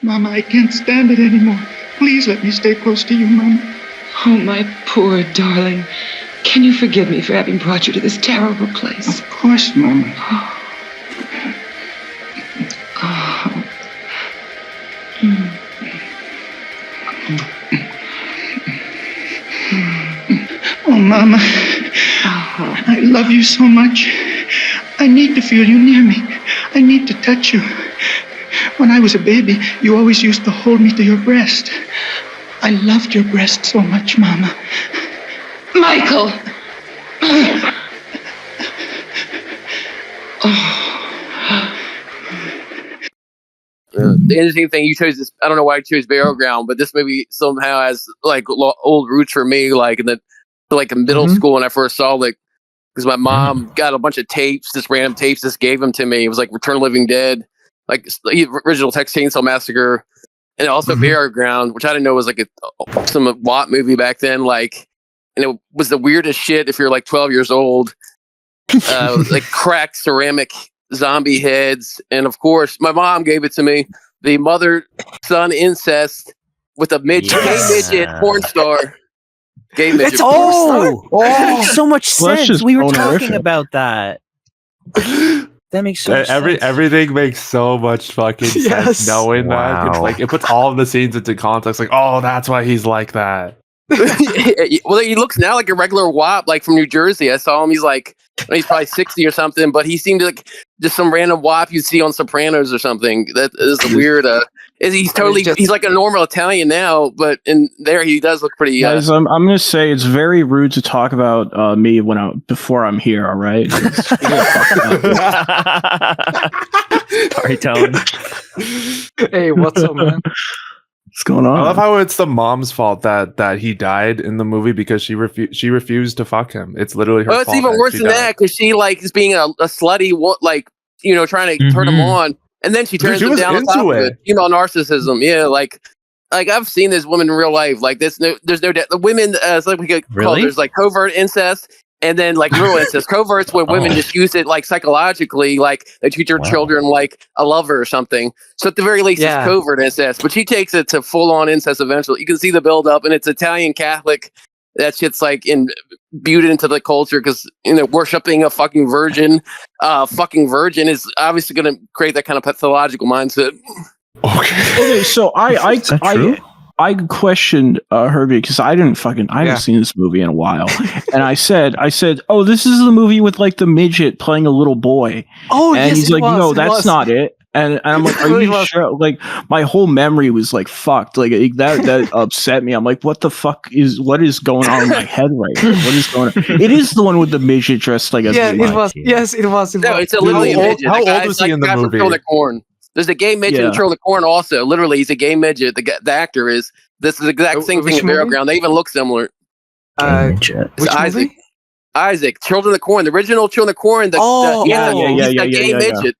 Mama, I can't stand it anymore. Please let me stay close to you, Mama. Oh, my poor darling. Can you forgive me for having brought you to this terrible place? Of course, Mama. Oh, Mama. I love you so much. I need to feel you near me. I need to touch you. When I was a baby, you always used to hold me to your breast. I loved your breast so much, Mama. Michael! The interesting thing, you chose this. I don't know why you chose Burial Ground, but this movie somehow has like old roots for me. Like in middle school when I first saw it, because my mom got a bunch of tapes, just random tapes, just gave them to me. It was like Return of the Living Dead, like the original Texas Chainsaw Massacre, and also Burial Ground, which I didn't know was like some Watt movie back then. Like, and it was the weirdest shit if you're like 12 years old. Like cracked ceramic zombie heads, and of course my mom gave it to me, the mother-son incest with a gay midget porn star. Gay midget It's porn star. that makes so much sense. We were talking horrific. about that. That makes so much sense. Everything makes so much fucking sense knowing that. It's like it puts all of the scenes into context. Like, oh, that's why he's like that. Well, he looks now like a regular WAP, like from New Jersey. I saw him. He's probably 60 or something, but he seemed like just some random WAP you'd see on Sopranos or something. That is a weird. He's like a normal Italian now, but in there he does look pretty. Guys, I'm gonna say it's very rude to talk about me before I'm here. All right. Sorry, Tone. Hey, what's up, man? What's going on? I love how it's the mom's fault that he died in the movie because she refused to fuck him. It's literally her fault. It's even worse than that because she like is being a slutty, trying to turn him on, and then she turns him down on top of it. Female narcissism, yeah, like I've seen this woman in real life. Like this, there's no the women. It's like we could call there's like covert incest. And then like real incest, coverts where women just use it like psychologically, like they treat their children like a lover or something. So at the very least, it's covert incest. But she takes it to full on incest eventually. You can see the build up, and it's Italian Catholic. That shit's like imbued into the culture because worshiping a fucking virgin is obviously going to create that kind of pathological mindset. Okay, so I questioned her because I haven't seen this movie in a while, and I said, oh, this is the movie with like the midget playing a little boy. Oh, and he's like, no, that's not it. And I'm like, are you sure? Like, my whole memory was like fucked. Like that upset me. I'm like, what is going on in my head right now? What is going on? It is the one with the midget dressed like a it was. Yes, it was. No, it's literally a midget. How old is he in the movie? There's a gay midget in Trail the Corn also. Literally, he's a gay midget. The actor is. This is the exact same thing in Burial Ground. They even look similar. Which Isaac. movie? Isaac, Children of the Corn. The original Children of the Corn. He's a gay midget.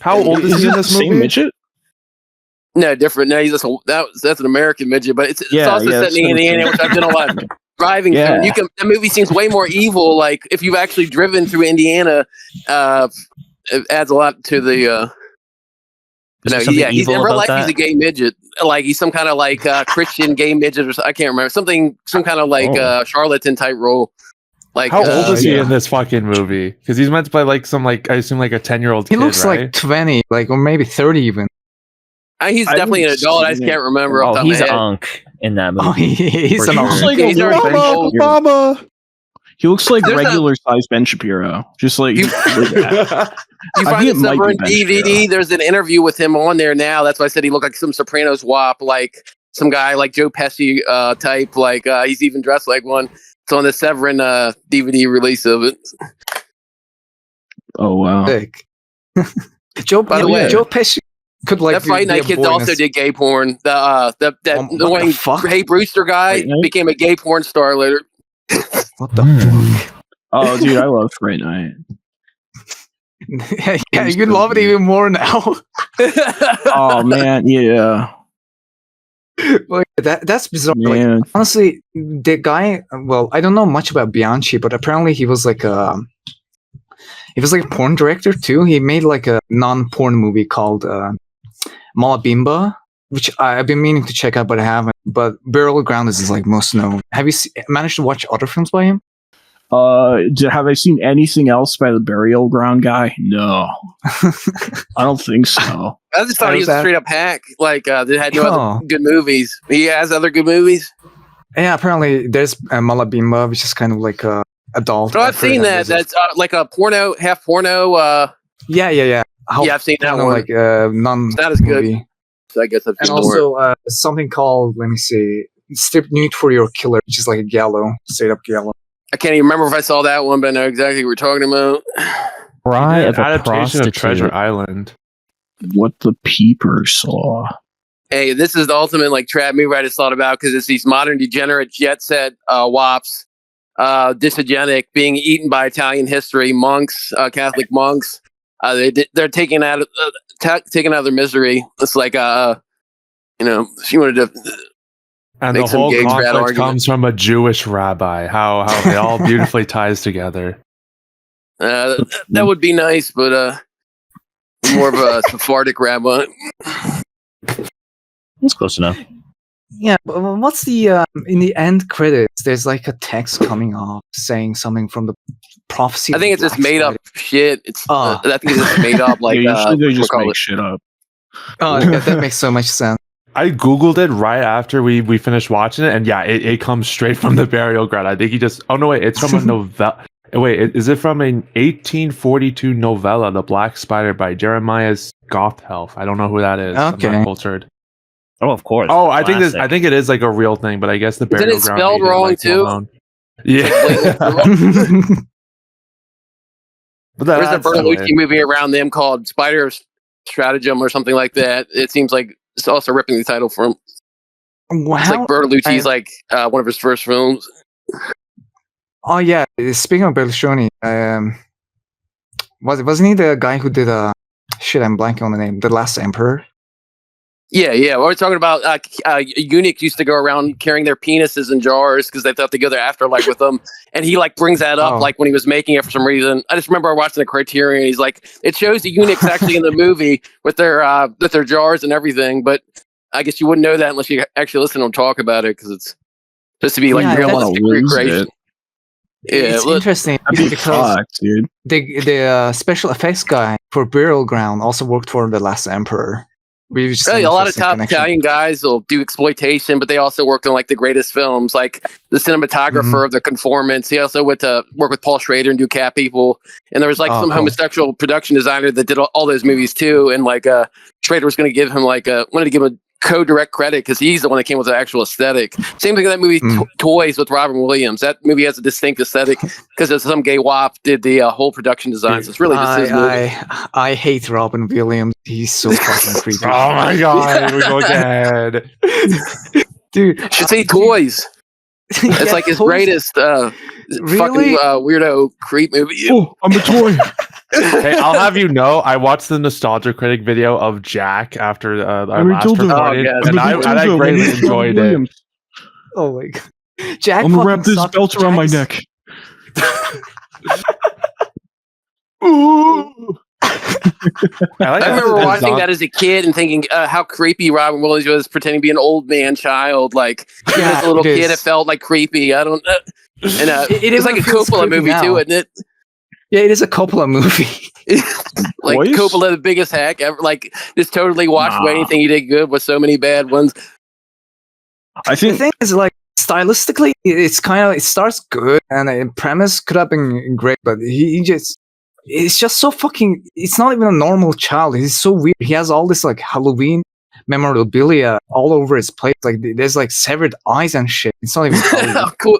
How old is he in this movie? Same midget? No, different. No, he's that's an American midget, but it's also set in Indiana, which I've done a lot of driving through. The movie seems way more evil. Like if you've actually driven through Indiana, it adds a lot to the. He's in real life. He's a gay midget. Like he's some kind of like Christian gay midget, or I can't remember some kind of like charlatan type role. Like how old is he in this fucking movie? Because he's meant to play like some I assume like a 10-year-old. He looks like 20, or maybe 30 even. He's definitely an adult. I just can't remember. Oh, he's an unk in that movie. Oh, he's an unk. Like Obama. He looks like regular size Ben Shapiro. Just like you find this over in DVD. There's an interview with him on there now. That's why I said he looked like some Sopranos wop, like some guy like Joe Pesci type. Like he's even dressed like one. It's on the Severin DVD release of it. Oh wow! Joe Pesci could like that Fight Night Kids also did gay porn. The annoying Hey Brewster guy became a gay porn star later. What the fuck? Oh, dude, I love Fright Night. Yeah, you love it even more now. Oh man, yeah. Like that's bizarre. Like, honestly, the guy. Well, I don't know much about Bianchi, but apparently he was like a porn director too. He made like a non-porn movie called Malabimba, which I've been meaning to check out, but I haven't. But Burial Ground is like most known. Have you managed to watch other films by him? Have I seen anything else by the Burial Ground guy? No, I don't think so. I just thought he was a straight up hack. Like, that had no other good movies. He has other good movies. Yeah, apparently there's Malabimba, which is kind of like a adult. Oh, I've seen that. That's like a porno, half porno. Yeah. Yeah, I've seen that one. Like non. It's not as good. So I guess I've seen also something called, let me see, Strip Nude for Your Killer, which is like a giallo, straight up giallo. I can't even remember if I saw that one, but I know exactly what we're talking about. Right, of a adaptation of Treasure Island. What the Peeper saw. Hey, this is the ultimate like trap movie I just thought about because it's these modern degenerate jet set wops, dysgenic, being eaten by Italian history, monks, Catholic monks. They're taken out of their misery. It's like she wanted to. And the whole conflict comes from a Jewish rabbi. How it all beautifully ties together. That would be nice, but more of a Sephardic rabbi. That's close enough. Yeah, but what's the in the end credits? There's like a text coming off saying something from the prophecy. I think it's just made up shit. I think it's just made up. Like usually they just make shit up. Oh, that makes so much sense. I googled it right after we finished watching it, and yeah, it comes straight from the Burial Ground. I think he just. Oh no, wait, it's from a novella. Wait, is it from an 1842 novella, The Black Spider by Jeremiah Gotthelf? I don't know who that is. Okay. I'm not cultured. Oh, of course. Oh, I think it is like a real thing, but I guess the Burial Isn't it Ground spelled wrong too? Yeah. But there's a Bertolucci movie around them called Spider Stratagem or something like that. It seems like it's also ripping the title from. Wow. It's like Bertolucci's like one of his first films. Oh yeah, speaking of Berlusconi, wasn't he the guy who did shit? I'm blanking on the name. The Last Emperor. Yeah. We're talking about eunuchs used to go around carrying their penises in jars because they thought they go their afterlife with them, and he like brings that up like when he was making it for some reason. I just remember watching the Criterion. He's like, it shows the eunuchs actually in the movie with their jars and everything, but I guess you wouldn't know that unless you actually listen to them talk about it because it's supposed to be like realistic recreation. Yeah, it's interesting because the special effects guy for Burial Ground also worked for The Last Emperor. A lot of top Italian guys will do exploitation, but they also worked on like the greatest films, like the cinematographer of The Conformance. He also went to work with Paul Schrader and do Cat People. And there was like some homosexual production designer that did all those movies too. And like Schrader was going to give him wanted to give him a co-direct credit because he's the one that came with the actual aesthetic. Same thing with that movie Toys with Robin Williams. That movie has a distinct aesthetic because some gay wop did the whole production design. So it's really just his movie. I hate Robin Williams. He's so fucking creepy. Oh my god, we go again. Dude, you should see Toys. It's like his greatest fucking weirdo creep movie. Oh, I'm a toy. Hey, I'll have you know, I watched the Nostalgia Critic video of Jack after our last recording, and I greatly enjoyed it. Oh my god, Jack! I'm gonna wrap this belt around my neck. Ooh. I remember watching that as a kid and thinking how creepy Robin Williams was pretending to be an old man child. Like as a little kid, it felt like creepy. I don't. It's like a Coppola movie too, isn't it? Yeah, it is a Coppola movie. Like Coppola, the biggest hack ever. Like just totally washed away anything he did good with so many bad ones. I think the thing is like stylistically, it's kind of it starts good and the premise could have been great, but it's just so fucking. It's not even a normal child. He's so weird. He has all this like Halloween memorabilia all over his place. Like there's like severed eyes and shit. It's not even cool.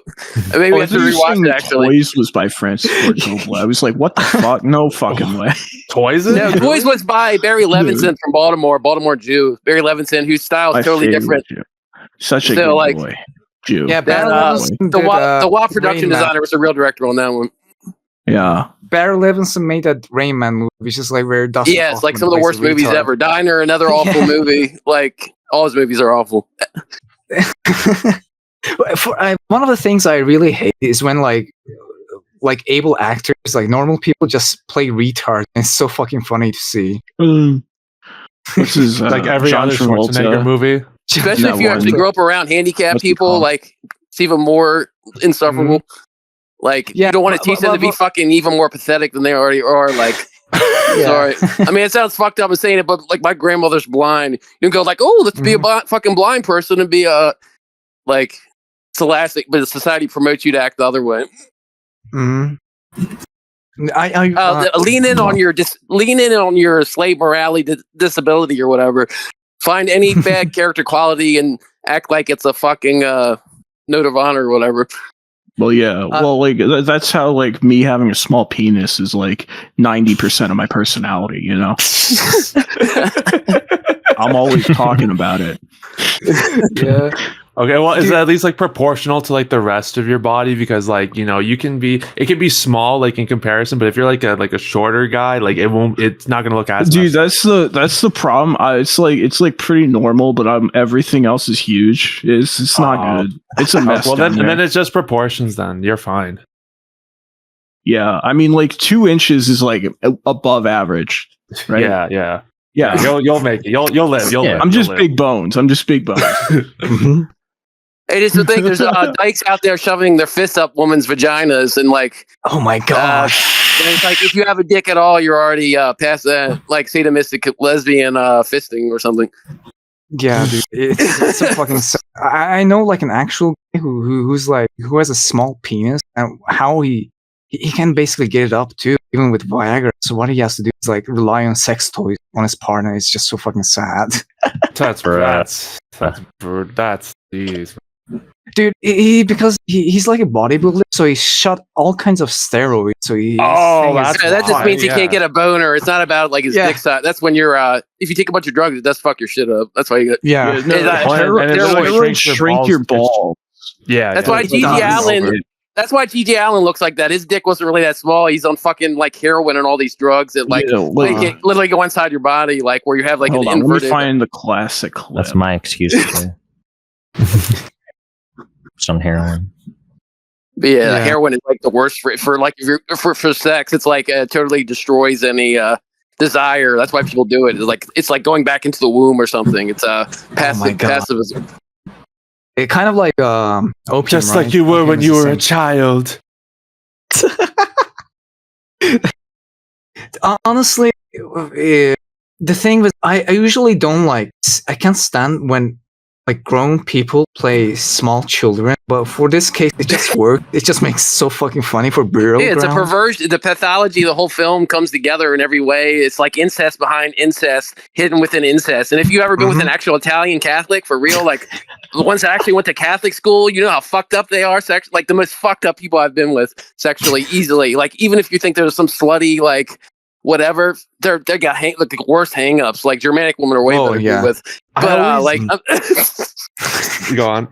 Maybe I have to rewatch it. Actually, Toys was by Francis Ford Coppola. I was like, what the fuck? No fucking way. Toys? No, Toys was by Barry Levinson from Baltimore Jew. Barry Levinson, whose style is totally different. Such a good boy. Jew. Yeah, the WAP production designer was the real director on that one. Yeah. Barry Levinson made that Rain Man movie, which is like where Dustin It's like some of the worst movies ever. Diner, another awful movie. Like all his movies are awful. One of the things I really hate is when like able actors, like normal people, just play retards. It's so fucking funny to see. What's his like every John other Travolta Schwarzenegger movie. Especially That if you actually one. grow up around handicapped What's it people, called? like it's even more insufferable. Like Yeah, you don't want to teach them to be fucking even more pathetic than they already are. Like, sorry, I mean it sounds fucked up in saying it, but like my grandmother's blind. You can go like, oh, let's be a fucking blind person and be like scholastic, but society promotes you to act the other way. Mm-hmm. Lean in on your slave morality disability or whatever. Find any bad character quality and act like it's a fucking note of honor or whatever. Well, yeah. Well, like that's how like me having a small penis is like 90% of my personality. You know, I'm always talking about it. Yeah. Okay, well, is it at least like proportional to like the rest of your body? Because like, you know, it can be small like in comparison, but if you're like a shorter guy, like it's not gonna look as Dude, that's the problem. It's like pretty normal, but everything else is huge. It's not good. It's a mess. Well, then it's just proportions. Then you're fine. Yeah, I mean, like 2 inches is like above average, right? Yeah. Yeah. You'll make it. You'll live. You'll live. I'm just big bones. It is the thing. There's dykes out there shoving their fists up women's vaginas, and like, oh my god! And it's like if you have a dick at all, you're already past that, like sadomastic lesbian fisting or something. Yeah, dude, it's a fucking. I know like an actual guy who has a small penis, and how he can basically get it up too, even with Viagra. So what he has to do is like rely on sex toys on his partner. It's just so fucking sad. That's jeez. Dude, because he's like a bodybuilder, so he shot all kinds of steroids. So that just means he can't get a boner. It's not about like his dick size. That's when you're if you take a bunch of drugs, it does fuck your shit up. That's why you get steroids shrink your balls. Yeah, that's why T.J. Allen. That's why T.J. Allen looks like that. His dick wasn't really that small. He's on fucking like heroin and all these drugs that like make it literally go inside your body, like where you have like an inverted. Let me find the classic clip. That's my excuse. Some heroin. But yeah, heroin is like the worst for like if you're for sex. It's like totally destroys any desire. That's why people do it. It's like going back into the womb or something. It's passivism. It kind of like opium, just right? like you were when you were a child. Honestly, the thing was, I usually don't like. I can't stand when like grown people play small children, but for this case, it just worked. It just makes it so fucking funny for burial ground. It's a perversion. The pathology, the whole film comes together in every way. It's like incest behind incest, hidden within incest. And if you've ever been with an actual Italian Catholic, for real, like the ones that actually went to Catholic school, you know how fucked up they are. Like the most fucked up people I've been with sexually, easily. Like even if you think there's some slutty like whatever, they got like the worst hang-ups. Like Germanic women are way better to be with. But like go on.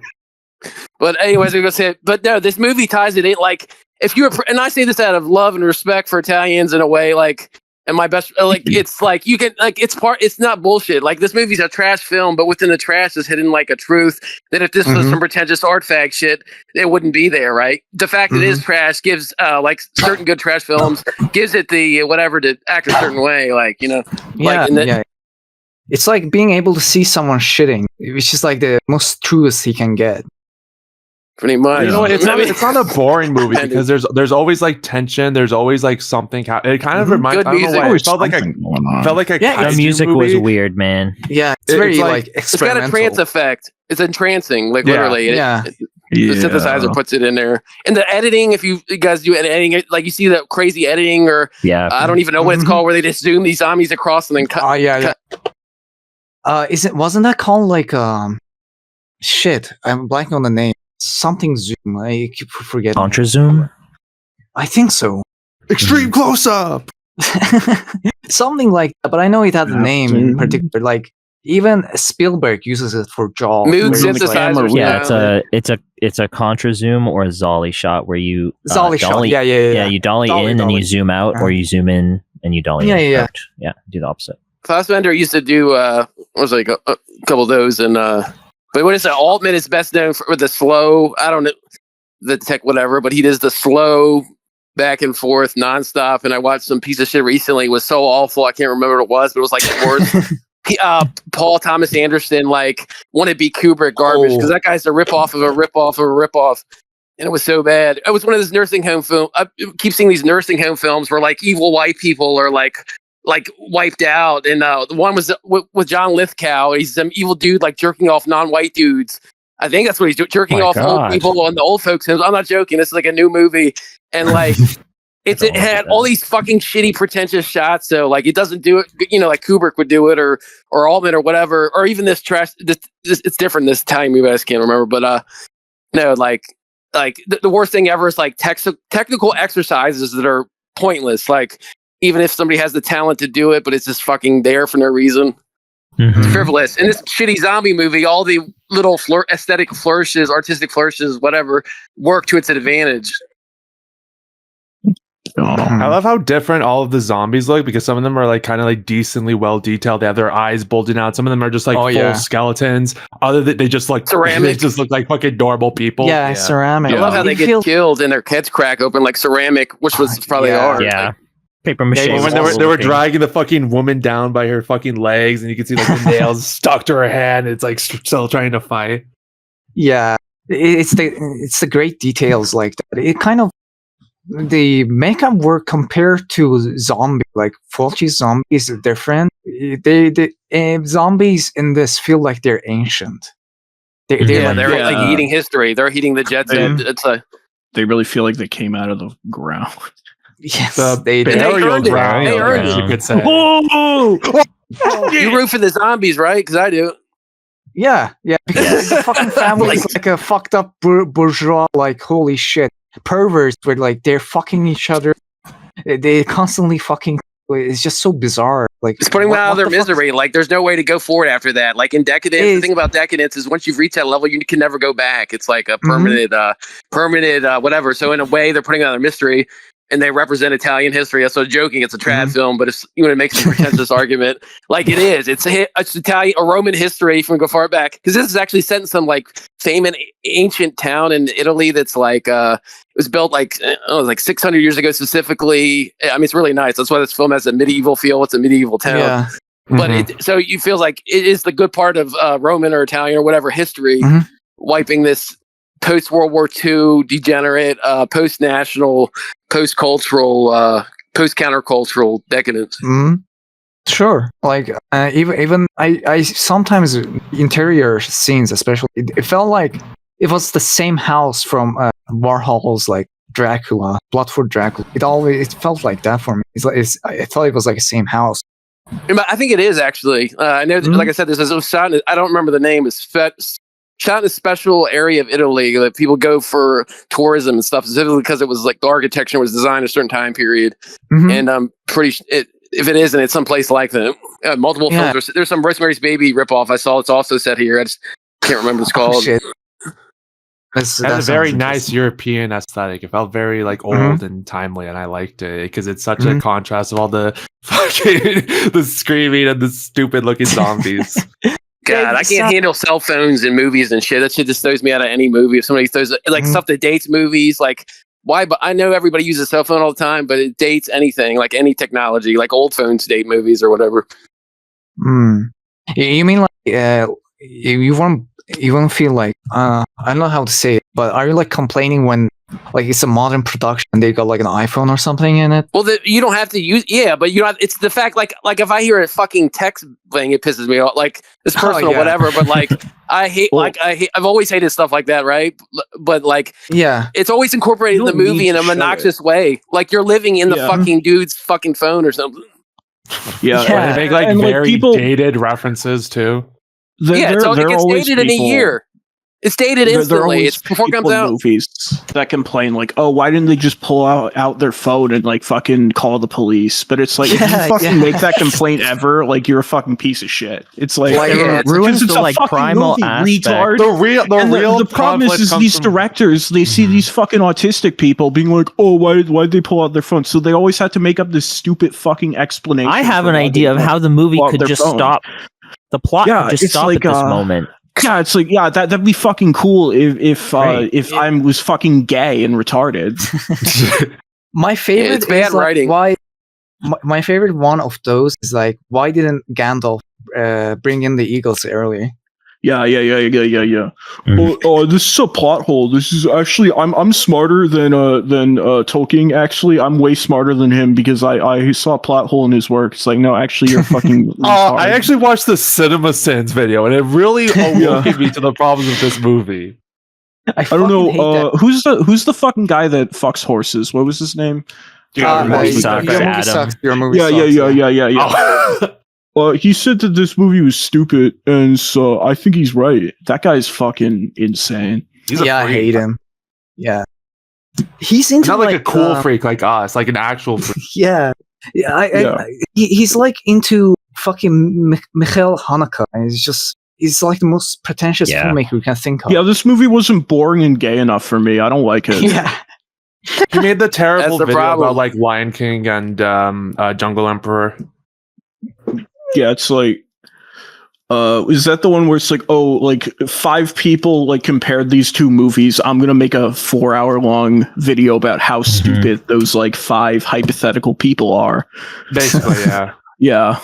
But anyways, we're gonna say it. But no, this movie ties it in. Like if you're, and I say this out of love and respect for Italians in a way, like, and my best, like, it's like you can, like, it's not bullshit. Like this movie's a trash film, but within the trash is hidden like a truth that if this was some pretentious art fag shit, it wouldn't be there, right? The fact that it is trash gives, like, certain good trash films gives it the whatever to act a certain way, like, you know, It's like being able to see someone shitting, which is like the most truest he can get. Pretty much. You know, it's not a boring movie because there's always like tension. There's always like something. It kind of reminds. I don't know why. It felt like the music was weird, man. Yeah, it's very like experimental. It's got a trance effect. It's entrancing, like literally. The synthesizer puts it in there. And the editing, if you guys do editing, like you see that crazy editing, or I don't even know what it's called, where they just zoom these zombies across and then cut. Wasn't that called like shit? I'm blanking on the name. Something zoom. I keep forgetting. Contra zoom? I think so. Extreme close up. Something like that, but I know it had a name in particular. Like even Spielberg uses it for Jaws. Mood synthesizer. Yeah, it's a contra zoom or a Zolly shot where you dolly. Yeah. You dolly in and you zoom out, or you zoom in and you dolly out. Yeah, do the opposite. Fassbender used to do was like a couple of those, and but what is it? Altman is best known for the slow. I don't know the tech, whatever, but he does the slow back and forth nonstop. And I watched some piece of shit recently. It was so awful. I can't remember what it was, but it was like the worst Paul Thomas Anderson like want to be Kubrick garbage because that guy's a ripoff of a ripoff of a ripoff, and it was so bad. It was one of those nursing home films. I keep seeing these nursing home films where like evil white people are like wiped out, and the one was with John Lithgow. He's some evil dude like jerking off non-white dudes. I think that's what he's doing, jerking off old people on the old folks homes. I'm not joking. This is like a new movie, and like it had all these fucking shitty, pretentious shots. So like it doesn't do it, like Kubrick would do it, or Altman or whatever, or even this trash. It's different this Italian movie. I just can't remember, but no, like the worst thing ever is like technical exercises that are pointless. Like even if somebody has the talent to do it, but it's just fucking there for no reason. It's frivolous. In this shitty zombie movie, all the little aesthetic flourishes, artistic flourishes, whatever, work to its advantage. I love how different all of the zombies look because some of them are like kind of like decently well detailed. They have their eyes bulging out. Some of them are just like full skeletons. Other than they just like ceramic. They just look like fucking normal people. Yeah, ceramic. I love how they get killed and their heads crack open like ceramic, which was probably hard. Yeah. Like, paper mache. When they were dragging the fucking woman down by her fucking legs, and you can see like the nails stuck to her hand. And it's like still trying to fight. Yeah, it's the great details like that. It kind of the makeup work compared to zombie, like Fulci zombies, is different. The zombies in this feel like they're ancient. They're like eating history. They're eating the Jets. They really feel like they came out of the ground. Yes, they earned it. You could say. You root for the zombies, right? Because I do. Yeah, because the fucking family is like a fucked up bourgeois, like holy shit, perverts where like they're fucking each other. They constantly fucking. It's just so bizarre. Like it's putting them out of their misery. Like there's no way to go forward after that. Like in Decadence, the thing about Decadence is once you've reached that level, you can never go back. It's like a permanent, whatever. So in a way, they're putting out their mystery. And they represent Italian history. That's not joking. It's a trad film, but it's to make some pretentious argument. Like it is. It's Italian, a Roman history from go far back. Because this is actually set in some like famous ancient town in Italy that's like it was built like 600 years ago specifically. I mean, it's really nice. That's why this film has a medieval feel. It's a medieval town. Yeah. But so you feel like it is the good part of Roman or Italian or whatever history wiping this post-World War II degenerate, post-national, post-cultural, post-countercultural decadence. Sure. Like even I sometimes interior scenes, especially, it felt like it was the same house from Warhol's like Dracula, Blood for Dracula. It felt like that for me. I thought it was like the same house. I think it is actually. I know, like I said, this is shot. I don't remember the name. It's shot in a special area of Italy that people go for tourism and stuff, specifically because it was like the architecture was designed a certain time period. And I'm pretty if it isn't, it's someplace like that. Multiple films. There's some Rosemary's Baby ripoff I saw. It's also set here. I just can't remember what it's called. Shit. It has a very nice European aesthetic. It felt very like old and timely, and I liked it because it's such a contrast of all the fucking the screaming and the stupid looking zombies. God, I can't handle cell phones in movies and shit. That shit just throws me out of any movie. If somebody throws like stuff that dates movies, like why? But I know everybody uses a cell phone all the time, but it dates anything, like any technology, like old phones date movies or whatever. You mean like you won't feel like I don't know how to say it, but are you like complaining when like it's a modern production and they got like an iPhone or something in it? Well, you don't have to use, but you know, it's the fact like if I hear a fucking text thing, it pisses me off. Like it's personal, whatever. But like I've always hated stuff like that, right? But like, it's always incorporated in the movie in a obnoxious way. Like you're living in the fucking dude's fucking phone or something. They make like very dated references too. It gets dated in a year. It's dated instantly. It's before it comes out. Movies that complain like, "Oh, why didn't they just pull out their phone and like fucking call the police?" But it's like, if you fucking make that complaint ever, like you're a fucking piece of shit. It's like it ruins the like primal aspect. Retard. The problem is these directors, they see these fucking autistic people being like, "Oh, why'd they pull out their phone?" So they always have to make up this stupid fucking explanation. I have an idea of how the movie could just stop. The plot could just stop at this moment. Yeah, it's like that'd be fucking cool if I was fucking gay and retarded. My favorite it's bad writing. Why? My favorite one of those is like, why didn't Gandalf bring in the Eagles early. Yeah. Mhm. Oh, this is a plot hole. This is actually I'm smarter than Tolkien. Actually, I'm way smarter than him because I saw a plot hole in his work. It's like, no, actually, you're fucking. I actually watched the Cinema Sins video, and it really awoke me to the problems of this movie. I don't know. Who's the fucking guy that fucks horses? What was his name? Your movie sucks. Your movie sucks. Yeah. He said that this movie was stupid, and so I think he's right. That guy's fucking insane. I hate him. Yeah, he's into not like a cool freak like us, like an actual freak. He's like into fucking Michael Haneke. He's like the most pretentious filmmaker you can think of. Yeah, this movie wasn't boring and gay enough for me. I don't like it. Yeah. He made the terrible video about like Lion King and Jungle Emperor. Yeah, it's like, is that the one where it's like, oh, like 5 people like compared these 2 movies? I'm gonna make a 4-hour long video about how stupid those like 5 hypothetical people are. Basically, yeah. Yeah.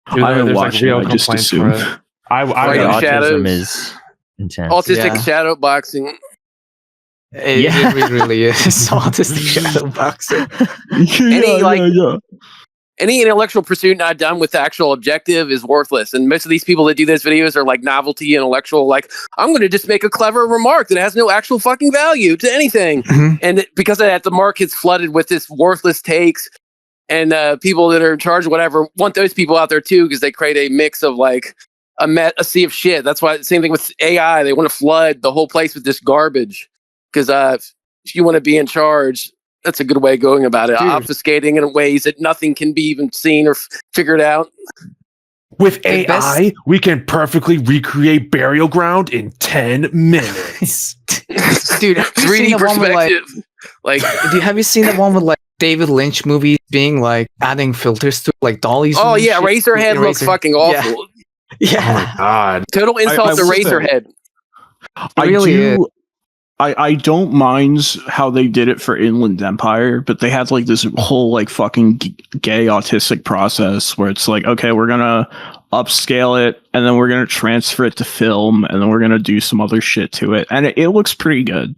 I didn't watch it. I just assumed. Autism is intense. Autistic shadow boxing. It really is autistic shadow boxing. Any intellectual pursuit not done with the actual objective is worthless. And most of these people that do those videos are like novelty intellectual, like, I'm going to just make a clever remark that has no actual fucking value to anything. And because of that, the market's flooded with this worthless takes. And people that are in charge of whatever want those people out there too, because they create a mix of like a sea of shit. That's why same thing with AI. They want to flood the whole place with this garbage. Because if you want to be in charge, that's a good way of going about it. Dude. Obfuscating in ways that nothing can be even seen or figured out. With AI, we can perfectly recreate Burial Ground in 10 minutes. Dude, 3D perspective. Have you seen the one with like David Lynch movies being like adding filters to like dollies? Oh yeah, Razorhead looks fucking awful. Yeah. Oh my god. Total insult to Razorhead. I don't mind how they did it for Inland Empire, but they had like this whole like fucking gay autistic process where it's like, okay, we're gonna upscale it and then we're gonna transfer it to film and then we're gonna do some other shit to it, and it looks pretty good.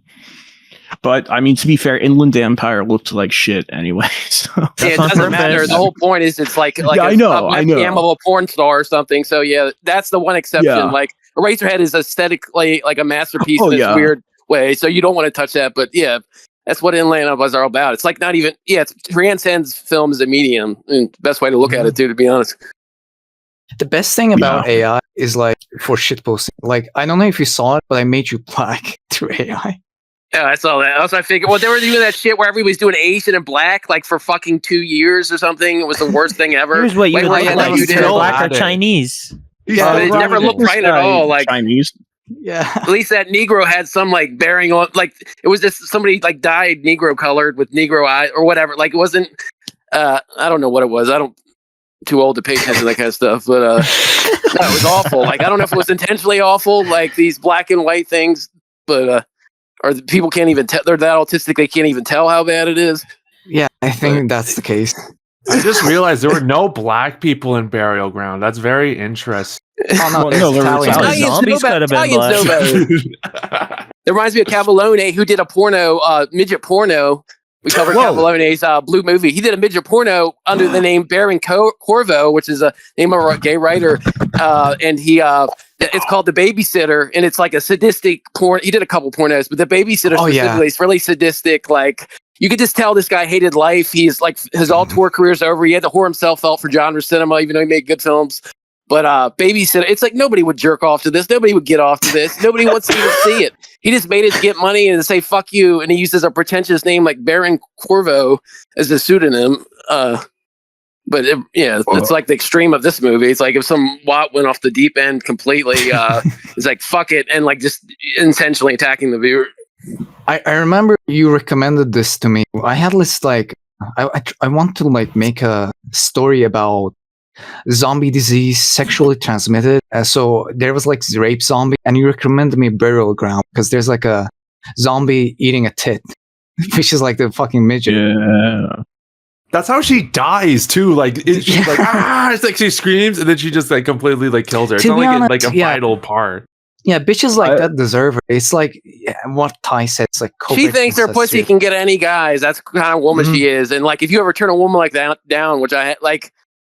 But I mean, to be fair, Inland Empire looked like shit anyway. So. It doesn't matter. The whole point is it's like I know. Cam of a porn star or something. So yeah, that's the one exception. Yeah. Like Razorhead is aesthetically like a masterpiece in its weird way, so you don't want to touch that. But yeah, that's what Inland Empire are about. It's like not even it transcends film as a medium, and best way to look at it too, to be honest. The best thing about AI is like for shitposting. Like I don't know if you saw it, but I made you black through AI. Yeah, I saw that. Also, I figured, well, they were doing that shit where everybody's doing Asian and black, like for fucking 2 years or something. It was the worst thing ever. Here's what you look like. You black or Chinese. Yeah, it never looked right at all. Like Chinese. Yeah. At least that Negro had some like bearing on, like it was just somebody like dyed Negro colored with Negro eye or whatever. Like it wasn't. I don't know what it was. Too old to pay attention to that kind of stuff. But no, it was awful. Like I don't know if it was intentionally awful, like these black and white things, but. Or the people can't even tell, they're that autistic they can't even tell how bad it is. Yeah, I think that's the case. I just realized there were no black people in Burial Ground. That's very interesting. Oh, no, there were zombies could have been black. It reminds me of Cavallone, who did a porno, midget porno. We covered Cavallone's Blue movie. He did a midget porno under the name Baron Corvo, which is a name of a gay writer. And he, it's called The Babysitter, and it's like a sadistic porn. He did a couple pornos, but The Babysitter specifically is really sadistic. Like you could just tell this guy hated life. He's like his all tour career's over. He had to whore himself out for genre cinema, even though he made good films. But Babysitter, it's like nobody would jerk off to this. Nobody would get off to this. Nobody wants to even see it. He just made it to get money and to say fuck you. And he uses a pretentious name like Baron Corvo as a pseudonym. But it's like the extreme of this movie. It's like if some Watt went off the deep end completely, it's like fuck it and like just intentionally attacking the viewer. I remember you recommended this to me. I had this like I want to like make a story about zombie disease sexually transmitted. So there was like rape zombie, and you recommended me Burial Ground because there's like a zombie eating a tit, which is like the fucking midget. Yeah. That's how she dies too. Like she's like it's like she screams and then she just like completely like kills her. It's not like a vital part. Yeah, bitches like that deserve it. It's like what Ty said. It's like she thinks her pussy can get any guys. That's the kind of woman she is. And like, if you ever turn a woman like that down, which I like,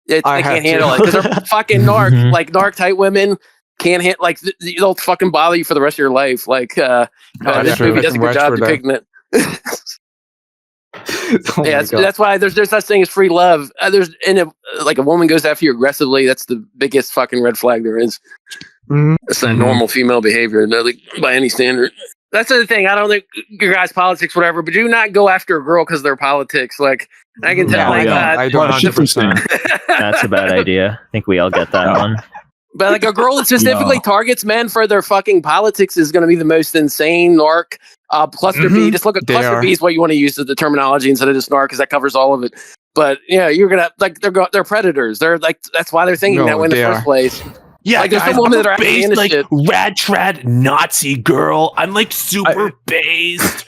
they can't handle it because they're fucking narc. Like narc type women can't hit. Like they'll fucking bother you for the rest of your life. Like this movie does a good job depicting it. That's why there's such thing as free love. Like a woman goes after you aggressively. That's the biggest fucking red flag there is. It's not normal female behavior, like, by any standard. That's the thing. I don't think your guys' politics, whatever, but do not go after a girl because of their politics. Like I can tell, I don't 100%. That's a bad idea. I think we all get that one. But like a girl that specifically targets men for their fucking politics is going to be the most insane narc. Cluster B. Just look at cluster B is what you want to use as the terminology instead of just narc because that covers all of it. But yeah, you're gonna like they're predators. They're like that's why they're thinking that way in the first place. Yeah, like there's some women that are based into like shit. rad trad Nazi girl. I'm like super based.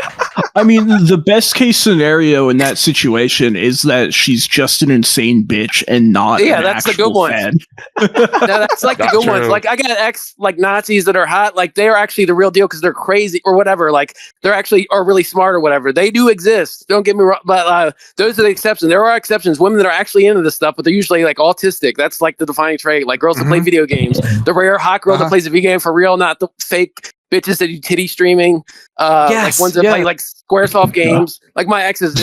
I mean, the best case scenario in that situation is that she's just an insane bitch and not that's the good one. That's like the good ones. Like I got ex like Nazis that are hot. Like they are actually the real deal because they're crazy or whatever. Like they're actually are really smart or whatever. They do exist. Don't get me wrong, but those are the exceptions. There are exceptions. Women that are actually into this stuff, but they're usually like autistic. That's like the defining trait. Like girls that play video games. The rare hot girl that plays a video game for real, not the fake bitches that do titty streaming. Like ones that play like Squaresoft games. Like my exes,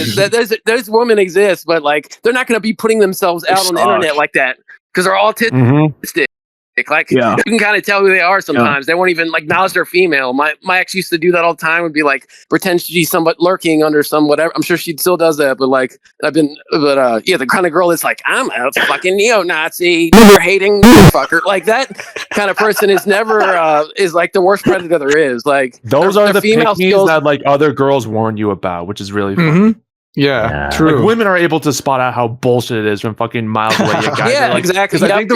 those women exist, but like they're not going to be putting themselves out on the internet like that because they're autistic. Like you can kind of tell who they are sometimes. They won't even like acknowledge they're female. My ex used to do that all the time. Would be like pretend she's somewhat lurking under some whatever. I'm sure she still does that, but like the kind of girl that's like I'm a fucking neo-Nazi, hating fucker. Like that kind of person is never is like the worst predator there is. Like those are the female skills that like other girls warn you about, which is really funny. Yeah, true. Like, women are able to spot out how bullshit it is from fucking miles away. Guys exactly. Because I think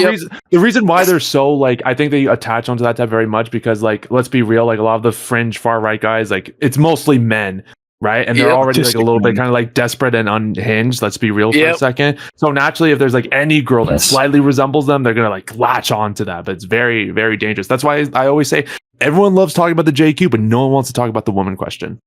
the reason why they're so like, I think they attach onto that type very much because like, let's be real, like a lot of the fringe far right guys, like it's mostly men, right? And they're already like a little bit kind of like desperate and unhinged. Let's be real for a second. So naturally, if there's like any girl that slightly resembles them, they're gonna like latch on to that. But it's very, very dangerous. That's why I always say everyone loves talking about the JQ, but no one wants to talk about the woman question.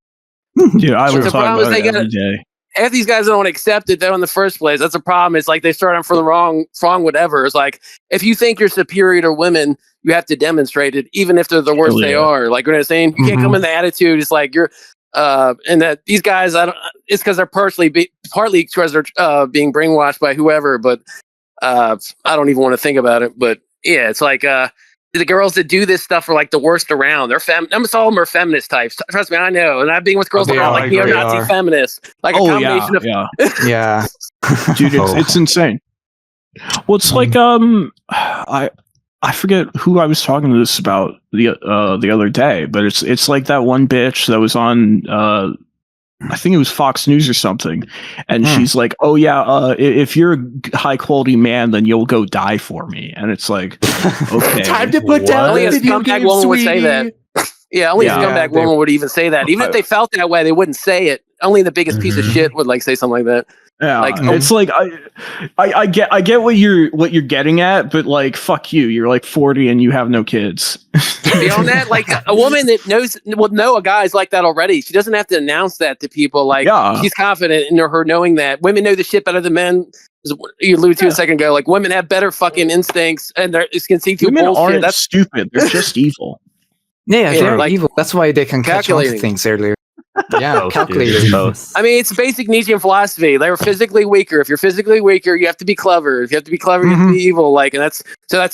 Yeah, I would talk about it every day. If these guys don't accept it, though, in the first place, that's a problem. It's like they start on for the wrong whatever. It's like if you think you're superior to women, you have to demonstrate it, even if they're the worst they are. Like, you know what I'm saying? You can't come in the attitude. It's like you're, and that these guys, it's because they're partly because they're being brainwashed by whoever. But I don't even want to think about it. But yeah, it's like the girls that do this stuff are like the worst around. They're almost all of them are feminist types. Trust me, I know. And I've been with girls that are like neo-Nazi feminists, like a combination of dude, it's insane. Well, it's like I forget who I was talking to this about the other day, but it's like that one bitch that was on I think it was Fox News or something, and she's like, "Oh yeah, if you're a high quality man, then you'll go die for me." And it's like, okay, time to put down only the a video scumbag game, woman would say that. Yeah, only a scumbag woman would even say that. Even if they felt that way, they wouldn't say it. Only the biggest piece of shit would like say something like that. Yeah, like it's like I get what you're getting at, but like fuck you, you're like 40 and you have no kids. Beyond that, like a woman that would know a guy's like that already. She doesn't have to announce that to people. Like she's confident in her knowing that women know the shit better than men. You alluded to a second ago. Like women have better fucking instincts and they can see through bullshit. Aren't That's stupid. They're just evil. Yeah, they're like evil. That's why they can catch on to things earlier. Yeah, calculating both. I mean, it's basic Nietzschean philosophy. They're physically weaker. If you're physically weaker, you have to be clever. If you have to be clever, you have to be evil. Like, and that's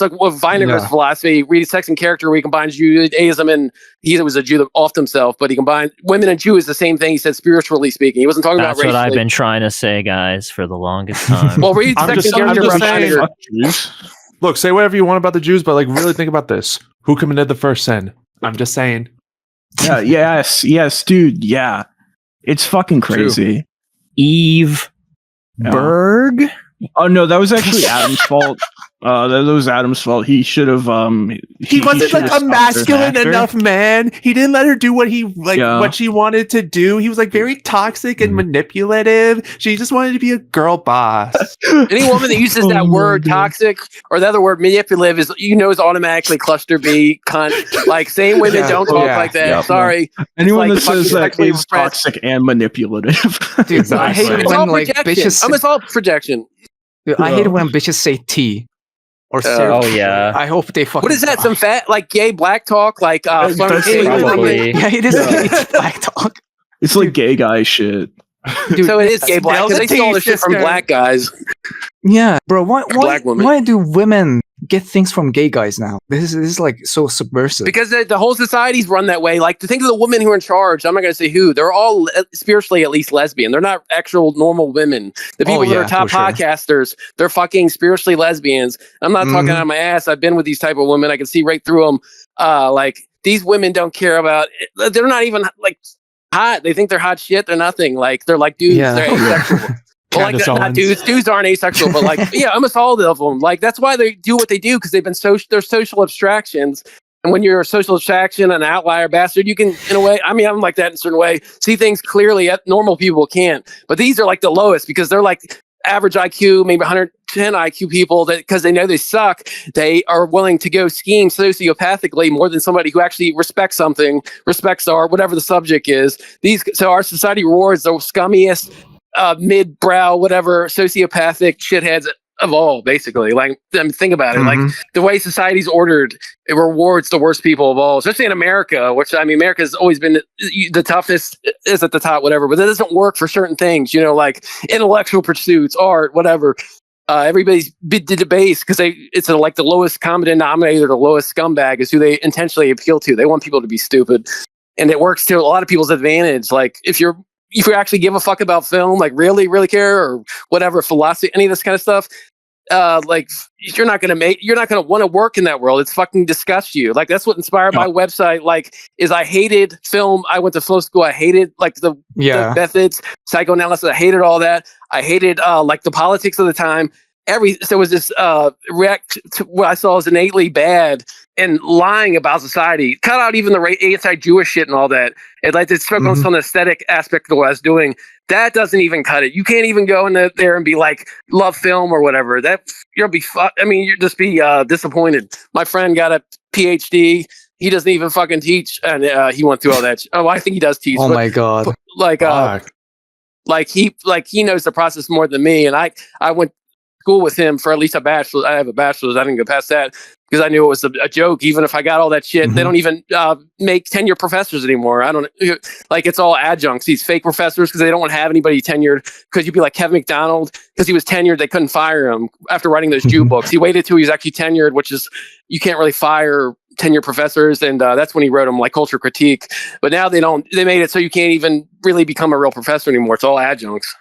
like what Weiner's philosophy. Read Sex and Character, where he combines Judaism and he was a Jew that offed himself, but he combined women and Jew is the same thing. He said spiritually speaking. He wasn't talking about racially. That's what I've been trying to say, guys, for the longest time. Well, read Sex and Character about Heidegger. Look, say whatever you want about the Jews, but like really think about this. Who committed the first sin? I'm just saying. Yeah, yes, dude. Yeah. It's fucking crazy. Eve Berg? Oh no, that was actually Adam's fault. That was Adam's fault. He should have. He wasn't like a masculine enough man. He didn't let her do what what she wanted to do. He was like very toxic and manipulative. She just wanted to be a girl boss. Any woman that uses that word toxic or the other word manipulative is automatically cluster B cunt. Like saying women don't talk like that. Yep. Sorry. Anyone that says that is toxic and manipulative. Dude, I hate it when like bitches. It's all projection. Dude, I hate it when bitches say T. Or oh yeah. I hope they fucking. What is that? Some fat like gay black talk? Like yeah, it is. It's black talk. It's like gay guy shit. Dude, so it is gay black because they stole the shit from black guys. Yeah, bro. Why do women get things from gay guys now? This is like so subversive. Because the whole society's run that way. Like to think of the women who are in charge. I'm not going to say who. They're all spiritually at least lesbian. They're not actual normal women. The people that are top podcasters, they're fucking spiritually lesbians. I'm not talking out of my ass. I've been with these type of women. I can see right through them. Like these women don't care about. They're not even like hot. They think they're hot shit. They're nothing. Like they're like dudes. They're asexual. Well, like not dudes. Dudes aren't asexual, but like almost all of them. Like that's why they do what they do because they've been they're social abstractions. And when you're a social abstraction, an outlier bastard, you can, in a way. I mean, I'm like that in a certain way. See things clearly. Normal people can't. But these are like the lowest because they're like average IQ, maybe 110 IQ people that because they know they suck, they are willing to go scheme sociopathically more than somebody who actually respects something, respects whatever the subject is. So our society rewards the scummiest. Mid-brow, whatever, sociopathic shitheads of all, basically. Like, think about it. Like, the way society's ordered, it rewards the worst people of all, especially in America, which, I mean, America's always been the toughest, is at the top, whatever, but that doesn't work for certain things, like intellectual pursuits, art, whatever. Everybody's debased because it's like the lowest common denominator, the lowest scumbag is who they intentionally appeal to. They want people to be stupid. And it works to a lot of people's advantage. Like, if you actually give a fuck about film, like really, really care or whatever, philosophy, any of this kind of stuff, like you're not going to want to work in that world. It's fucking disgusts you. Like that's what inspired my website. Like is I hated film. I went to film school. I hated like the methods, psychoanalysis. I hated all that. I hated like the politics of the time. So it was this react to what I saw as innately bad and lying about society. Cut out even the anti-Jewish shit and all that. It like it's on some aesthetic aspect of what I was doing. That doesn't even cut it. You can't even go in there and be like love film or whatever. That you'll be you'll just be disappointed. My friend got a PhD. He doesn't even fucking teach, and he went through all that. Oh, I think he does teach. Oh my god! Like he knows the process more than me, and I went school with him for at least a bachelor's. I have a bachelor's. I didn't go past that because I knew it was a joke. Even if I got all that shit, they don't even make tenure professors anymore. I don't like it's all adjuncts. These fake professors because they don't want to have anybody tenured. Because you'd be like Kevin McDonald because he was tenured, they couldn't fire him after writing those Jew books. He waited till he was actually tenured, which is you can't really fire tenure professors, and that's when he wrote them like Culture Critique. But now they don't. They made it so you can't even really become a real professor anymore. It's all adjuncts.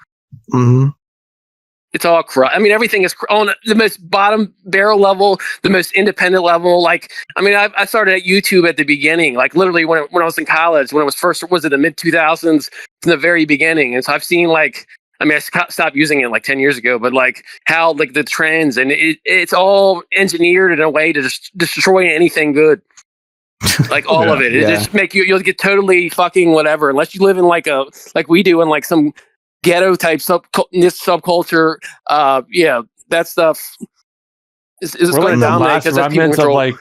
It's all corrupt. I mean, everything is on the most bottom barrel level, the most independent level. Like, I mean, I started at YouTube at the beginning, like literally when I was in college, when it was it the mid 2000s from the very beginning. And so I've seen I stopped using it like 10 years ago, but like how like the trends and it's all engineered in a way to just destroy anything good. Like all of it. It just you'll get totally fucking whatever, unless you live in like we do in like some ghetto type subculture. That stuff is going to dominate because that's people control.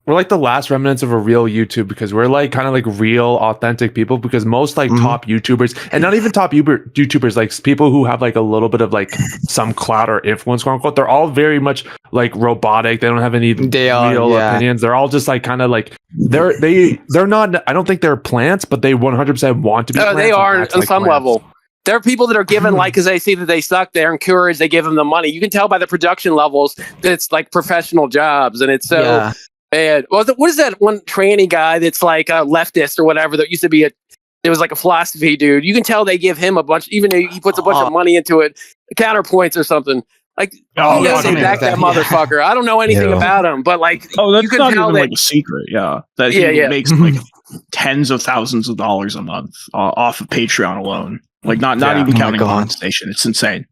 We're like the last remnants of a real YouTube because we're like kind of like real authentic people because most like top YouTubers and not even top YouTubers, like people who have like a little bit of like some clout or influence, quote unquote, they're all very much like robotic. They don't have any real opinions. They're all just like kind of like they're not, I don't think they're plants, but they 100% want to be plants. They are on some level. There are people that are given, like, because they see that they suck, they're encouraged, they give them the money. You can tell by the production levels that it's like professional jobs, and it's so bad. What is that one tranny guy that's like a leftist or whatever that used to be it was like a philosophy dude. You can tell they give him a bunch, even though he puts a bunch of money into it, counterpoints or something. Like, back that motherfucker. I don't know anything about him, but like, that's you can not tell even that, like a secret. That he makes like tens of thousands of dollars a month off of Patreon alone. Like not even counting the station. It's insane.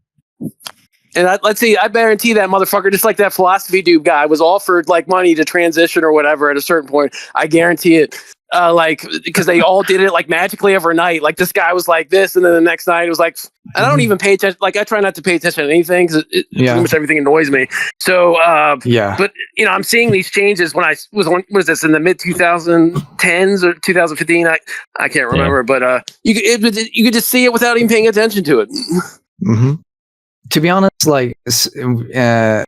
And let's see, I guarantee that motherfucker, just like that philosophy dude guy, was offered like money to transition or whatever at a certain point. I guarantee it. Like, because they all did it like magically overnight. Like this guy was like this, and then the next night it was like, and I don't even pay attention. Like I try not to pay attention to anything because pretty much everything annoys me. So, but you know, I'm seeing these changes when I was this in the mid 2010s or 2015. I can't remember, but you could just see it without even paying attention to it. Mm-hmm. To be honest, like the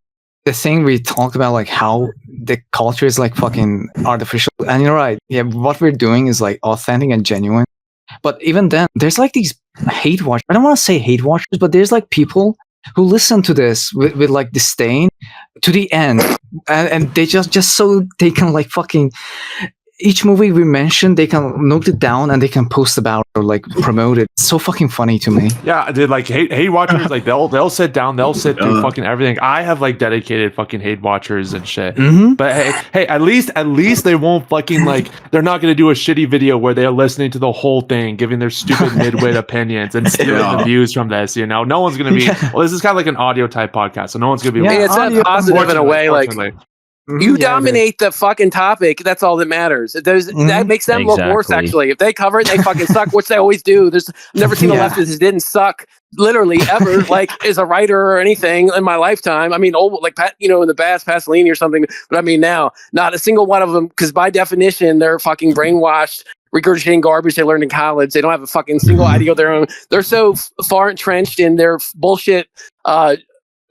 thing we talked about, like how the culture is like fucking artificial, and you're right. Yeah, what we're doing is like authentic and genuine. But even then, there's like these hate watchers. I don't want to say hate watchers, but there's like people who listen to this with like disdain to the end, and they just so they can like fucking. Each movie we mention, they can note it down and they can post about it or like promote it. It's so fucking funny to me. Yeah, dude, like hate watchers, like they'll sit down, they'll sit through fucking everything. I have like dedicated fucking hate watchers and shit. Mm-hmm. But hey, at least they won't fucking like they're not gonna do a shitty video where they're listening to the whole thing, giving their stupid midwit opinions and stealing the views from this. You know, no one's gonna be. Well, this is kind of like an audio type podcast, so no one's gonna be. It's a positive in a way, like. You dominate the fucking topic. That's all that matters. That makes them look worse, actually. If they cover it, they fucking suck, which they always do. I've never seen a leftist that didn't suck, literally, ever, like, as a writer or anything in my lifetime. I mean, like, in the past, Pasolini or something. But I mean, now, not a single one of them, because by definition, they're fucking brainwashed, regurgitating garbage they learned in college. They don't have a fucking single idea of their own. They're so far entrenched in their bullshit,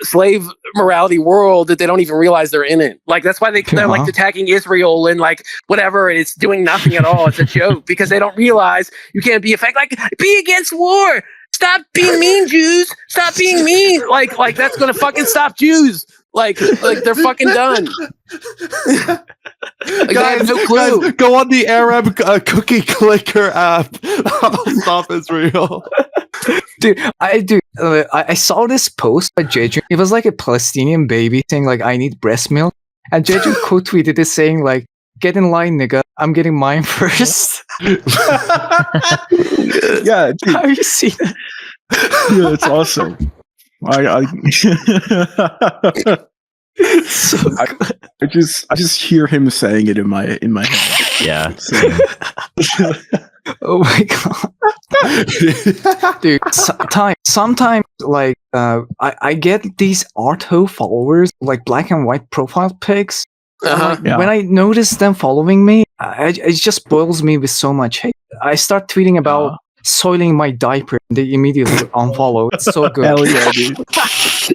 slave morality world that they don't even realize they're in it. Like that's why they're like attacking Israel and like whatever, and it's doing nothing at all. It's a joke because they don't realize you can't be like be against war. Stop being mean, Jews. Stop being mean. Like that's gonna fucking stop Jews. Like they're fucking done. Like, guys, no clue. Guys, go on the Arab cookie clicker app. Stop Israel. Dude, I saw this post by JJ. It was like a Palestinian baby saying like, "I need breast milk," and JJ quote tweeted it saying like, "Get in line, nigga. I'm getting mine first." Yeah, dude. Have you seen it? Yeah, it's awesome. I just hear him saying it in my head. Yeah. Oh my god, dude! Sometimes like I get these Arto followers, like black and white profile pics. When I notice them following me, it just boils me with so much hate. I start tweeting about soiling my diaper, and they immediately unfollow. It's so good. Hell yeah, dude.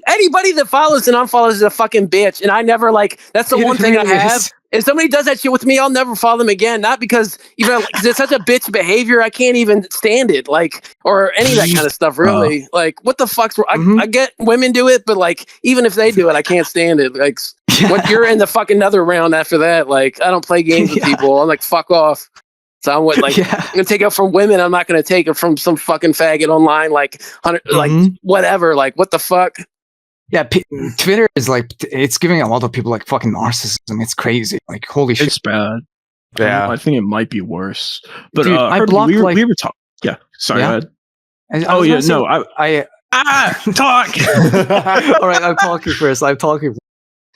Anybody that follows and unfollows is a fucking bitch, and I never like. That's the one thing I have. If somebody does that shit with me, I'll never follow them again. Not because cause it's such a bitch behavior, I can't even stand it. Like, or any of that kind of stuff. Really, like, what the fuck's? I get women do it, but like, even if they do it, I can't stand it. Like, what you're in the fucking another round after that. Like, I don't play games with people. I'm like, fuck off. So I'm I'm gonna take it from women. I'm not gonna take it from some fucking faggot online. Like, like whatever. Like, what the fuck? Yeah, Twitter is like, it's giving a lot of people like fucking narcissism. It's crazy. Like, holy shit. It's bad. Yeah. I think it might be worse. But dude, I blocked we were talking. Yeah. Sorry. Go ahead. Talk. All right, I'm talking first.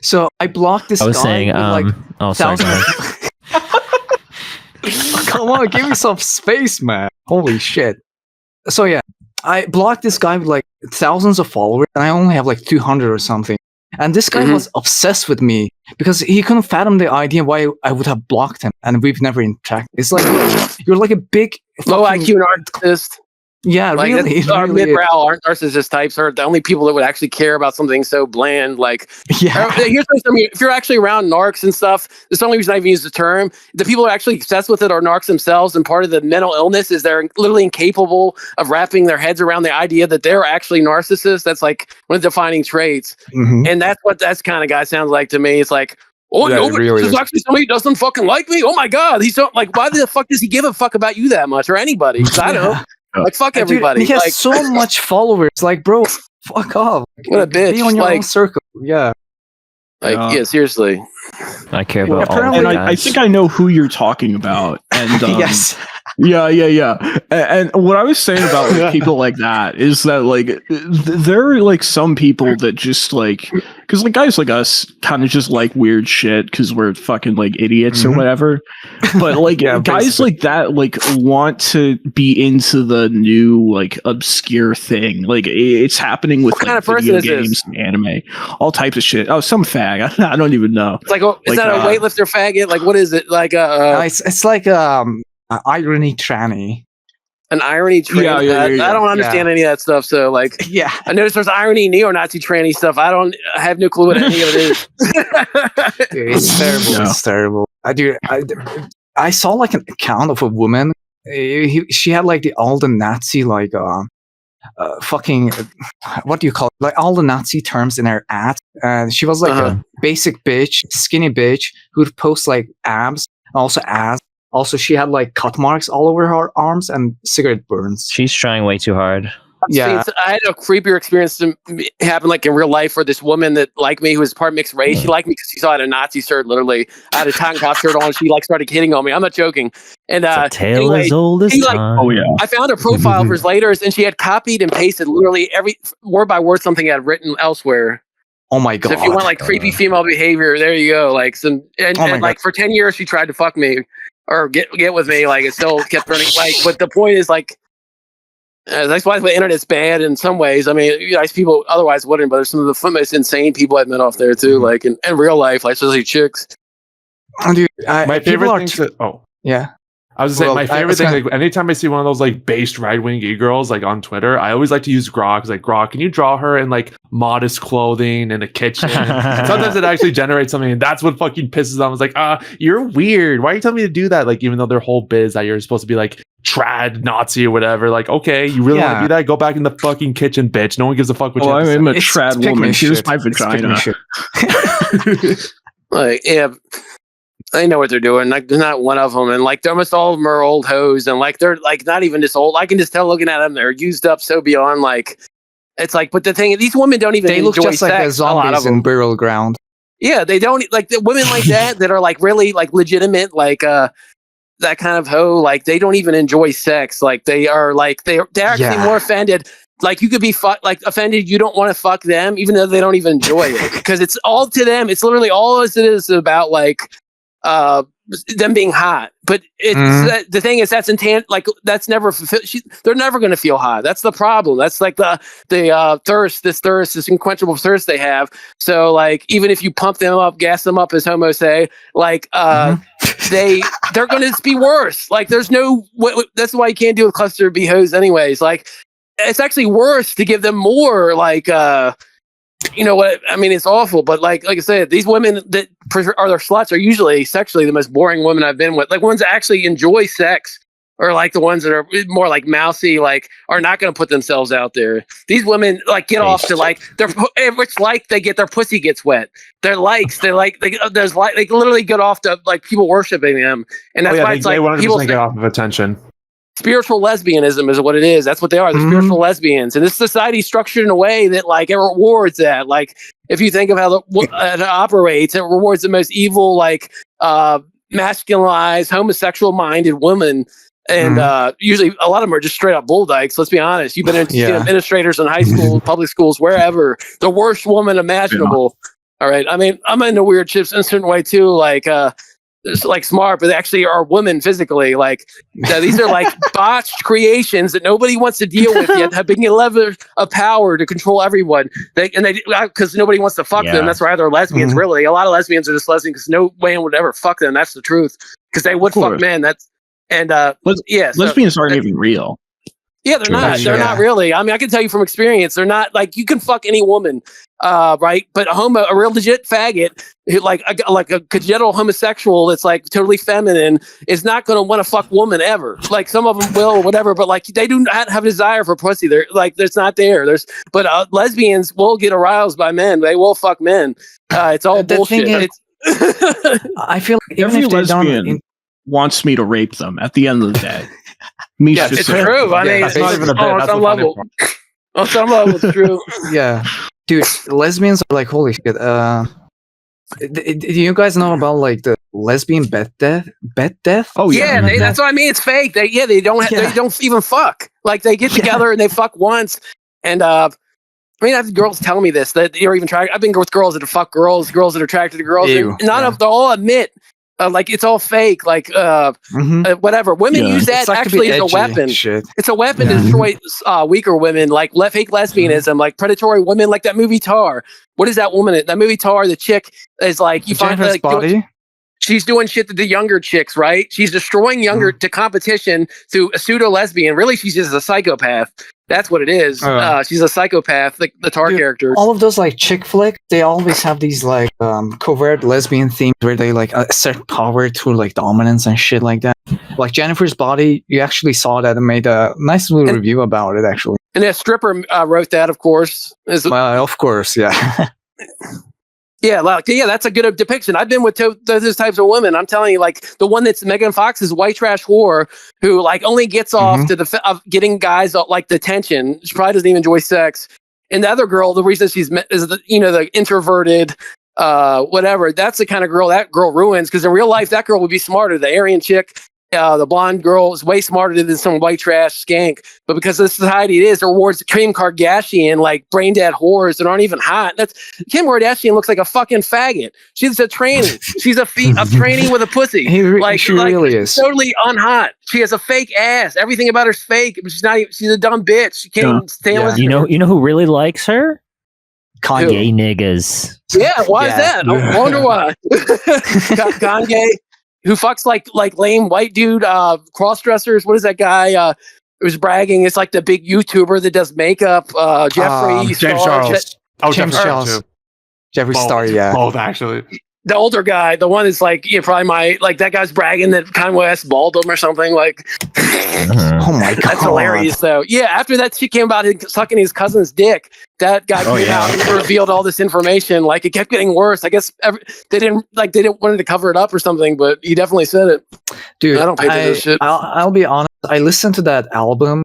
So I blocked this guy. I was saying, sorry. Come on, give me some space, man. Holy shit. So yeah, I blocked this guy with like thousands of followers, and I only have like 200 or something. And this guy was obsessed with me because he couldn't fathom the idea why I would have blocked him, and we've never interacted. It's like you're like a big low IQ narcissist. Yeah, like really. Our mid-brow narcissist types are the only people that would actually care about something so bland. Like, here's something: if you're actually around narcs and stuff, that's the only reason I even use the term. The people who are actually obsessed with it are narcs themselves, and part of the mental illness is they're literally incapable of wrapping their heads around the idea that they're actually narcissists. That's like one of the defining traits, and that's what that kind of guy sounds like to me. It's like, oh, no, there's actually somebody who doesn't fucking like me. Oh my god, he's so like, why the fuck does he give a fuck about you that much or anybody? I don't. Like, fuck everybody. Dude, he has like, so much followers. Like, bro, fuck off. What a bitch. Be on your own circle. Yeah. Like, yeah, seriously. I care about all. And I think I know who you're talking about. And yes. Yeah. And what I was saying about like, people like that is that like there are like some people that just like, because like guys like us kind of just like weird shit because we're fucking like idiots or whatever. But like guys like that like want to be into the new like obscure thing. Like it's happening with what kind of video person is games, and anime, all types of shit. Oh, some fag. I don't even know. It's like, is that a weightlifter faggot? Like, what is it? Like it's like irony tranny. An irony tranny. Yeah. I don't understand any of that stuff. So like, I noticed there's irony, neo-Nazi tranny stuff. I have no clue what any of it is. Dude, it's terrible. It's terrible. I saw like an account of a woman. She had like all the Nazi like fucking what do you call it? Like all the Nazi terms in her ad. And she was like a basic bitch, skinny bitch who'd post like abs, also ass. Also, she had like cut marks all over her arms and cigarette burns. She's trying way too hard. Yeah, I had a creepier experience to happen like in real life where this woman that liked me, who was part mixed race, she liked me because she saw I had a Nazi shirt. Literally, I had a cotton top shirt on. She like started hitting on me. I'm not joking. And tale as old as time. I found a profile of hers later, and she had copied and pasted literally every word by word something I had written elsewhere. Oh my god! So if you want like creepy female behavior, there you go. Like some and like for 10 years she tried to fuck me. Or get with me, like it still kept running. Like, but the point is, like, that's why the internet's bad in some ways. I mean, nice people otherwise wouldn't, but there's some of the most insane people I've met off there too, like in real life, like especially chicks. Dude, my favorite thing. I was gonna say my favorite thing. Like anytime I see one of those like based right wing girls like on Twitter, I always like to use Grok. Like Grok, can you draw her in like modest clothing in a kitchen? Sometimes it actually generates something, and that's what fucking pisses them. I was like, you're weird. Why are you telling me to do that? Like even though their whole bit is that you're supposed to be like trad Nazi or whatever. Like okay, you really want to do that? Go back in the fucking kitchen, bitch. No one gives a fuck what you have to say. I'm a trad woman. Here's my vagina. Like they know what they're doing. Like, there's not one of them, and like almost all of them are old hoes, and like they're like not even just old. I can just tell looking at them; they're used up so beyond. Like, it's like, but the thing, these women don't even. They look just like the zombies in Burial Ground. Yeah, they don't like the women like that are like really like legitimate, like that kind of hoe. Like they don't even enjoy sex. Like they are like they're actually more offended. Like you could be offended. You don't want to fuck them, even though they don't even enjoy it, because it's all to them. It's literally all it is about like. Them being hot, but it's the thing is that's like that's never fulfilled. They're never going to feel hot. That's the problem. That's like the thirst, this unquenchable thirst they have. So like even if you pump them up, gas them up, as homo say, like they're going to be worse. Like there's no. That's why you can't do a cluster B hoes anyways. Like it's actually worse to give them more like. You know what I mean? It's awful, but like I said, these women that are their sluts are usually sexually the most boring women I've been with. Like ones that actually enjoy sex, or like the ones that are more like mousy, like are not going to put themselves out there. These women like get off to like it's like they get their pussy gets wet. Their likes, they literally get off to like people worshiping them, and that's why it's like people get off of attention. Spiritual lesbianism is what it is. That's what they are. They're spiritual lesbians. And this society is structured in a way that like it rewards that. Like if you think of how it operates, it rewards the most evil, like masculinized, homosexual minded women. And usually a lot of them are just straight up bull dykes. Let's be honest. You've been administrators in high school, public schools, wherever. The worst woman imaginable. All right. I mean, I'm into weird chips in a certain way too. Like smart, but they actually are women physically. Like these are like botched creations that nobody wants to deal with yet, have been level of power to control everyone. They because nobody wants to fuck them. That's why they're lesbians. Really, a lot of lesbians are just lesbians because no man would ever fuck them. That's the truth. Because they would fuck men. Lesbians aren't even real. Yeah, they're not. They're not really. I mean, I can tell you from experience, they're not like you can fuck any woman, right? But a real legit faggot, who, like a congenital homosexual that's like totally feminine, is not going to want to fuck woman ever. Like some of them will or whatever, but like they do not have a desire for pussy. They're like it's not there. But lesbians will get aroused by men. They will fuck men. It's all bullshit. I feel like every lesbian wants me to rape them at the end of the day. Yes, it's true. I mean, it's not even a bit. On some level. On some level, it's true. Yeah, dude, lesbians are like holy shit. Do you guys know about like the lesbian bet death. Oh yeah, that's what I mean. It's fake. They don't even fuck. Like they get together and they fuck once, and I mean, I've girls tell me this that they're even trying. I've been with girls that have fucked girls that are attracted to girls. And none of them all admit. Like it's all fake, like whatever. Women use that actually as a weapon. Shit. It's a weapon to destroy weaker women, like fake lesbianism, like predatory women, like that movie Tar. What is that woman? That movie Tar, the chick is like you find like body. She's doing shit to the younger chicks, right? She's destroying younger to competition through a pseudo lesbian. Really, she's just a psychopath. That's what it is. She's a psychopath, the Tar characters. All of those like chick flick, they always have these like covert lesbian themes where they like assert power through like dominance and shit like that. Like Jennifer's Body, you actually saw that and made a nice little review about it actually. And a stripper wrote that, of course. Of course, yeah. Yeah, that's a good depiction. I've been with those types of women. I'm telling you, like the one that's Megan Fox's white trash whore, who like only gets off to of getting guys like the attention. She probably doesn't even enjoy sex. And the other girl, the reason she's is the introverted, whatever. That's the kind of girl that girl ruins. Because in real life, that girl would be smarter. The Aryan chick. The blonde girl is way smarter than some white trash skank, but because of the society it is, it rewards Kim Kardashian like brain dead whores that aren't even hot. That's Kim Kardashian looks like a fucking faggot. She's a tranny. She's a tranny with a pussy. She really is totally unhot. She has a fake ass. Everything about her's fake. But she's not. She's a dumb bitch. She can't stand with You know who really likes her? Kanye niggas. Yeah, why is that? I wonder why. Kanye. Who fucks like lame white dude cross dressers? What is that guy who's bragging? It's like the big YouTuber that does makeup. Jeffrey James Charles. James Charles. Jeffree Star, yeah. Both actually. The older guy, the one that's like probably that guy's bragging that Kanye West balled him or something like. Oh my god, that's hilarious though. Yeah, after that shit came about sucking his cousin's dick, that guy came out and revealed all this information. Like it kept getting worse. I guess they didn't wanted to cover it up or something, but he definitely said it. Dude, I don't pay for this shit. I'll be honest. I listened to that album.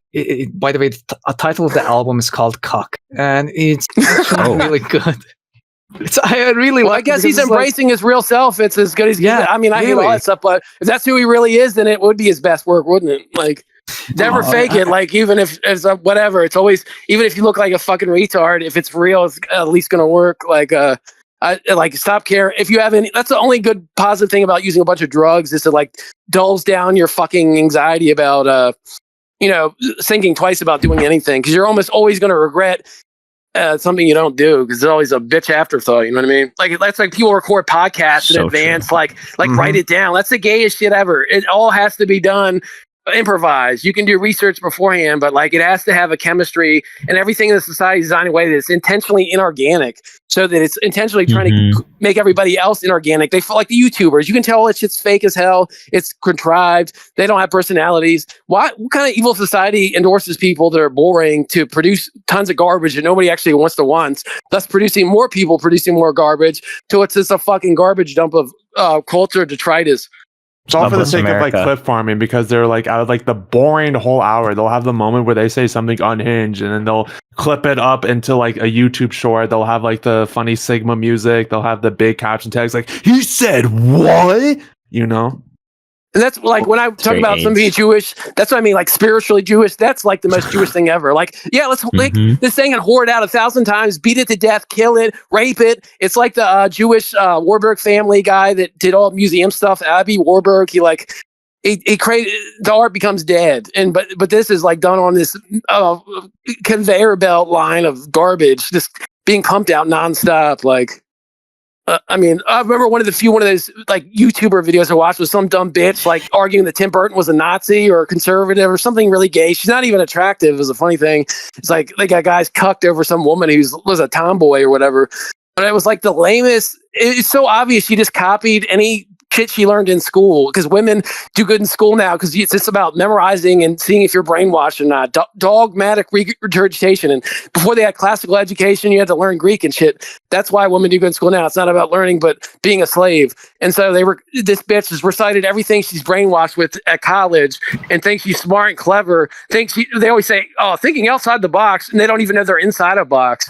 By the way, the title of the album is called "Cock," and it's actually really good. I guess he's embracing his real self. It's as good as I mean, I hate all that stuff, but if that's who he really is, then it would be his best work, wouldn't it? Like, never fake it. Like, even if it's whatever, it's always, even if you look like a fucking retard, if it's real, it's at least gonna work. Like, stop caring. If you have any, that's the only good positive thing about using a bunch of drugs is to like dulls down your fucking anxiety about, thinking twice about doing anything, because you're almost always gonna regret something you don't do, because it's always a bitch afterthought. You know what I mean? Like that's like people record podcasts in advance, like write it down. That's the gayest shit ever. It all has to be done improvised. You can do research beforehand, but like it has to have a chemistry, and everything in the society is designed in a way that's intentionally inorganic, so that it's intentionally trying to make everybody else inorganic. They feel like the YouTubers. You can tell that shit's fake as hell. It's contrived. They don't have personalities. What kind of evil society endorses people that are boring to produce tons of garbage that nobody actually wants to want, thus producing more people producing more garbage, till it's just a fucking garbage dump of culture detritus. It's all for the sake of like clip farming, because they're like out of like the boring whole hour, they'll have the moment where they say something unhinged, and then they'll clip it up into like a YouTube short. They'll have like the funny Sigma music. They'll have the big caption tags like, "He said what?" And that's like when I talk about somebody Jewish, that's what I mean, like spiritually Jewish. That's like the most Jewish thing ever. Like, yeah, let's like this thing and whore it out 1,000 times, beat it to death, kill it, rape it. It's like the Jewish Warburg family guy that did all museum stuff, Abby Warburg. He created, the art becomes dead, and but this is like done on this conveyor belt line of garbage, just being pumped out nonstop. Like. I mean, I remember one of those like YouTuber videos I watched was some dumb bitch like arguing that Tim Burton was a Nazi or a conservative or something really gay. She's not even attractive. It was a funny thing. It's like they got guys cucked over some woman who was a tomboy or whatever. But it was like the lamest. It's so obvious she just copied any shit she learned in school, because women do good in school now because it's just about memorizing and seeing if you're brainwashed or not. Dogmatic regurgitation. And before they had classical education, you had to learn Greek and shit. That's why women do good in school now. It's not about learning, but being a slave. And so this bitch has recited everything she's brainwashed with at college and thinks she's smart and clever. They always say, "Oh, thinking outside the box," and they don't even know they're inside a box.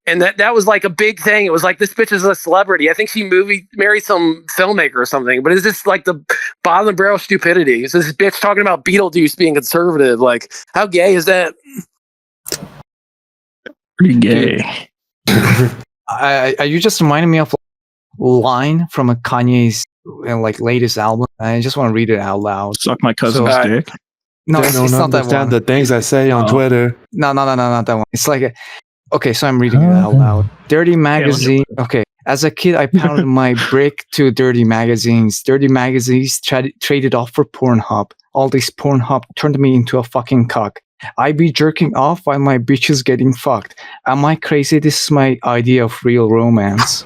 And that was like a big thing. It was like, this bitch is a celebrity. I think she married some filmmaker or something. But it's just like the bottom of the barrel stupidity. It's this bitch talking about Beetlejuice being conservative. Like, how gay is that? Pretty gay. You just reminded me of a line from a Kanye's like latest album. I just want to read it out loud. Suck my cousin's dick. No, it's not that one. The things I say on Twitter. No, not that one. It's like okay, so I'm reading it out loud. Dirty Magazine. Okay. As a kid, I pounded my brick to dirty magazines. Dirty magazines traded off for Pornhub. All this Pornhub turned me into a fucking cuck. I be jerking off while my bitch is getting fucked. Am I crazy? This is my idea of real romance.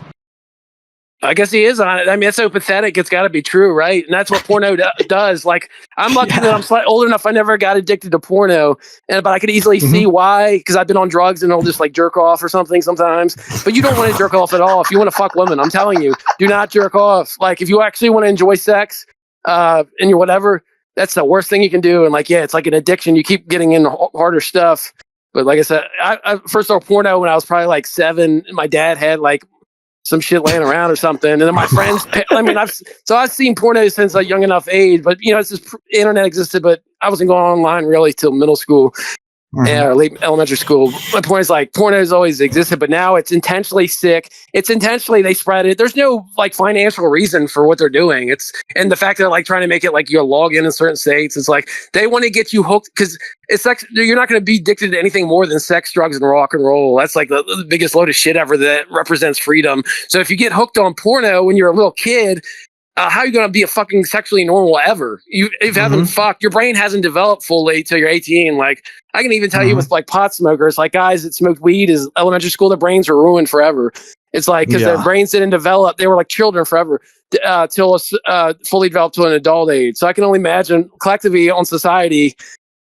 I guess he is on it. I mean, it's so pathetic. It's got to be true, right? And that's what porno does. Like, I'm lucky that I'm slightly older enough. I never got addicted to porno, but I could easily see why, because I've been on drugs and I'll just like jerk off or something sometimes. But you don't want to jerk off at all. If you want to fuck women, I'm telling you, do not jerk off. Like, if you actually want to enjoy sex, and you're whatever, that's the worst thing you can do. And like, yeah, it's like an addiction. You keep getting into harder stuff. But like I said, I first saw porno when I was probably like 7. My dad had like some shit laying around or something, and then my friends. I mean, I've seen porno since a young enough age, but you know, it's just internet existed, but I wasn't going online really till middle school. Or late elementary school. My point is like porno has always existed, but now it's intentionally sick. It's intentionally they spread it. There's no like financial reason for what they're doing. And the fact that they're like trying to make it like you log in certain states. It's like they want to get you hooked because it's like you're not going to be addicted to anything more than sex, drugs, and rock and roll. That's like the biggest load of shit ever that represents freedom. So if you get hooked on porno when you're a little kid, how are you going to be a fucking sexually normal ever? If you haven't fucked, your brain hasn't developed fully till you're 18. Like, I can even tell you with like pot smokers, like guys that smoked weed is elementary school, their brains were ruined forever. It's like, because their brains didn't develop. They were like children forever till fully developed to an adult age. So I can only imagine collectively on society,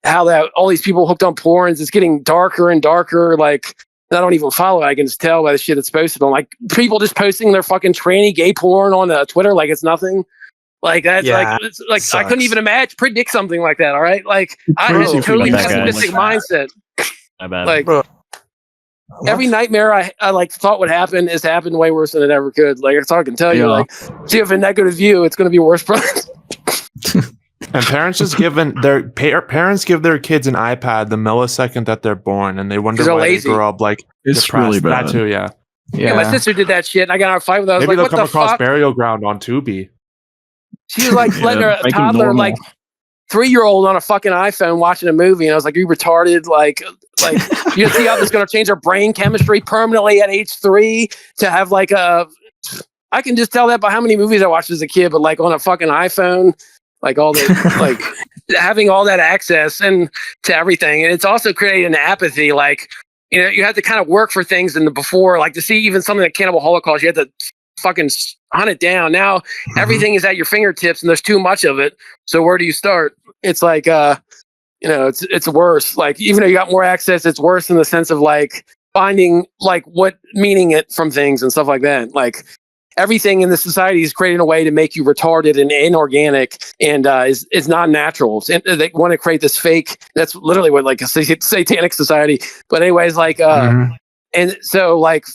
how that all these people hooked on porns, it's getting darker and darker. Like, I don't even follow it. I can just tell by the shit that's posted on like people just posting their fucking tranny gay porn on Twitter like it's nothing. Like that's it's like sucks. I couldn't even predict something like that. All right, like I had a totally pessimistic mindset. I bet. Like every nightmare I like thought would happen has happened way worse than it ever could. Like that's all I can tell you. Like, so you have a negative view, it's going to be worse. And parents just give their kids an iPad the millisecond that they're born, and they wonder why lazy. They grow up like it's depressed. Really bad. That too, yeah. My sister did that shit, and I got in a fight with her. I was Maybe like, they'll what come the across fuck? Burial Ground on Tubi. She was like letting her toddler, like 3-year-old, on a fucking iPhone watching a movie, and I was like, "Are you retarded?" Like you see how this is going to change her brain chemistry permanently at age 3 to have like a. I can just tell that by how many movies I watched as a kid, but like on a fucking iPhone. Like all the like having all that access and to everything, and it's also creating an apathy. Like, you know, you had to kind of work for things in the before, like to see even something like Cannibal Holocaust, you had to fucking hunt it down. Now everything is at your fingertips, and there's too much of it. So where do you start? It's like, you know, it's worse. Like even though you got more access, it's worse in the sense of like finding like what meaning it from things and stuff like that. Like. Everything in the society is creating a way to make you retarded and inorganic and is not natural. And they want to create this fake. That's literally what like a satanic society. But anyways, like and so like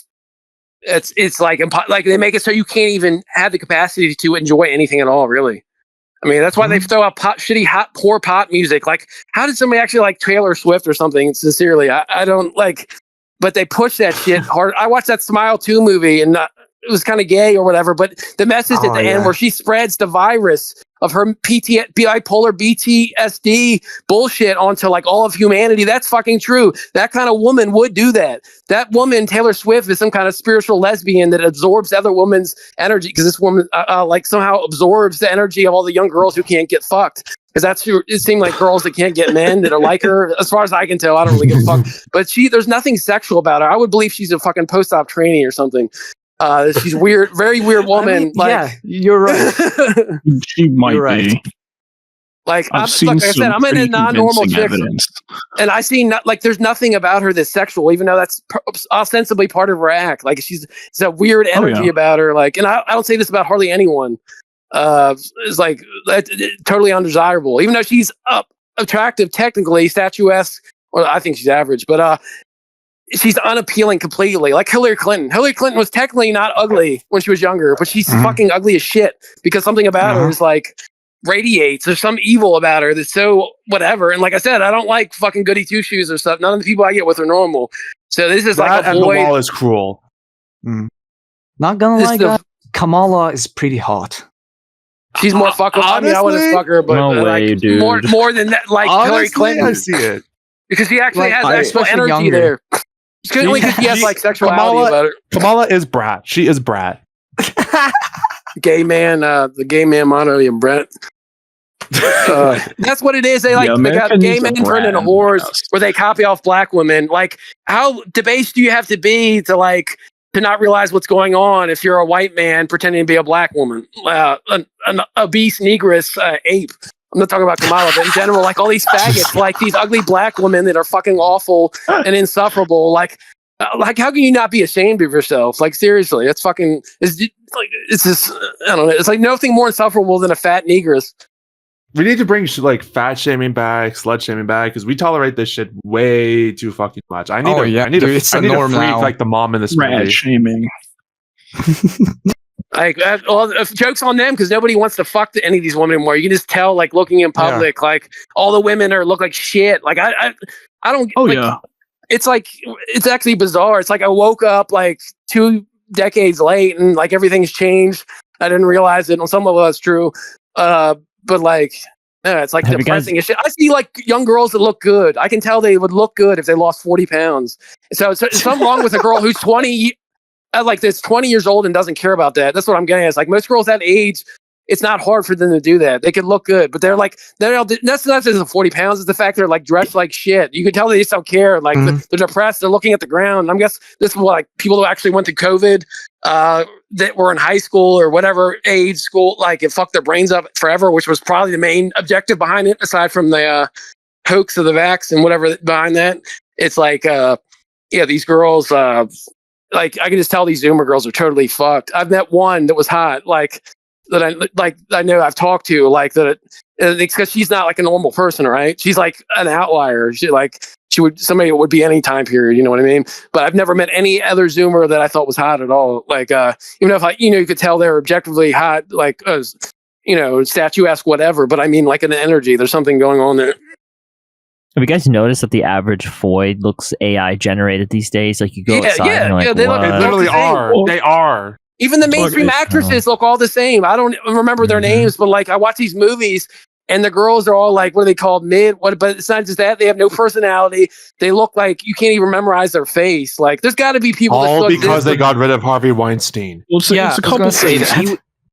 it's like like they make it so you can't even have the capacity to enjoy anything at all. Really, I mean that's why they throw out shitty poor pop music. Like how did somebody actually like Taylor Swift or something? Sincerely, I don't like. But they push that shit hard. I watched that Smile 2 movie and. It was kind of gay or whatever, but the message at the end where she spreads the virus of her bipolar PTSD bullshit onto like all of humanity. That's fucking true. That kind of woman would do that. That woman, Taylor Swift, is some kind of spiritual lesbian that absorbs other women's energy because this woman like somehow absorbs the energy of all the young girls who can't get fucked. Because that's who it seemed like girls that can't get men that are like her. As far as I can tell, I don't really give a fuck. But there's nothing sexual about her. I would believe she's a fucking post-op trainee or something. She's weird, very weird woman. I mean, like, yeah, you're right. She might be. Like I said, I'm in a non-normal chick, and I see like there's nothing about her that's sexual, even though that's ostensibly part of her act. Like she's a weird energy about her. Like, and I don't say this about hardly anyone. It's like totally undesirable, even though she's attractive, technically statuesque. Well, I think she's average, but she's unappealing completely. Like Hillary Clinton. Hillary Clinton was technically not ugly when she was younger, but she's fucking ugly as shit because something about her is like radiates. There's some evil about her that's so whatever. And like I said, I don't like fucking goody two shoes or stuff. None of the people I get with are normal. So this is that like a and boy. the wall is cruel. Not gonna lie, guys, Kamala is pretty hot. She's more fuckable. I mean, I wouldn't fuck her, but No way, like dude. more than that, like Hillary Clinton. I see it. Because she actually Like, has actual especially energy younger. there. Only because she has like sexuality about her. Kamala is brat. She is brat. Gay man, the gay man Mono and Brent. That's what it is. They like they got gay men turned into whores where they copy off black women. Like, how debased do you have to be to not realize what's going on if you're a white man pretending to be a black woman, an obese negress ape? I'm not talking about Kamala, but in general, like all these faggots, like these ugly black women that are fucking awful and insufferable. Like how can you not be ashamed of yourself? Like seriously, it's fucking. It's just I don't know. It's like nothing more insufferable than a fat negress. We need to bring like fat shaming back, slut shaming back, because we tolerate this shit way too fucking much. I need to freak like the mom in this movie. Shaming. Like, jokes on them because nobody wants to fuck any of these women anymore. You can just tell, like looking in public, like all the women look like shit. Like I don't. Oh yeah. It's like it's actually bizarre. It's like I woke up like 2 decades late and like everything's changed. I didn't realize it. On some level, that's true. But like, it's like depressing as shit. I see like young girls that look good. I can tell they would look good if they lost 40 pounds. So it's something wrong with a girl who's 20. Like this 20 years old and doesn't care about that. That's what I'm getting at. It's like most girls that age, it's not hard for them to do that. They can look good, but that's not just the 40 pounds. It's the fact they're like dressed like shit. You can tell they just don't care. Like they're depressed. They're looking at the ground. I guess this is what like people who actually went to COVID, that were in high school or whatever age school, like it fucked their brains up forever, which was probably the main objective behind it, aside from the hoax of the vax and whatever behind that. It's like, these girls, like I can just tell these Zoomer girls are totally fucked. I've met one that was hot, like that I know I've talked to, like that it's because she's not like a normal person, right? She's like an outlier. Somebody would be any time period, you know what I mean? But I've never met any other Zoomer that I thought was hot at all. Like even if you could tell they're objectively hot, like statuesque, whatever. But I mean, like an energy, there's something going on there. Have you guys noticed that the average Foyd looks AI generated these days? Like you go outside and you're like, they literally are. They are. Even the mainstream actresses look all the same. I don't remember their names, but like I watch these movies and the girls are all like, what are they called? But it's not just that. They have no personality. They look like you can't even memorize their face. Like there's got to be people all because they got rid of Harvey Weinstein. Well, it's a couple things.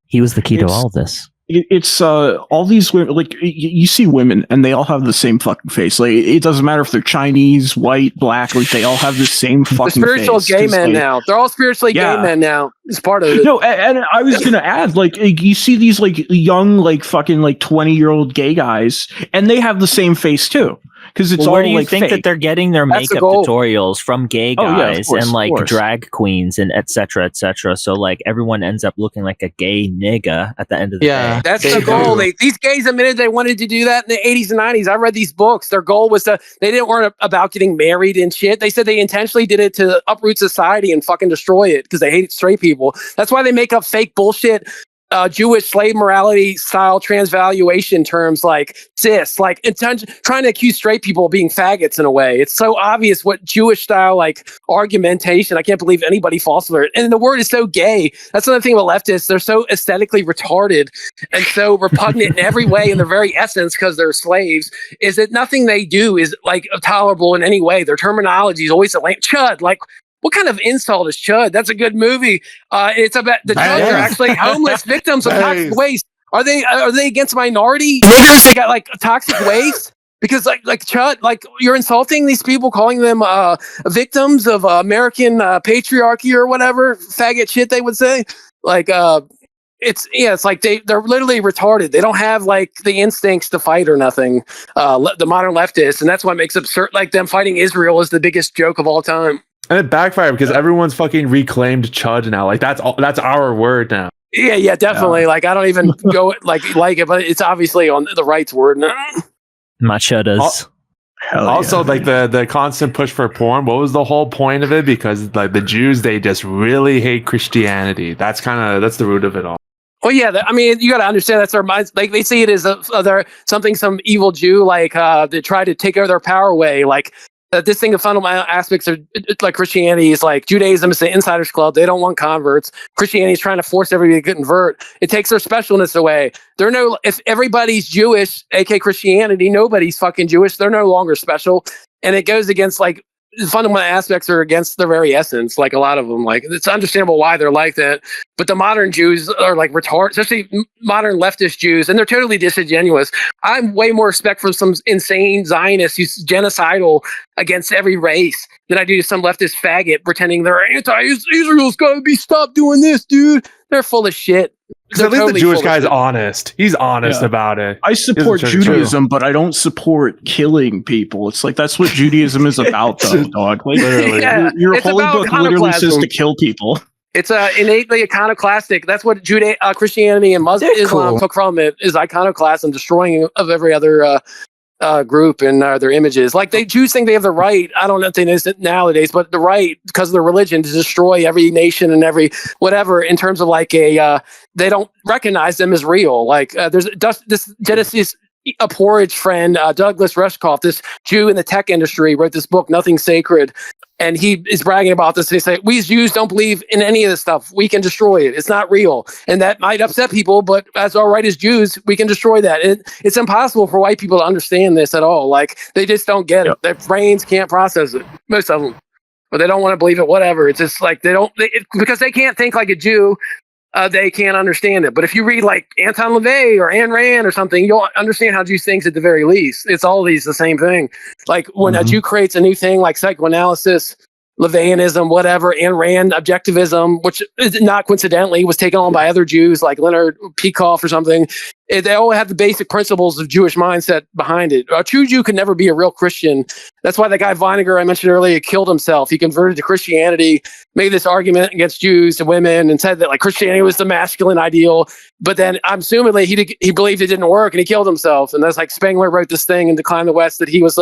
He was the key to all of this. It's all these women, like you see women and they all have the same fucking face. Like it doesn't matter if they're Chinese, white, black, like they all have the same fucking they're spiritual face. Gay men now. They're all spiritually gay men now. It's part of it. No, and I was gonna add, like you see these like young, like fucking like 20-year-old gay guys, and they have the same face too. Because it's all where do you like think fake. that they're getting their makeup tutorials from gay guys and like drag queens and etc. So like everyone ends up looking like a gay nigga at the end of the day. That's the goal. These gays admitted they wanted to do that in the 80s and 90s. I read these books. Their goal was they weren't about getting married and shit. They said they intentionally did it to uproot society and fucking destroy it because they hated straight people. That's why they make up fake bullshit Jewish slave morality style transvaluation terms like cis, like trying to accuse straight people of being faggots in a way. It's so obvious what Jewish style like argumentation. I can't believe anybody falls for it. And the word is so gay. That's another thing about leftists. They're so aesthetically retarded and so repugnant in every way in their very essence because they're slaves, is that nothing they do is like tolerable in any way. Their terminology is always a chud, like what kind of insult is chud? That's a good movie. It's about the chuds are actually homeless victims of toxic waste. Are they against minority niggers? They got like toxic waste because like chud, like you're insulting these people, calling them victims of American patriarchy or whatever faggot shit they would say. Like it's like they're literally retarded. They don't have like the instincts to fight or nothing. The modern leftists, and that's what makes absurd. Like them fighting Israel is the biggest joke of all time. And it backfired because everyone's fucking reclaimed chud now. Like that's our word now. Yeah, definitely. Yeah. Like I don't even go like it, but it's obviously on the right's word now. Machetas. Also, like the constant push for porn. What was the whole point of it? Because like the Jews, they just really hate Christianity. That's the root of it all. Well, yeah, I mean, you got to understand that's their minds. Like they see it as some evil Jew, like they try to take their power away. Like this thing of fundamental aspects of like Christianity is like Judaism is the insiders club. They don't want converts. Christianity is trying to force everybody to convert. It takes their specialness away. If everybody's Jewish, aka Christianity, nobody's fucking Jewish. They're no longer special, and it goes against like fundamental aspects are against their very essence. Like a lot of them, like it's understandable why they're like that. But the modern Jews are like retarded, especially modern leftist Jews, and they're totally disingenuous. I'm way more respect for some insane Zionist who's genocidal against every race than I do some leftist faggot pretending they're anti-Israel's got to be stopped doing this, dude. They're full of shit. Because at least the Jewish guy's honest. He's honest about it. I support Judaism, but I don't support killing people. It's like that's what Judaism is about, though, dog. Like, literally, your holy book literally says to kill people. It's innately iconoclastic. That's what Christianity and Islam took from it, is iconoclasm, destroying of every other group and their images. Like Jews think they have the right, I don't know if they know it nowadays, but the right, because of their religion, to destroy every nation and every whatever in terms of like they don't recognize them as real. Like there's this Genesis a porridge friend, Douglas Rushkoff, this Jew in the tech industry, wrote this book, Nothing Sacred. And he is bragging about this. They say, we as Jews don't believe in any of this stuff. We can destroy it. It's not real. And that might upset people, but as all right as Jews, we can destroy that. It's impossible for white people to understand this at all. Like, they just don't get it. Their brains can't process it. Most of them. But they don't want to believe it, whatever. It's just like, because they can't think like a Jew, they can't understand it. But if you read like Anton LaVey or Ayn Rand or something, you'll understand how Jews think at the very least. It's all these the same thing. Like when a Jew creates a new thing like psychoanalysis, LaVeyanism, whatever, Ayn Rand objectivism, which is not coincidentally was taken on by other Jews like Leonard Peikoff or something. They all have the basic principles of Jewish mindset behind it. A true Jew could never be a real Christian. That's why the guy Vinegar I mentioned earlier killed himself. He converted to Christianity, made this argument against Jews and women, and said that like Christianity was the masculine ideal. But then I'm assuming he believed it didn't work, and he killed himself. And that's like Spengler wrote this thing in Decline of the West that he was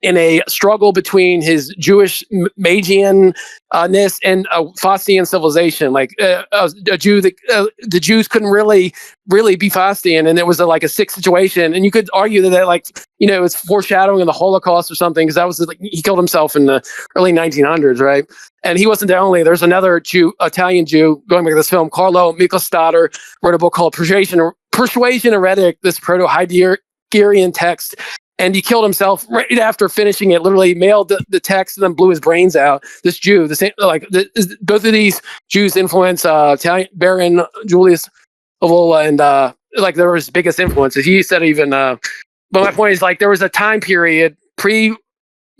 in a struggle between his Jewish Magian-ness and Faustian civilization. Like a Jew, the Jews couldn't really be Faustian, and it was like a sick situation. And you could argue that like, it's foreshadowing of the Holocaust or something, because that was like, he killed himself in the early 1900s, right? And he wasn't the only. There's another Jew, Italian Jew, going back to this film, Carlo Mikkelstader, wrote a book called Persuasion Heretic, this proto-Heideggerian text. And he killed himself right after finishing it. Literally mailed the text and then blew his brains out. This Jew, both of these Jews influence Italian Baron Julius Evola, and like they were his biggest influences. He said even, but my point is like there was a time period pre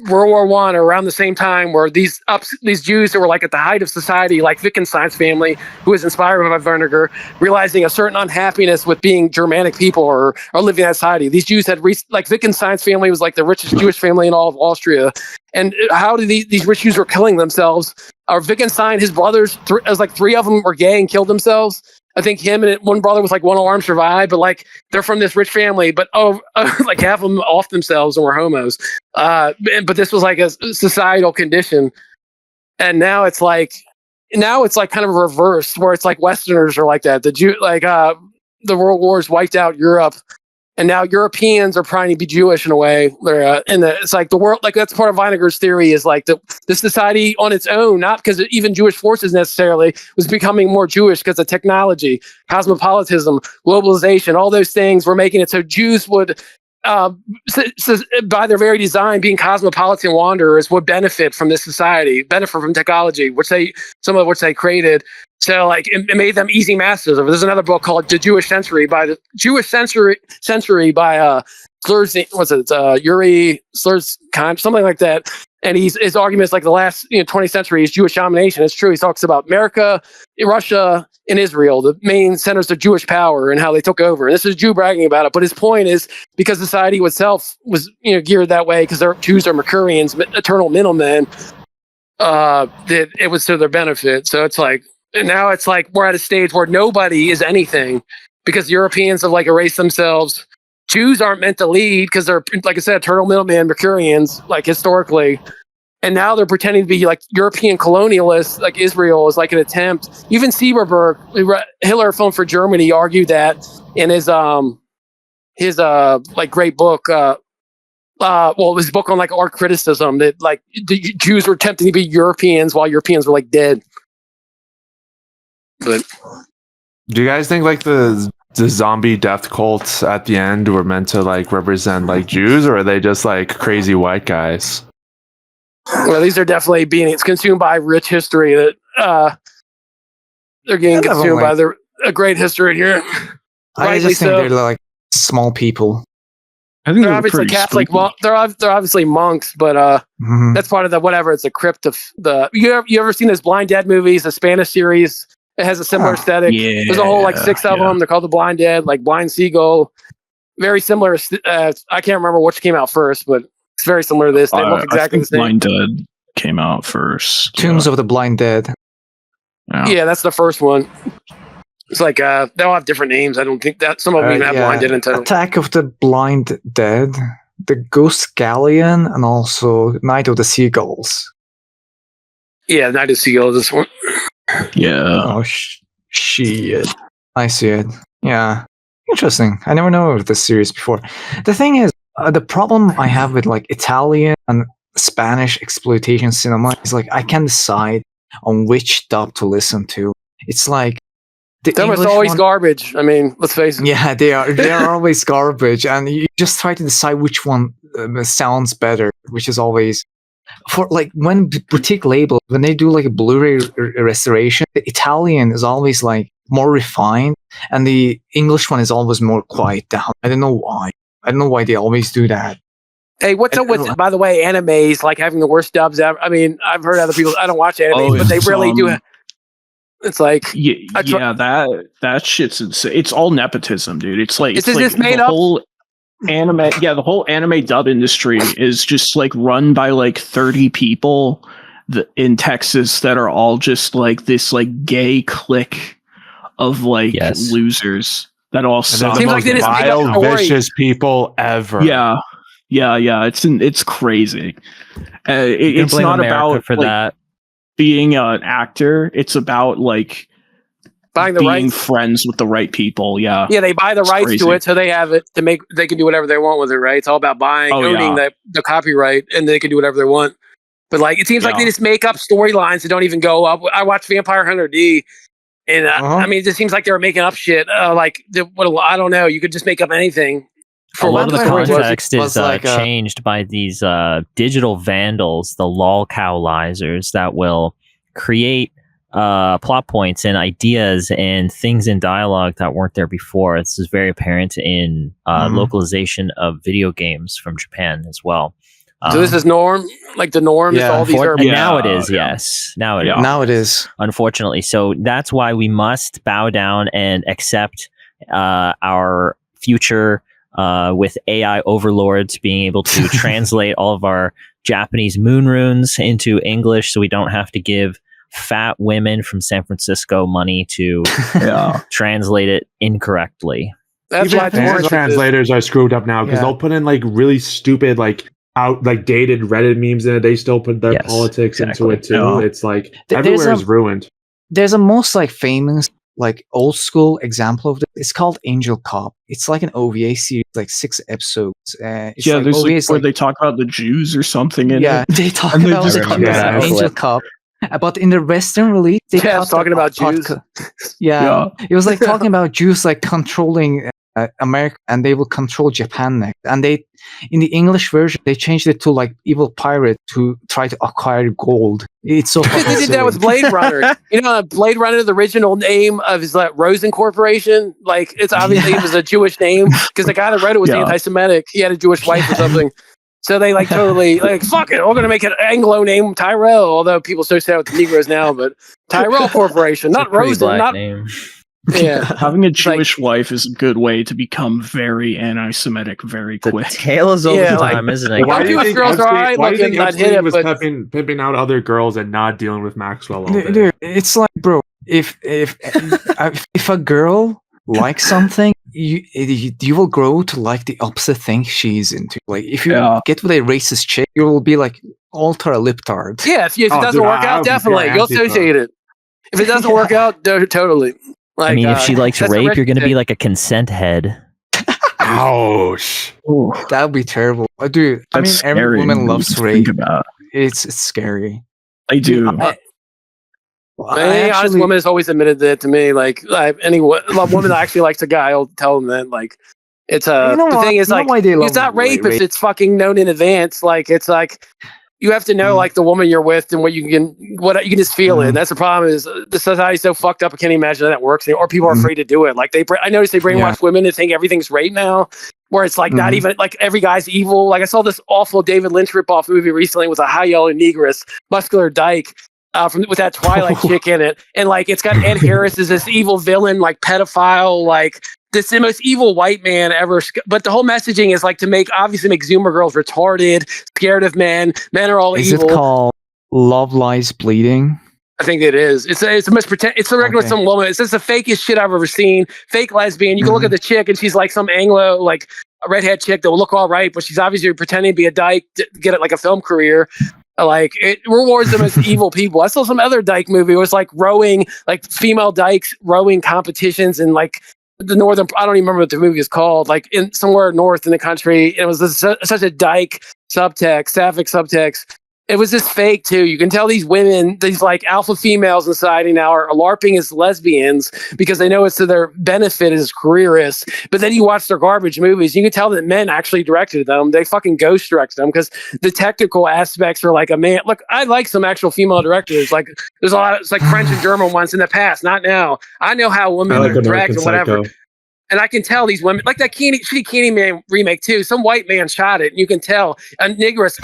World War I or around the same time where these Jews that were like at the height of society, like Wittgenstein's family, who was inspired by Werniger, realizing a certain unhappiness with being Germanic people or living in that society. These Jews had like Wittgenstein's family was like the richest Jewish family in all of Austria. And how did these rich Jews were killing themselves? Wittgenstein, his brothers, three of them were gay and killed themselves. I think him and one brother with like one arm survived, but like they're from this rich family, but like half of them off themselves and were homos. But this was like a societal condition, and now it's like kind of reversed, where it's like Westerners are like that. The World Wars wiped out Europe, and now Europeans are trying to be Jewish in a way. They're it's like the world, like that's part of Weininger's theory, is like the society on its own, not because even Jewish forces necessarily, was becoming more Jewish because of technology, cosmopolitanism, globalization, all those things were making it so Jews would, by their very design, being cosmopolitan wanderers, would benefit from this society, benefit from technology, some of which they created. So like it made them easy masters of it. There's another book called The Jewish Century by Yuri Slurzkine, something like that. And his argument is like the last 20th century is Jewish domination. It's true. He talks about America, Russia, and Israel, the main centers of Jewish power, and how they took over. And this is a Jew bragging about it. But his point is because society itself was geared that way, because Jews are Mercurians, eternal middlemen, that it was to their benefit. So it's like, and now it's like we're at a stage where nobody is anything, because Europeans have like erased themselves. Jews aren't meant to lead because they're, like I said, eternal middleman Mercurians, like historically. And now they're pretending to be like European colonialists, like Israel is like an attempt. Even Cvrtcast, Hitler film for Germany, argued that in his like great book, his book on like art criticism, that like the Jews were attempting to be Europeans while Europeans were like dead. But do you guys think like the zombie death cults at the end were meant to like represent like Jews, or are they just like crazy white guys? Well, these are definitely being consumed by rich history that they're getting consumed by a great history here. I just think they're like small people. I think they're obviously Catholic. They're obviously monks, but that's part of the whatever. It's a crypt of the. You ever seen those Blind Dead movies? The Spanish series. It has a similar aesthetic. Yeah, there's a whole like 6 of them. They're called the Blind Dead, like Blind Seagull. Very similar. I can't remember which came out first, but it's very similar to this. They look exactly the same. Blind Dead came out first. Tombs of the Blind Dead. Yeah, that's the first one. It's like they all have different names. I don't think that some of them even have Blind Dead in title. Attack of the Blind Dead, the Ghost Galleon, and also Night of the Seagulls. Yeah, Night of the Seagulls. This one. Yeah. Oh shit! I see it. Yeah, interesting. I never know of this series before. The thing is, the problem I have with like Italian and Spanish exploitation cinema is like I can't decide on which dub to listen to. It's like they're always garbage. I mean, let's face it. Yeah, they are. They are always garbage, and you just try to decide which one sounds better, which is always. For like when boutique label, when they do like a Blu-ray restoration, the Italian is always like more refined, and the English one is always more quiet down. I don't know why. I don't know why they always do that. Hey, what's up with, by the way, animes like having the worst dubs ever? I mean, I've heard other people. I don't watch animes, but they really do. It's like that shit's insane. It's all nepotism, dude. It's like it's just made up. The whole anime dub industry is just like run by like 30 people in Texas that are all just like this like gay clique of like losers that all suck. Seems like they just vile, vicious people ever. Yeah. It's crazy. It's not about for that being an actor. It's about like buying the being rights, friends with the right people. Yeah, they buy the rights to it, so they have it to make. They can do whatever they want with it, right? It's all about owning the copyright, and they can do whatever they want. But like, it seems like they just make up storylines that don't even go up. I watched Vampire Hunter D, and I mean, it just seems like they were making up shit. I don't know. You could just make up anything. A lot of the context is changed by these digital vandals, the lolcowlizers, that will create plot points and ideas and things in dialogue that weren't there before. This is very apparent in localization of video games from Japan as well. So this is norm, like the norm. Yeah, all these are now it is. Yes, now it is. Now it is. Unfortunately, so that's why we must bow down and accept our future. With AI overlords being able to translate all of our Japanese moon runes into English, so we don't have to give fat women from San Francisco money to translate it incorrectly. That's why translators are screwed up now because they'll put in like really stupid, like dated Reddit memes in it. They still put their politics into it too. Yeah. It's like everywhere is ruined. There's a most like famous. Like old school example of this. It's called Angel Cop. It's like an OVA series, like 6 episodes. There's like where they talk about the Jews or something. They talk about Angel Cop. But in the Western release, they talking about Jews. It was like talking about Jews like controlling America, and they will control Japan next. And they, in the English version, they changed it to like evil pirate to try to acquire gold. It's so. They did that with Blade Runner. Blade Runner. The original name of his Rosen Corporation. Like it's obviously it was a Jewish name because the guy that wrote it was anti-Semitic. He had a Jewish wife or something. So they like totally like fuck it. We're gonna make an Anglo name Tyrell. Although people associate with the Negroes now, but Tyrell Corporation, not Rosen, not. Name. Yeah, having a Jewish wife is a good way to become very anti-Semitic very quick. The tale is over time, isn't it? Why do you think Epstein was pimping out other girls and not dealing with Maxwell all day? Dude, it's like, bro, if a girl likes something, you will grow to like the opposite thing she's into. Like if you get with a racist chick, you will be like ultra liptard. Yeah, if it doesn't work out, definitely you'll associate it. If it doesn't work out, totally. Like, I mean, if she likes rape, you're going to be like a consent head. Ouch! That would be terrible, dude. I mean, every woman loves rape. It's scary. I do. Any honest woman has always admitted that to me. Like any woman that actually likes a guy, I'll tell them that. Like, it's the thing is like it's not rape if it's fucking known in advance. Like it's like you have to know like the woman you're with and what you can just feel it. That's the problem is the society's so fucked up. I can't imagine how that works. Or people are afraid to do it. Like I noticed they brainwash women to think everything's rape now. Where it's like not even like every guy's evil. Like I saw this awful David Lynch ripoff movie recently with a high yellow negress, muscular dyke. With that Twilight chick in it, and like it's got Ed Harris as this evil villain, like pedophile, like this the most evil white man ever. But the whole messaging is like to make Zoomer girls retarded, scared of men. Men are all evil. Is it called Love Lies Bleeding? I think it is. It's the most pretend. It's the regular some woman. It's just the fakest shit I've ever seen. Fake lesbian. You can look at the chick, and she's like some Anglo, like a redhead chick that will look all right, but she's obviously pretending to be a dyke to get it like a film career. Like it rewards them as evil people. I saw some other dyke movie. It was like rowing, like female dykes rowing competitions in like the northern. I don't even remember what the movie is called. Like in somewhere north in the country. And it was such a dyke subtext, sapphic subtext. It was just fake too. You can tell these women, these like alpha females in society now are LARPing as lesbians because they know it's to their benefit as careerists. But then you watch their garbage movies, you can tell that men actually directed them. They fucking ghost directed them because the technical aspects are like a man. Look, I like some actual female directors. Like there's a lot. It's like French and German ones in the past, not now. I know how women are directed or whatever. And I can tell these women, like that shitty Candyman remake too, some white man shot it, and you can tell a negress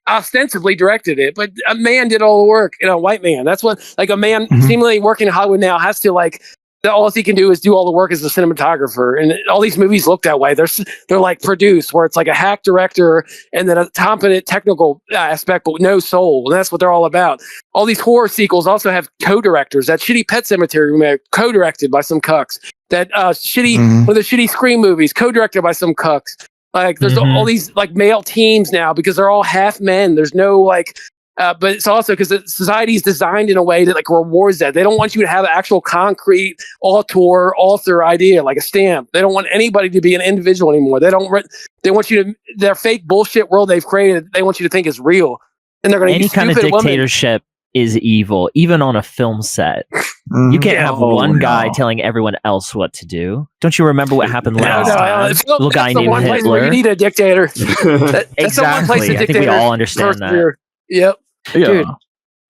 ostensibly directed it, but a man did all the work, a white man. That's what, like a man seemingly working in Hollywood now has to like, all he can do is do all the work as a cinematographer. And all these movies look that way. They're like produced where it's like a hack director and then a competent technical aspect, but no soul. And that's what they're all about. All these horror sequels also have co-directors. That shitty Pet Sematary remake, co-directed by some cucks. That one of the shitty Scream movies, co-directed by some cucks. Like there's all these like male teams now because they're all half men. There's no like, but it's also because the society is designed in a way that like rewards that. They don't want you to have an actual concrete author idea, like a stamp. They don't want anybody to be an individual anymore. They want you to, their fake bullshit world they've created, they want you to think is real. And they're going to any kind of dictatorship is evil, even on a film set. You can't have one guy telling everyone else what to do. Don't you remember what happened last time? Little guy named Hitler. You need a dictator. Exactly. I think we all understand that. Yep. Yeah. Dude,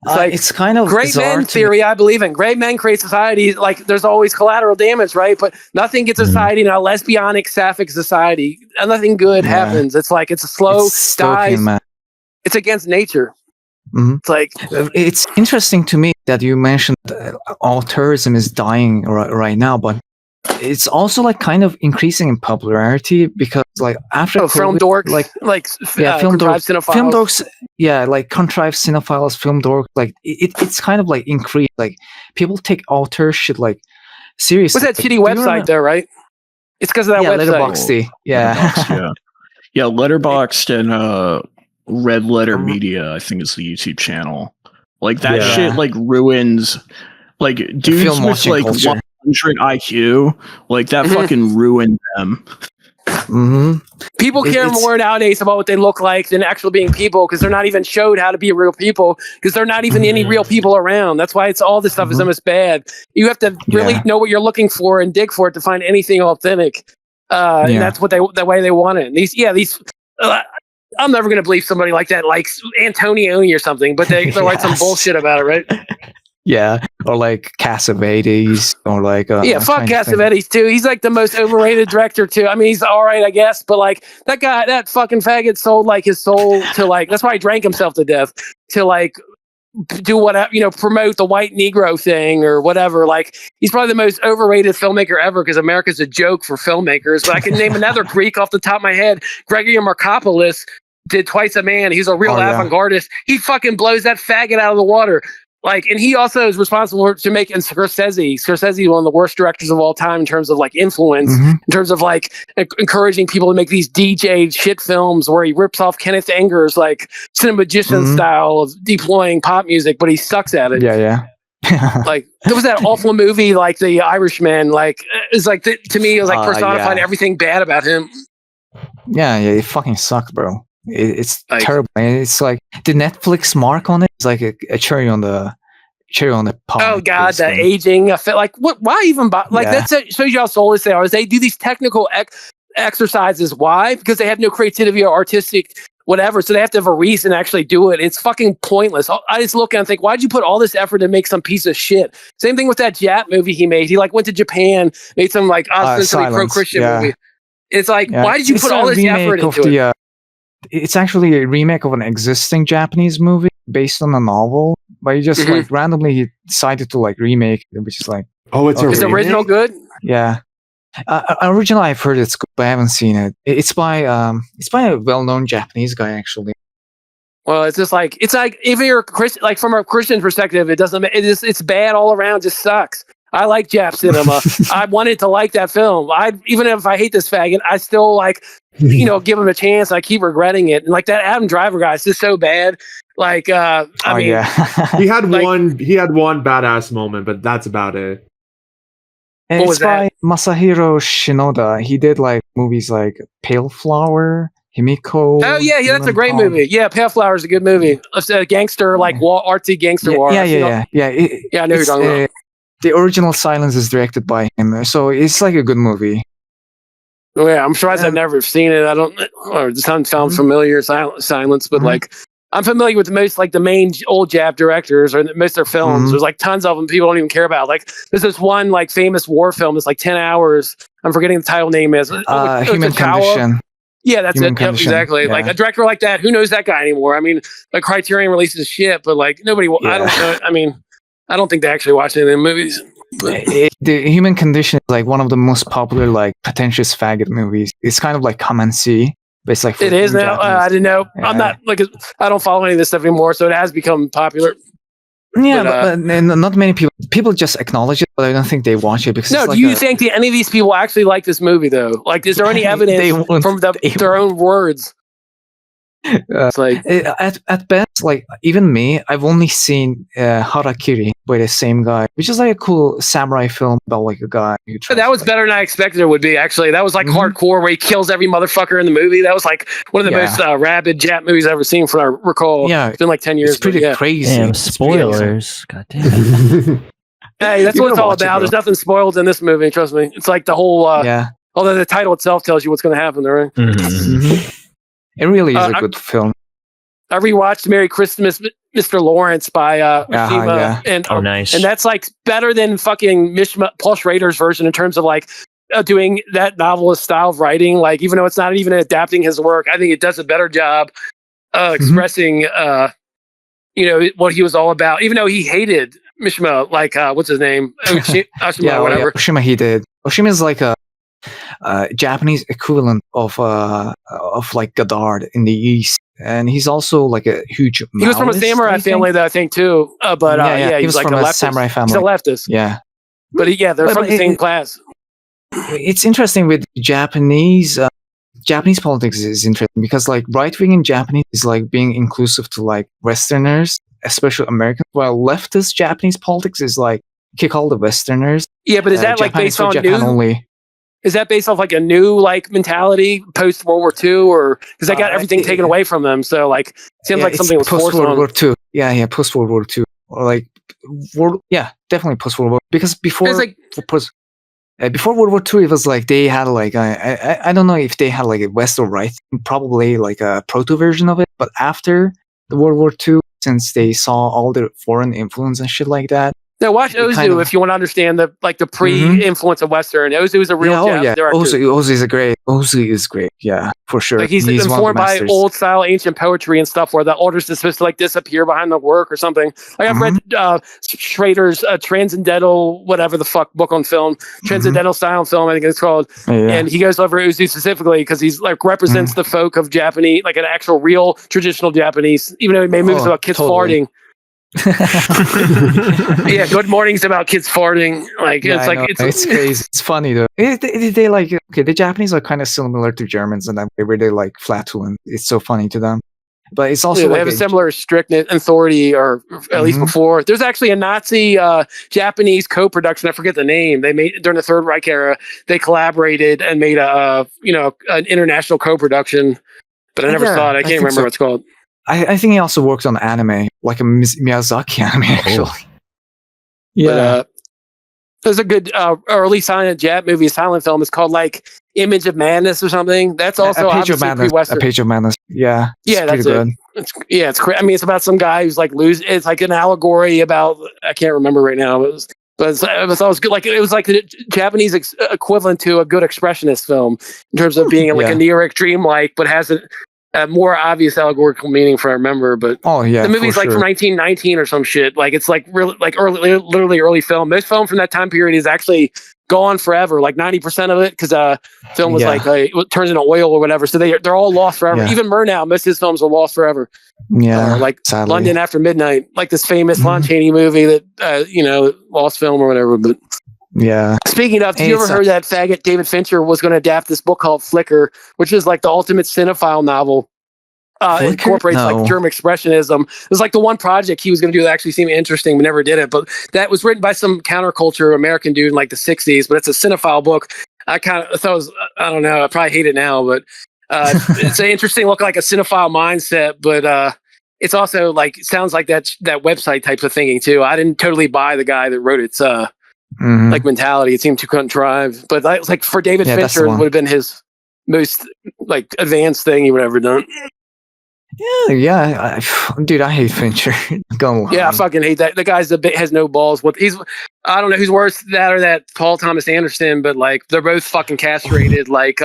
it's kind of great men theory. I believe in great men create society. Like there's always collateral damage, right? But nothing gets society in a lesbianic, sapphic society. Nothing good happens. It's like it's a slow dive. It's against nature. It's like it's interesting to me that you mentioned auteurism is dying right now, but it's also like kind of increasing in popularity because like after COVID, film dorks, film dorks, like contrived cinephiles, film dorks, like it's kind of like increased. Like people take auteur shit like seriously. What's that shitty website there, right? It's because of that website. Letterboxd. Letterboxd and Red Letter Media, I think is the YouTube channel. Like that shit like ruins like dudes with like 100 IQ, like that fucking ruined them. People care more nowadays about what they look like than actually being people because they're not even showed how to be real people because they're not even any real people around. That's why it's all this stuff is almost bad. You have to really know what you're looking for and dig for it to find anything authentic. And that's what the way they want it. And these I'm never going to believe somebody like that likes Antonioni or something, but they write some bullshit about it, right? Yeah, or like Cassavetes, or like fuck Cassavetes too. He's like the most overrated director too. I mean, he's all right, I guess, but like that guy, that fucking faggot sold like his soul to like. That's why he drank himself to death to like do whatever, promote the white Negro thing or whatever. Like he's probably the most overrated filmmaker ever because America's a joke for filmmakers. But I can name another Greek off the top of my head. Gregory Markopoulos did Twice a Man. He's a real avant-gardist. He fucking blows that faggot out of the water. and he also is responsible to making Scorsese. Scorsese is one of the worst directors of all time in terms of like influence, in terms of like encouraging people to make these DJ shit films where he rips off Kenneth Anger's like Cinemagician style of deploying pop music, but he sucks at it. Yeah. Like there was that awful movie, like The Irishman. Like it's like to me, it was like personified everything bad about him. Yeah, it fucking sucked, bro. It's like, terrible. It's like the Netflix mark on it is like a cherry on the pie. Oh god, the aging. I felt like what? Why even? That shows you how soulless they are. Is they do these technical exercises? Why? Because they have no creativity or artistic whatever. So they have to have a reason to actually do it. It's fucking pointless. I just look and think, why'd you put all this effort to make some piece of shit? Same thing with that Jap movie he made. He like went to Japan, made some like ostensibly pro-Christian movie. It's like, why did you put all this effort into it? It's actually a remake of an existing Japanese movie based on a novel, but he just like randomly he decided to like remake it, which is like, is the original good? Yeah. Original, I've heard it's good, but I haven't seen it. It's by a well-known Japanese guy, actually. Well, it's just like if you're a Christian, like from a Christian perspective, it's bad all around. Just sucks. I like Jap cinema. I wanted to like that film. Even if I hate this faggot, I still like give him a chance. I keep regretting it. And like that Adam Driver guy is just so bad. Like I mean, he had one badass moment, but that's about it. And it's by Masahiro Shinoda. He did like movies like Pale Flower, Himiko. Oh yeah, that's a great movie. Yeah, Pale Flower is a good movie. It's a gangster, like artsy gangster war. Yeah. I know you're talking about. The original Silence is directed by him, so it's like a good movie. Oh, yeah, I'm surprised I've never seen it. I don't, or it sounds familiar. Silence, but like I'm familiar with the main old Jap directors or most of their films. There's like tons of them people don't even care about. Like there's this one like famous war film. It's like 10 hours. I'm forgetting the title name is Human Condition. Yeah, that's it. Yep, exactly. Yeah. Like a director like that, who knows that guy anymore? I mean, like Criterion releases shit, but like nobody. Yeah. I don't know. I mean, I don't think they actually watch any of the movies. The Human Condition is like one of the most popular like pretentious faggot movies. It's kind of like come and see. But it's like it is now. I didn't know. Yeah. I'm not like I don't follow any of this stuff anymore, so it has become popular. Yeah, but not many people just acknowledge it, but I don't think they watch it because. No, do you think that any of these people actually like this movie though? Like, is there any evidence from their own words? It's like at best, like even me, I've only seen Harakiri by the same guy, which is like a cool samurai film about like a guy. That was better than I expected it would be. Actually, that was like hardcore, where he kills every motherfucker in the movie. That was like one of the most rabid Jap movies I've ever seen. From I recall, it's been like 10 years. It's pretty crazy. Damn, spoilers. God damn. Hey, that's what it's all about. There's nothing spoiled in this movie. Trust me. It's like the whole. Although the title itself tells you what's going to happen, right? It really is a good film. I rewatched Merry Christmas, Mr. Lawrence by Mishima, and nice. And that's like better than fucking Paul Schrader's version in terms of like doing that novelist style of writing. Like even though it's not even adapting his work, I think it does a better job expressing, what he was all about. Even though he hated Mishima, like what's his name, Oshima, whatever. Oshima, he did. Oshima is like a Japanese equivalent of like Godard in the East, and he's also like a huge. He was from a samurai family, though, I think too. He was like from a leftist. Samurai family. He's a leftist. Yeah, but they're from the same class. It's interesting with Japanese politics is interesting because like right wing in Japanese is like being inclusive to like Westerners, especially Americans, while leftist Japanese politics is like kick all the Westerners. Yeah, but is that like based on Japan only? Is that based off like a new like mentality post World War II, or because they got everything taken away from them? So like, it seems like something was post forced on. World War II. Yeah, post World War II, or like definitely post World War. Because before before World War II, it was like they had like I don't know if they had like a West or right, probably like a proto version of it. But after the World War II, since they saw all the foreign influence and shit like that. Now watch Ozu if you want to understand the pre-influence of Western. Ozu is a real director. Ozu is great. Yeah, for sure. Like he's informed by old style ancient poetry and stuff where the artist is supposed to like disappear behind the work or something. Like I've read Schrader's Transcendental whatever the fuck book on film, Transcendental Style Film I think it's called, and he goes over Ozu specifically because he's like represents the folk of Japanese, like an actual real traditional Japanese, even though he made movies about kids farting. Yeah, Good Morning's about kids farting. Like it's crazy. It's funny though. They like the Japanese are kind of similar to Germans in that way where they like flatulent. It's so funny to them. But it's also they have a similar strictness, authority, or at least before. There's actually a Nazi Japanese co-production. I forget the name. They made during the Third Reich era. They collaborated and made an international co-production. But I never saw it. I can't remember what it's called. I think he also works on anime, like a Miyazaki anime, actually. Yeah. But, there's a good early silent silent film. It's called like Image of Madness or something. That's also A Page of Madness. Yeah. That's good. It's crazy. I mean, it's about some guy who's like it's like an allegory about, I can't remember right now. It was always good. Like it was like the Japanese equivalent to a good expressionist film in terms of being like a near dreamlike, but has a more obvious allegorical meaning, if I remember. But the movie's like from 1919 or some shit. Like it's like really like early film. Most film from that time period is actually gone forever. Like 90% of it, because film was it turns into oil or whatever. So they're all lost forever. Even Murnau, most of his films are lost forever. Yeah, like sadly. London After Midnight, like this famous Lon Chaney movie that lost film or whatever. But yeah. Speaking of, have you ever heard that faggot David Fincher was going to adapt this book called Flicker, which is like the ultimate cinephile novel? It incorporates like German expressionism. It was like the one project he was going to do that actually seemed interesting, but never did it. But that was written by some counterculture American dude in like the 60s, but it's a cinephile book. I kind of thought it was, I don't know, I probably hate it now, but it's an interesting look, like a cinephile mindset, but it's also like, it sounds like that website types of thinking too. I didn't totally buy the guy that wrote its like mentality. It seemed too contrived, but like for David Fincher, it would have been his most like advanced thing he would have ever done. Yeah, dude, I hate Fincher. I fucking hate that. The guy's has no balls. I don't know who's worse, that or that Paul Thomas Anderson, but like they're both fucking castrated, like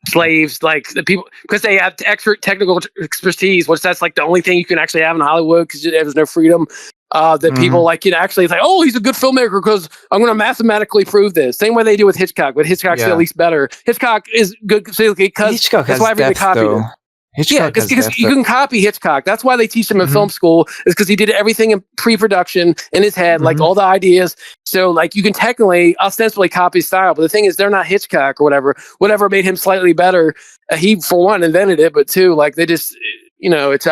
slaves, like the people, because they have expert technical expertise, which that's like the only thing you can actually have in Hollywood because there's no freedom. That people like, actually it's like, oh, he's a good filmmaker because I'm going to mathematically prove this. Same way they do with Hitchcock, but Hitchcock's at least better. Hitchcock is good because that's why everybody copied him. Because you can copy Hitchcock. That's why they teach him in film school, is because he did everything in pre-production in his head, like all the ideas. So like you can technically, ostensibly copy his style, but the thing is they're not Hitchcock or whatever. Whatever made him slightly better, he for one invented it, but two, like they just, it's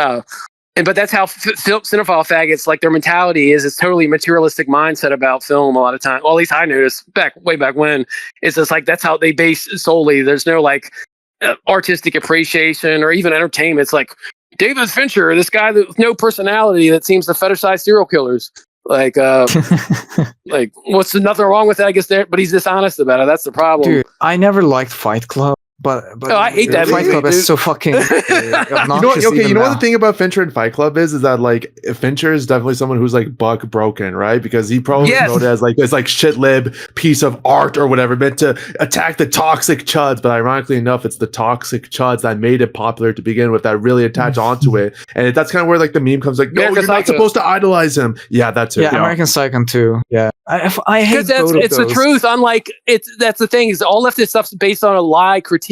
but that's how cinephile faggots, like their mentality is. It's totally materialistic mindset about film a lot of time. Well, at least I noticed way back when. It's just like that's how they base solely. There's no like artistic appreciation or even entertainment. It's like David Fincher, this guy with no personality that seems to fetishize serial killers. Like, like what's nothing wrong with that? I guess but he's dishonest about it. That's the problem. Dude, I never liked Fight Club. But I hate that Fight Club is so fucking obnoxious. You know what the thing about Fincher and Fight Club is that like Fincher is definitely someone who's like buck broken, right? Because he probably wrote it as like this like shit lib piece of art or whatever meant to attack the toxic chuds, but ironically enough, it's the toxic chuds that made it popular to begin with that really attach onto it, and that's kind of where like the meme comes like, no, you're not supposed to idolize him. Yeah, that's it. Yeah, American Psycho too. Yeah, I hate both of those. It's the truth. Unlike that's the thing is all leftist stuff's based on a lie critique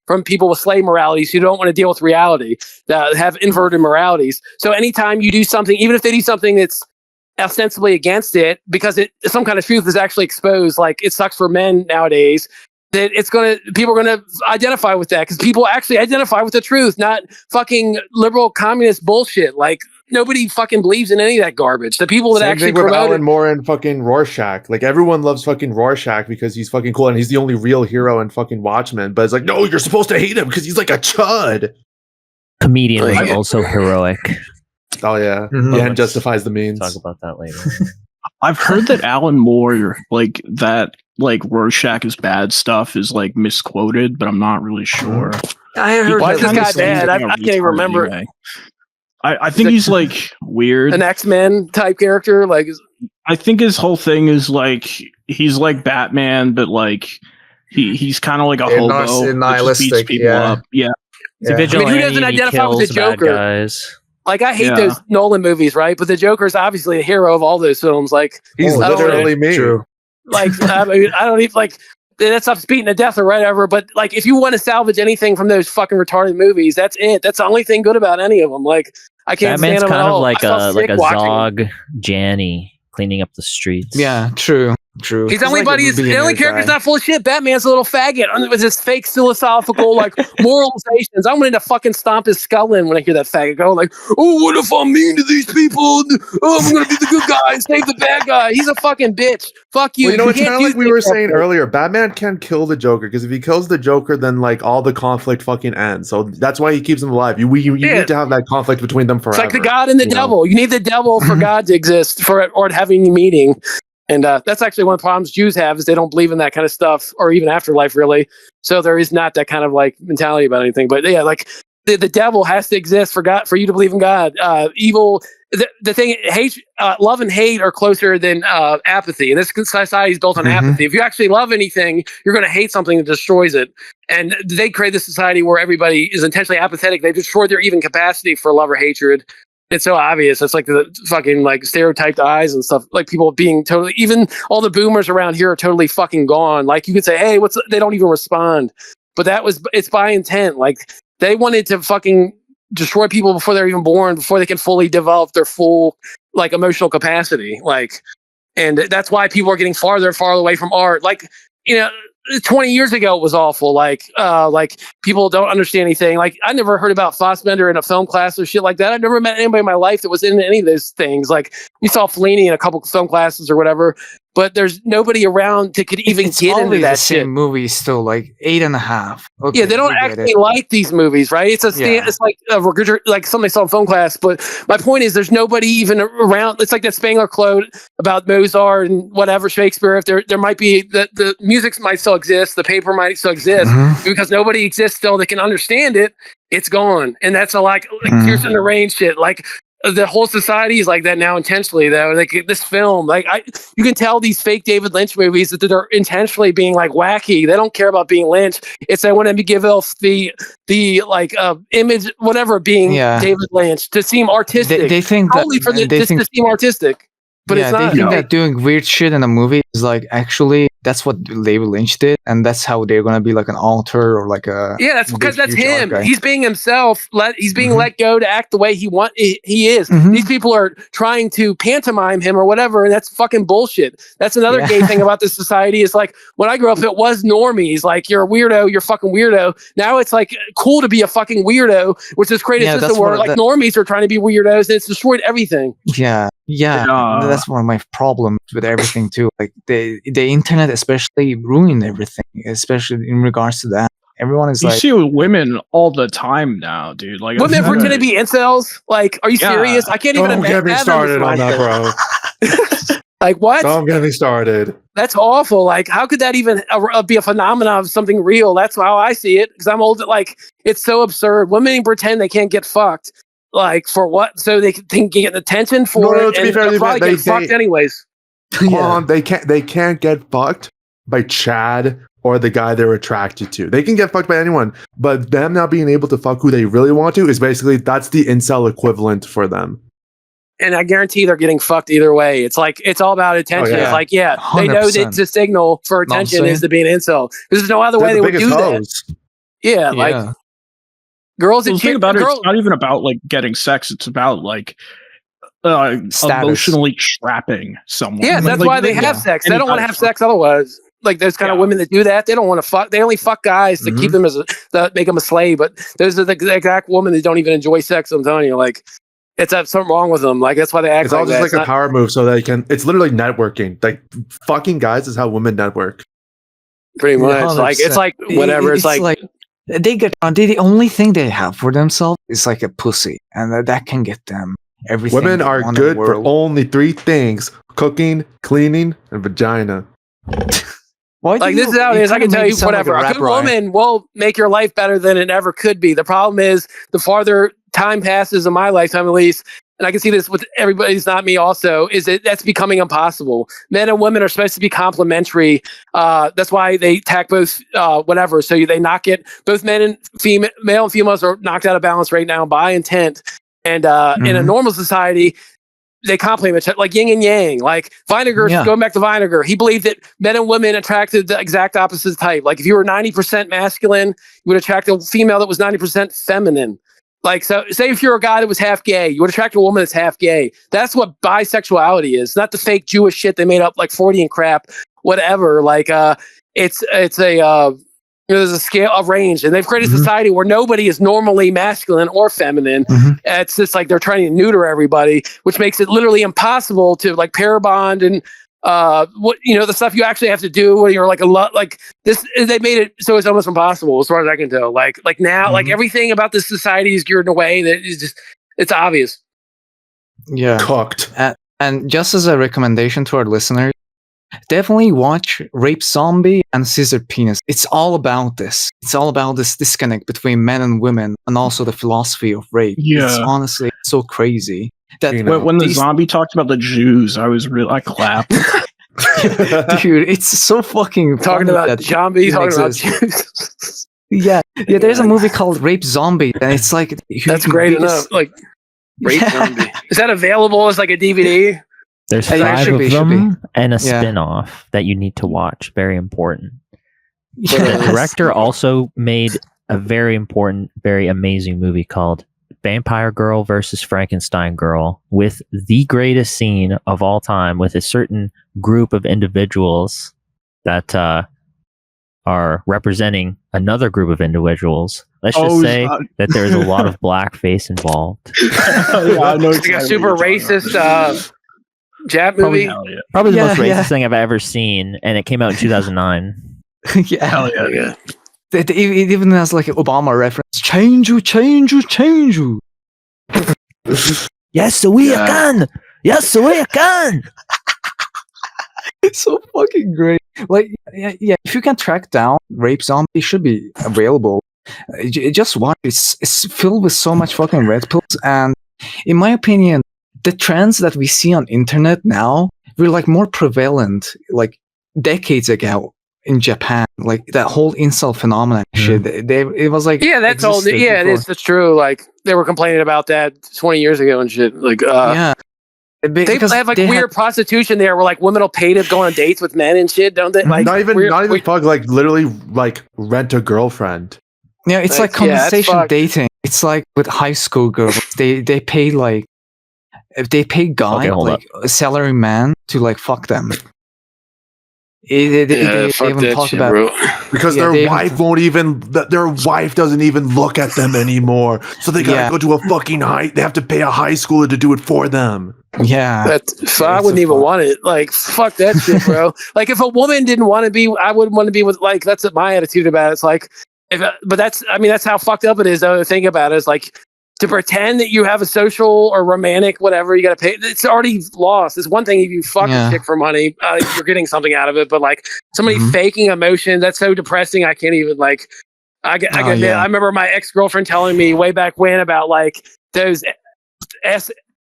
from people with slave moralities who don't want to deal with reality, that have inverted moralities. So anytime you do something, even if they do something that's ostensibly against it, because some kind of truth is actually exposed, like it sucks for men nowadays, that people are gonna identify with that because people actually identify with the truth, not fucking liberal communist bullshit. Like nobody fucking believes in any of that garbage. The people that Same actually thing with promote Alan Moore and fucking Rorschach. Like everyone loves fucking Rorschach because he's fucking cool and he's the only real hero in fucking Watchmen. But it's like, no, you're supposed to hate him because he's like a chud. Comedian was also heroic. Oh yeah, the end justifies the means. Talk about that later. I've heard that Alan Moore, like that, like Rorschach is bad stuff is like misquoted, but I'm not really sure. I heard why is this guy bad? I can't even remember. Anyway. I think he's like weird, an X-Men type character. Like, I think his whole thing is like he's like Batman, but like he's kind of like a hobo who just beats people up. Yeah, He's a vigilante. Who doesn't identify with the Joker? Guys. Like I hate those Nolan movies, right? But the Joker's obviously a hero of all those films. Like he's literally me. True. Like I don't even like. that stuff's beaten to death or whatever. But like, if you want to salvage anything from those fucking retarded movies, that's it. That's the only thing good about any of them. Like, I can't Batman's stand them kind at of all. like a watching Zog Janny cleaning up the streets. Yeah, true. He's the only the only character's not full of shit. Batman's a little faggot with his fake philosophical like moralizations. I'm ready to fucking stomp his skull in when I hear that faggot go like, "Oh, what if I'm mean to these people? Oh, I'm gonna be the good guy and save the bad guy." He's a fucking bitch. Fuck you. Well, it's kind of like we were saying earlier. Batman can't kill the Joker because if he kills the Joker, then like all the conflict fucking ends. So that's why he keeps him alive. You need to have that conflict between them forever. It's like the God and the devil. You need the devil for God to exist or having a meeting. And that's actually one of the problems Jews have is they don't believe in that kind of stuff or even afterlife really. So there is not that kind of like mentality about anything. But yeah, like the devil has to exist for God, for you to believe in God. Evil, the thing, hate, love and hate are closer than apathy. And this society is built on apathy. If you actually love anything, you're going to hate something that destroys it. And they create this society where everybody is intentionally apathetic. They've destroyed their even capacity for love or hatred. It's so obvious. It's like the fucking like stereotyped eyes and stuff. Like people being totally, even all the boomers around here are totally fucking gone. Like you could say, hey, they don't even respond. But it's by intent. Like they wanted to fucking destroy people before they're even born, before they can fully develop their full like emotional capacity. Like, and that's why people are getting farther and farther away from art. Like, 20 years ago it was awful. Like people don't understand anything. Like I never heard about Fassbender in a film class or shit like that. I've never met anybody in my life that was in any of those things. Like we saw Fellini in a couple film classes or whatever, but there's nobody around that could even get into that same shit. Movie still like 8.5. Okay, yeah, they don't actually like these movies, right? It's it's like like something they saw in film class. But my point is, there's nobody even around. It's like that Spangler quote about Mozart and whatever Shakespeare. If there might be the music might still exist, the paper might still exist because nobody exists still that can understand it. It's gone, and that's like Pierce in the Rain shit. Like the whole society is like that now intentionally though. Like this film, like you can tell these fake David Lynch movies that they're intentionally being like wacky. They don't care about being Lynch. It's they want to give off the like image, whatever, being David Lynch to seem artistic. They think only for to seem artistic. But it's not. They think that doing weird shit in a movie is like actually that's what David Lynch did, and that's how they're gonna be like an author or like a that's because that's him. He's being himself. He's being let go to act the way he is. These people are trying to pantomime him or whatever, and that's fucking bullshit. That's another gay thing about this society. Is like when I grew up, it was normies. Like you're a weirdo, you're a fucking weirdo. Now it's like cool to be a fucking weirdo, which is created a system where like normies are trying to be weirdos, and it's destroyed everything. Yeah, that's one of my problems with everything too. Like the internet especially ruined everything, especially in regards to that. Everyone is like, you see with women all the time now, dude. Like women pretend to be incels. Like, are you serious? I can't even. Don't get me started on that, bro. Like what? Don't get me started. That's awful. Like, how could that even be a phenomenon of something real? That's how I see it. Because I'm old. Like, it's so absurd. Women pretend they can't get fucked. Like for what? So they can get attention for it. To be fair, they'll probably get fucked anyways. They can't get fucked by Chad or the guy they're attracted to. They can get fucked by anyone, but them not being able to fuck who they really want to is basically that's the incel equivalent for them. And I guarantee they're getting fucked either way. It's like it's all about attention. It's like they know that the signal for attention is to be an incel. There's no other way they would do that. Yeah, like. Girls the thing about it's not even about like getting sex. It's about like emotionally trapping someone. Yeah, that's why they have sex. They don't want to have sex otherwise. Like there's kind of women that do that. They don't want to fuck. They only fuck guys to keep them make them a slave. But those are the exact women that don't even enjoy sex. I'm telling you, like it's something wrong with them. Like that's why they act. It's all just like a power move, so they can. It's literally networking. Like fucking guys is how women network. Pretty much. Like it's like whatever. It's like they get the only thing they have for themselves is like a pussy, and that can get them everything. Women are good for only 3 things: cooking, cleaning, and vagina. Like this is how it is. I can tell you whatever. A good woman will make your life better than it ever could be. The problem is the farther time passes in my lifetime, at least, and I can see this with everybody who's not me also, is that that's becoming impossible. Men and women are supposed to be complementary. That's why they attack both whatever. So they knock it. Both male and females are knocked out of balance right now by intent. And in a normal society, they complement each other, like yin and yang. Like Vinegar, going back to Vinegar, he believed that men and women attracted the exact opposite type. Like if you were 90% masculine, you would attract a female that was 90% feminine. Like, so say if you're a guy that was half gay, you would attract a woman that's half gay. That's what bisexuality is, not the fake Jewish shit they made up, like 40 and crap, whatever. Like, it's a, there's a scale of range, and they've created a society where nobody is normally masculine or feminine. It's just like they're trying to neuter everybody, which makes it literally impossible to like pair bond and what the stuff you actually have to do when you're like like this. They made it so it's almost impossible as far as I can tell. Like now, like everything about this society is geared in a way that is just it's obvious. Yeah, cooked. And just as a recommendation to our listeners, definitely watch Rape Zombie and Scissored Penis. It's all about this. It's all about this disconnect between men and women, and also the philosophy of rape. Yeah. It's honestly so crazy. That when the zombie talked about the Jews, I clapped. Dude, it's so fucking talking about zombies, talking about Jews. Yeah, there's a movie called Rape Zombie, and it's like that's great enough. Like Rape Zombie. Is that available as like a DVD? There's 5 of them and a spin-off that you need to watch. Very important. The director also made a very important, very amazing movie called Vampire Girl versus Frankenstein Girl, with the greatest scene of all time, with a certain group of individuals that are representing another group of individuals. Let's just say that there's a lot of blackface involved. I know it's like a super racist Jap movie. Probably the most racist thing I've ever seen, and it came out in 2009. Hell yeah. It even has like an Obama reference. Change you. Yes, we can. Yes, we can. It's so fucking great. Like, yeah. If you can track down Rape Zombie, it should be available. Just watch. It's filled with so much fucking red pills, and in my opinion, the trends that we see on internet now were like more prevalent like decades ago in Japan. Like that whole incel phenomenon shit. It was like that's old. Yeah, it's true. Like they were complaining about that 20 years ago and shit. Like they have like weird prostitution there where like women will pay to go on dates with men and shit, don't they? Like not even fuck, like literally like rent a girlfriend. Yeah, it's like compensation dating. It's like with high school girls. They pay like they pay guys like a salary man to like fuck them. They even talk about because their wife won't even. Their wife doesn't even look at them anymore. So they gotta go to a fucking They have to pay a high schooler to do it for them. Yeah, so I wouldn't even want it. Like fuck that shit, bro. Like if a woman didn't want to be, I wouldn't want to be with. Like that's my attitude about it. It's like, but that's how fucked up it is. Though to think about it, it's like. To pretend that you have a social or romantic whatever, you got to pay. It's already lost. It's one thing if you fuck a chick for money, you're getting something out of it. But like somebody faking emotion, that's so depressing. I can't even like. I remember my ex-girlfriend telling me way back when about like those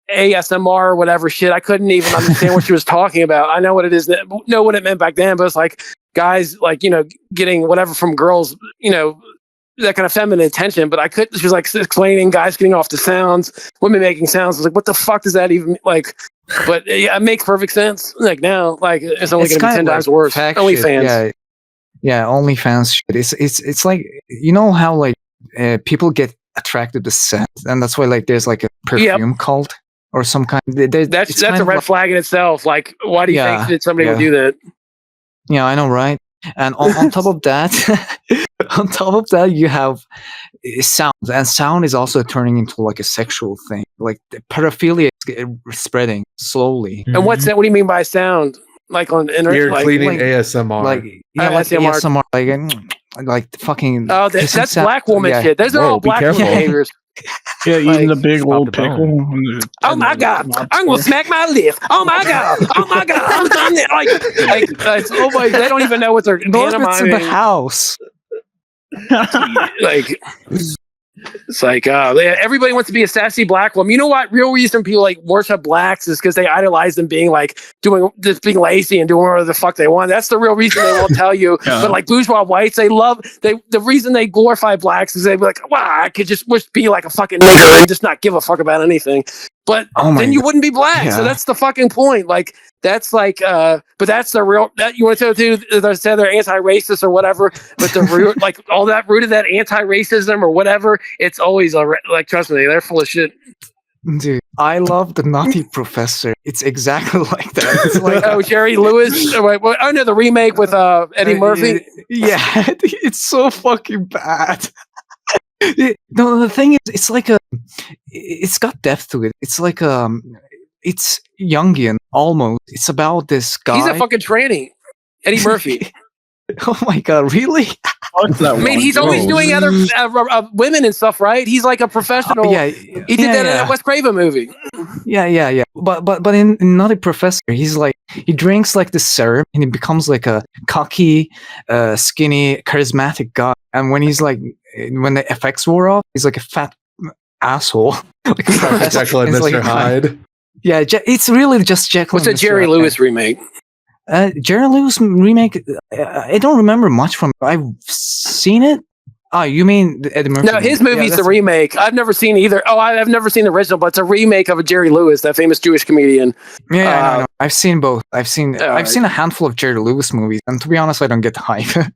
ASMR or whatever shit. I couldn't even understand what she was talking about. I know what it is. Know what it meant back then, but it's like guys like getting whatever from girls. That kind of feminine attention, but she was like explaining guys getting off the sounds, women making sounds. I was like, what the fuck does that even like? But yeah, it makes perfect sense. Like now, like it's only going to be 10 times worse. OnlyFans. Yeah, OnlyFans shit. It's like how like people get attracted to scent, and that's why like there's like a perfume cult or some kind. That's a red flag in itself. Like, why do you think that somebody would do that? Yeah, I know, right? And on top of that, you have sound, and sound is also turning into like a sexual thing. Like the pedophilia is spreading slowly. And what's that? What do you mean by sound? Like on internet, ear cleaning ASMR, like ASMR, like fucking. Oh, that's black woman shit. Those are all black behaviors. Yeah, eating the big old pickle. Oh my god! I'm gonna smack my lip. Oh my god! Oh my god! I'm done it. Oh my! They don't even know what they're Norbit's in the house. Like it's like everybody wants to be a sassy black woman. You know what? Real reason people like worship blacks is because they idolize them being like being lazy and doing whatever the fuck they want. That's the real reason they won't tell you. But like bourgeois whites, the reason they glorify blacks is they be like, wow, I could just be like a fucking nigger and just not give a fuck about anything. but then you wouldn't be black. So that's the fucking point. Like that's like, but that's the real. That you want to tell they say they're anti-racist or whatever, but the root, like all that root of that anti-racism or whatever, it's always like trust me, they're full of shit. Dude, I love the Nutty Professor. It's exactly like that. It's like Jerry Lewis. Oh no, the remake with Eddie Murphy. Yeah, it's so fucking bad. No, the thing is, it's like it's got depth to it. It's like it's Jungian almost. It's about this guy. He's a fucking tranny, Eddie Murphy. Oh my god, really? I mean, he's always doing other women and stuff, right? He's like a professional. Yeah, he did that in a Wes Craven movie. Yeah. But in Nutty Professor, he's like he drinks like the serum and he becomes like a cocky, skinny, charismatic guy. And when he's like when the effects wore off, he's like a fat asshole. Like Jekyll and Mr. Hyde. Yeah, it's really just Jekyll. What's a Jerry Lewis remake? Jerry Lewis remake. I don't remember much from it. I've seen it. Oh, you mean Eddie Murphy? No, his movie's the remake. I've never seen either. Oh, I've never seen the original, but it's a remake of a Jerry Lewis, that famous Jewish comedian. Yeah, no. I've seen both. I've seen a handful of Jerry Lewis movies, and to be honest, I don't get the hype.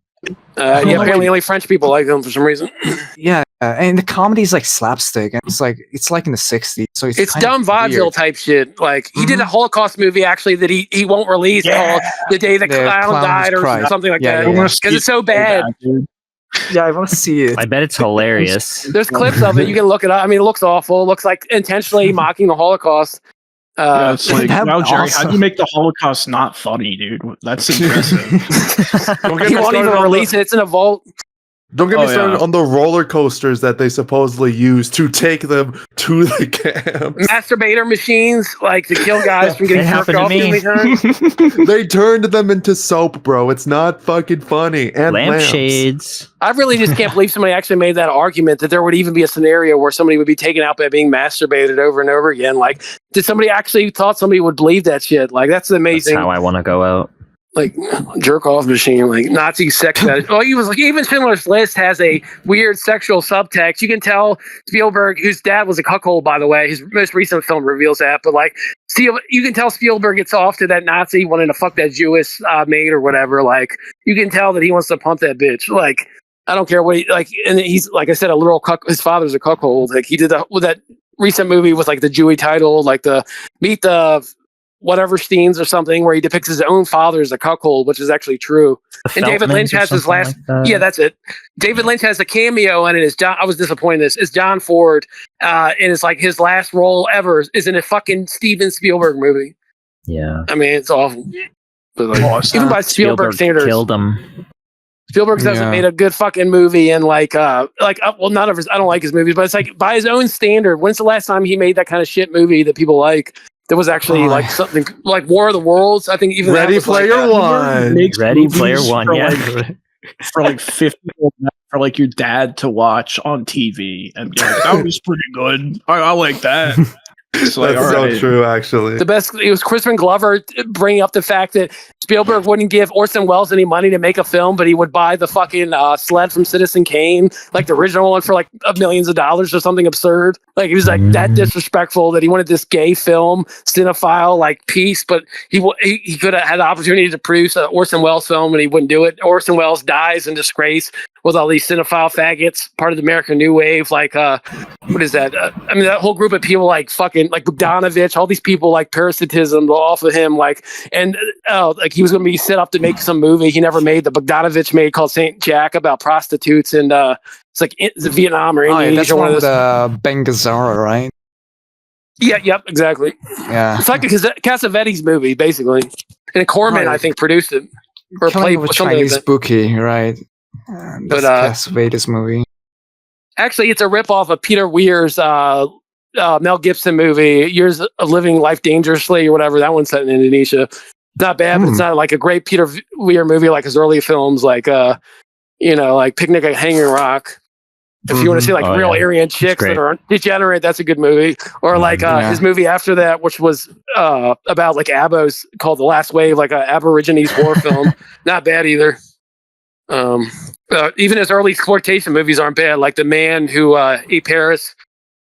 Apparently only French people like them for some reason. Yeah, and the comedy is like slapstick, and it's like in the 60s, so it's dumb vaudeville type shit. Like he did a Holocaust movie actually that he won't release called The Day the Clown Died or something like that because it's so bad. Yeah, I want to see it. I bet it's hilarious. There's clips of it. You can look it up. I mean, it looks awful. It looks like intentionally mocking the Holocaust. It's like, now, Jerry, how do you make the Holocaust not funny, dude? That's impressive. He won't even release it. It's in a vault. Don't get me started on the roller coasters that they supposedly use to take them to the camps. Masturbator machines, like to kill guys from getting jerked off too many times. They turned them into soap, bro. It's not fucking funny. And lampshades. I really just can't believe somebody actually made that argument that there would even be a scenario where somebody would be taken out by being masturbated over and over again. Like, did somebody actually thought somebody would believe that shit? Like, that's amazing. That's how I want to go out. Like jerk off machine, like Nazi sex fetish. Oh, he was like, even Schindler's List has a weird sexual subtext. You can tell Spielberg, whose dad was a cuckold, by the way. His most recent film reveals that. But like, you can tell Spielberg gets off to that Nazi wanting to fuck that Jewish maid or whatever. Like, you can tell that he wants to pump that bitch. Like, I don't care what he like. And he's like I said, a literal cuck. His father's a cuckold. Like he did that with that recent movie with like the Jewy title, like the Meet the whatever Steens or something, where he depicts his own father as a cuckold, which is actually true. And David Lynch has his last, that's it. David Lynch has a cameo in it. Is John? I was disappointed in this. Is John Ford, and it's like his last role ever is in a fucking Steven Spielberg movie. Yeah, I mean it's awful. But like, even by Spielberg standards, killed him. Spielberg hasn't made a good fucking movie, and well, none of his. I don't like his movies, but it's like by his own standard. When's the last time he made that kind of shit movie that people like? There was actually like something like War of the Worlds. I think even Ready Player One. Ready Player One, yeah. For like 50 for like your dad to watch on TV and be like, that was pretty good. I like that. That's so true, actually. The best, it was Crispin Glover bringing up the fact that Spielberg wouldn't give Orson Welles any money to make a film, but he would buy the fucking sled from Citizen Kane, like the original one, for like millions of dollars or something absurd. Like he was like that disrespectful that he wanted this gay film, cinephile like piece, but he could have had the opportunity to produce an Orson Welles film and he wouldn't do it. Orson Welles dies in disgrace with all these cinephile faggots, part of the American New Wave. Like, what is that? I mean, that whole group of people, like fucking, like Bogdanovich, all these people, like parasitism off of him, like, and like he was going to be set up to make some movie he never made. The Bogdanovich made called Saint Jack about prostitutes and it's like it's Vietnam or Indonesia. That's one of the Ben Gazzara, right? Yeah, yep, exactly. Yeah, it's like a Cassavetes movie, basically. And Corman, I think, produced it or played with Chinese bookie, right? That's Cassavetes movie. Actually, it's a ripoff of Peter Weir's Mel Gibson movie, Years of Living Life Dangerously or whatever. That one's set in Indonesia. Not bad, but it's not like a great Peter Weir movie like his early films, like like Picnic at Hanging Rock. If you want to see like real Aryan chicks that are degenerate, that's a good movie. Or like his movie after that, which was about like Abos, called The Last Wave, like an Aborigines war film. Not bad either. Even his early exploitation movies aren't bad, like The Man Who Ate Paris.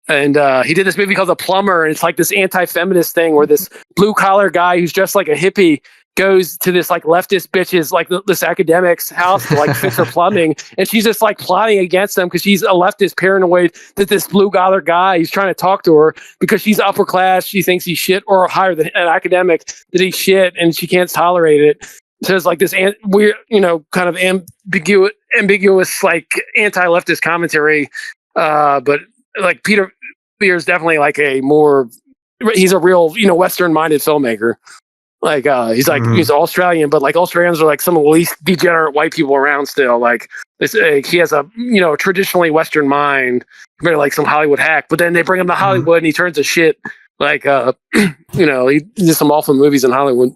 And he did this movie called The Plumber, and it's like this anti-feminist thing where this blue-collar guy who's dressed like a hippie goes to this like leftist bitch's like this academic's house to like fix her plumbing, and she's just like plotting against him because she's a leftist paranoid that this blue-collar guy he's trying to talk to her because she's upper class, she thinks he's shit, or higher than an academic that he's shit, and she can't tolerate it. So it's like this weird, kind of ambiguous like anti-leftist commentary, but like Peter Weir is definitely like he's a real, Western-minded filmmaker. Like he's like he's Australian, but like Australians are like some of the least degenerate white people around still. Like this, he has a traditionally Western mind compared to like some Hollywood hack. But then they bring him to Hollywood and he turns to shit. Like he did some awful movies in Hollywood.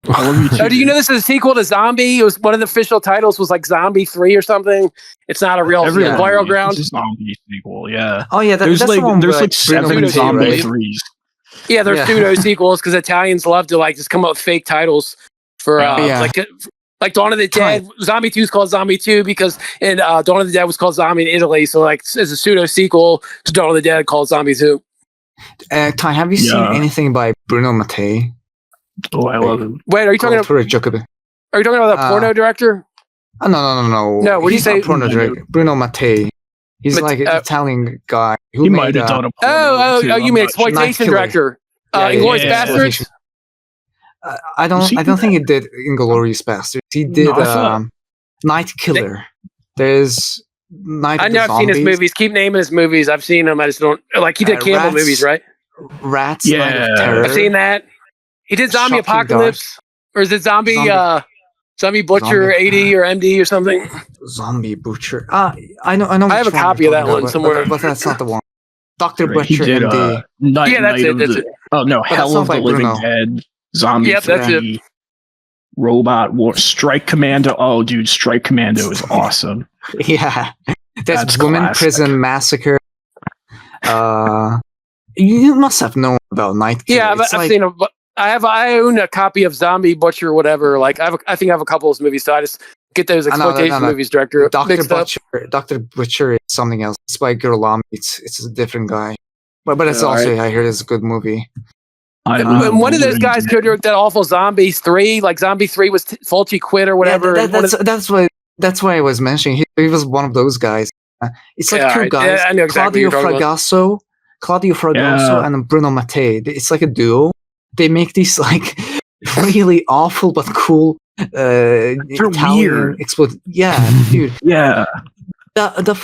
Do you know this is a sequel to Zombie? It was one of the official titles was like Zombie 3 or something. It's not a real Burial Ground. It's a zombie sequel, yeah. Oh yeah, there's that's like 7 zombie 3s. Yeah, they're pseudo sequels because Italians love to like just come up with fake titles for like Dawn of the Dead. Zombie 2 is called Zombie 2 because Dawn of the Dead was called Zombie in Italy. So like as a pseudo sequel to Dawn of the Dead called Zombie 2. Ty, have you seen anything by Bruno Mattei? Oh, I love him. Wait, are you talking about that porno director? No. No, what do you say? Porno director. Bruno Mattei. He's like an Italian guy who he made might have done a porno too. You mean exploitation director? Inglourious Bastards? I don't think he did Inglourious Bastards. He did Night Killer. There's Night of the I've seen his movies. Keep naming his movies. I've seen them. I just don't like. He did Campbell movies, right? Rats. Yeah, Night of Terror. I've seen that. He did Zombie Shocking Apocalypse, or is it Zombie Butcher 80 or MD or something? Zombie Butcher. I know. I have a copy of that one somewhere, but that's not the one. Dr. Butcher did, MD. That's it. Oh no, Hell of the Living Dead, Zombie 3, that's it. Robot War, Strike Commando. Oh, dude, Strike Commando is awesome. Yeah, that's Women classic. Prison Massacre. You must have known about Night Killer. Yeah, I've seen them. I own a copy of Zombie Butcher, whatever. Like I think I have a couple of his movies, so I just get those exploitation movies director. Dr. Butcher is something else. It's by Girolami. It's a different guy, but it's also I hear it's a good movie. One of those guys could direct that awful Zombies 3. Like Zombie 3 was Fulci quit or whatever. Yeah, that's why I was mentioning. He was one of those guys. It's like two guys. I know exactly Claudio Fragasso and Bruno Mattei. It's like a duo. They make these like really awful but cool Italian dude. Yeah. The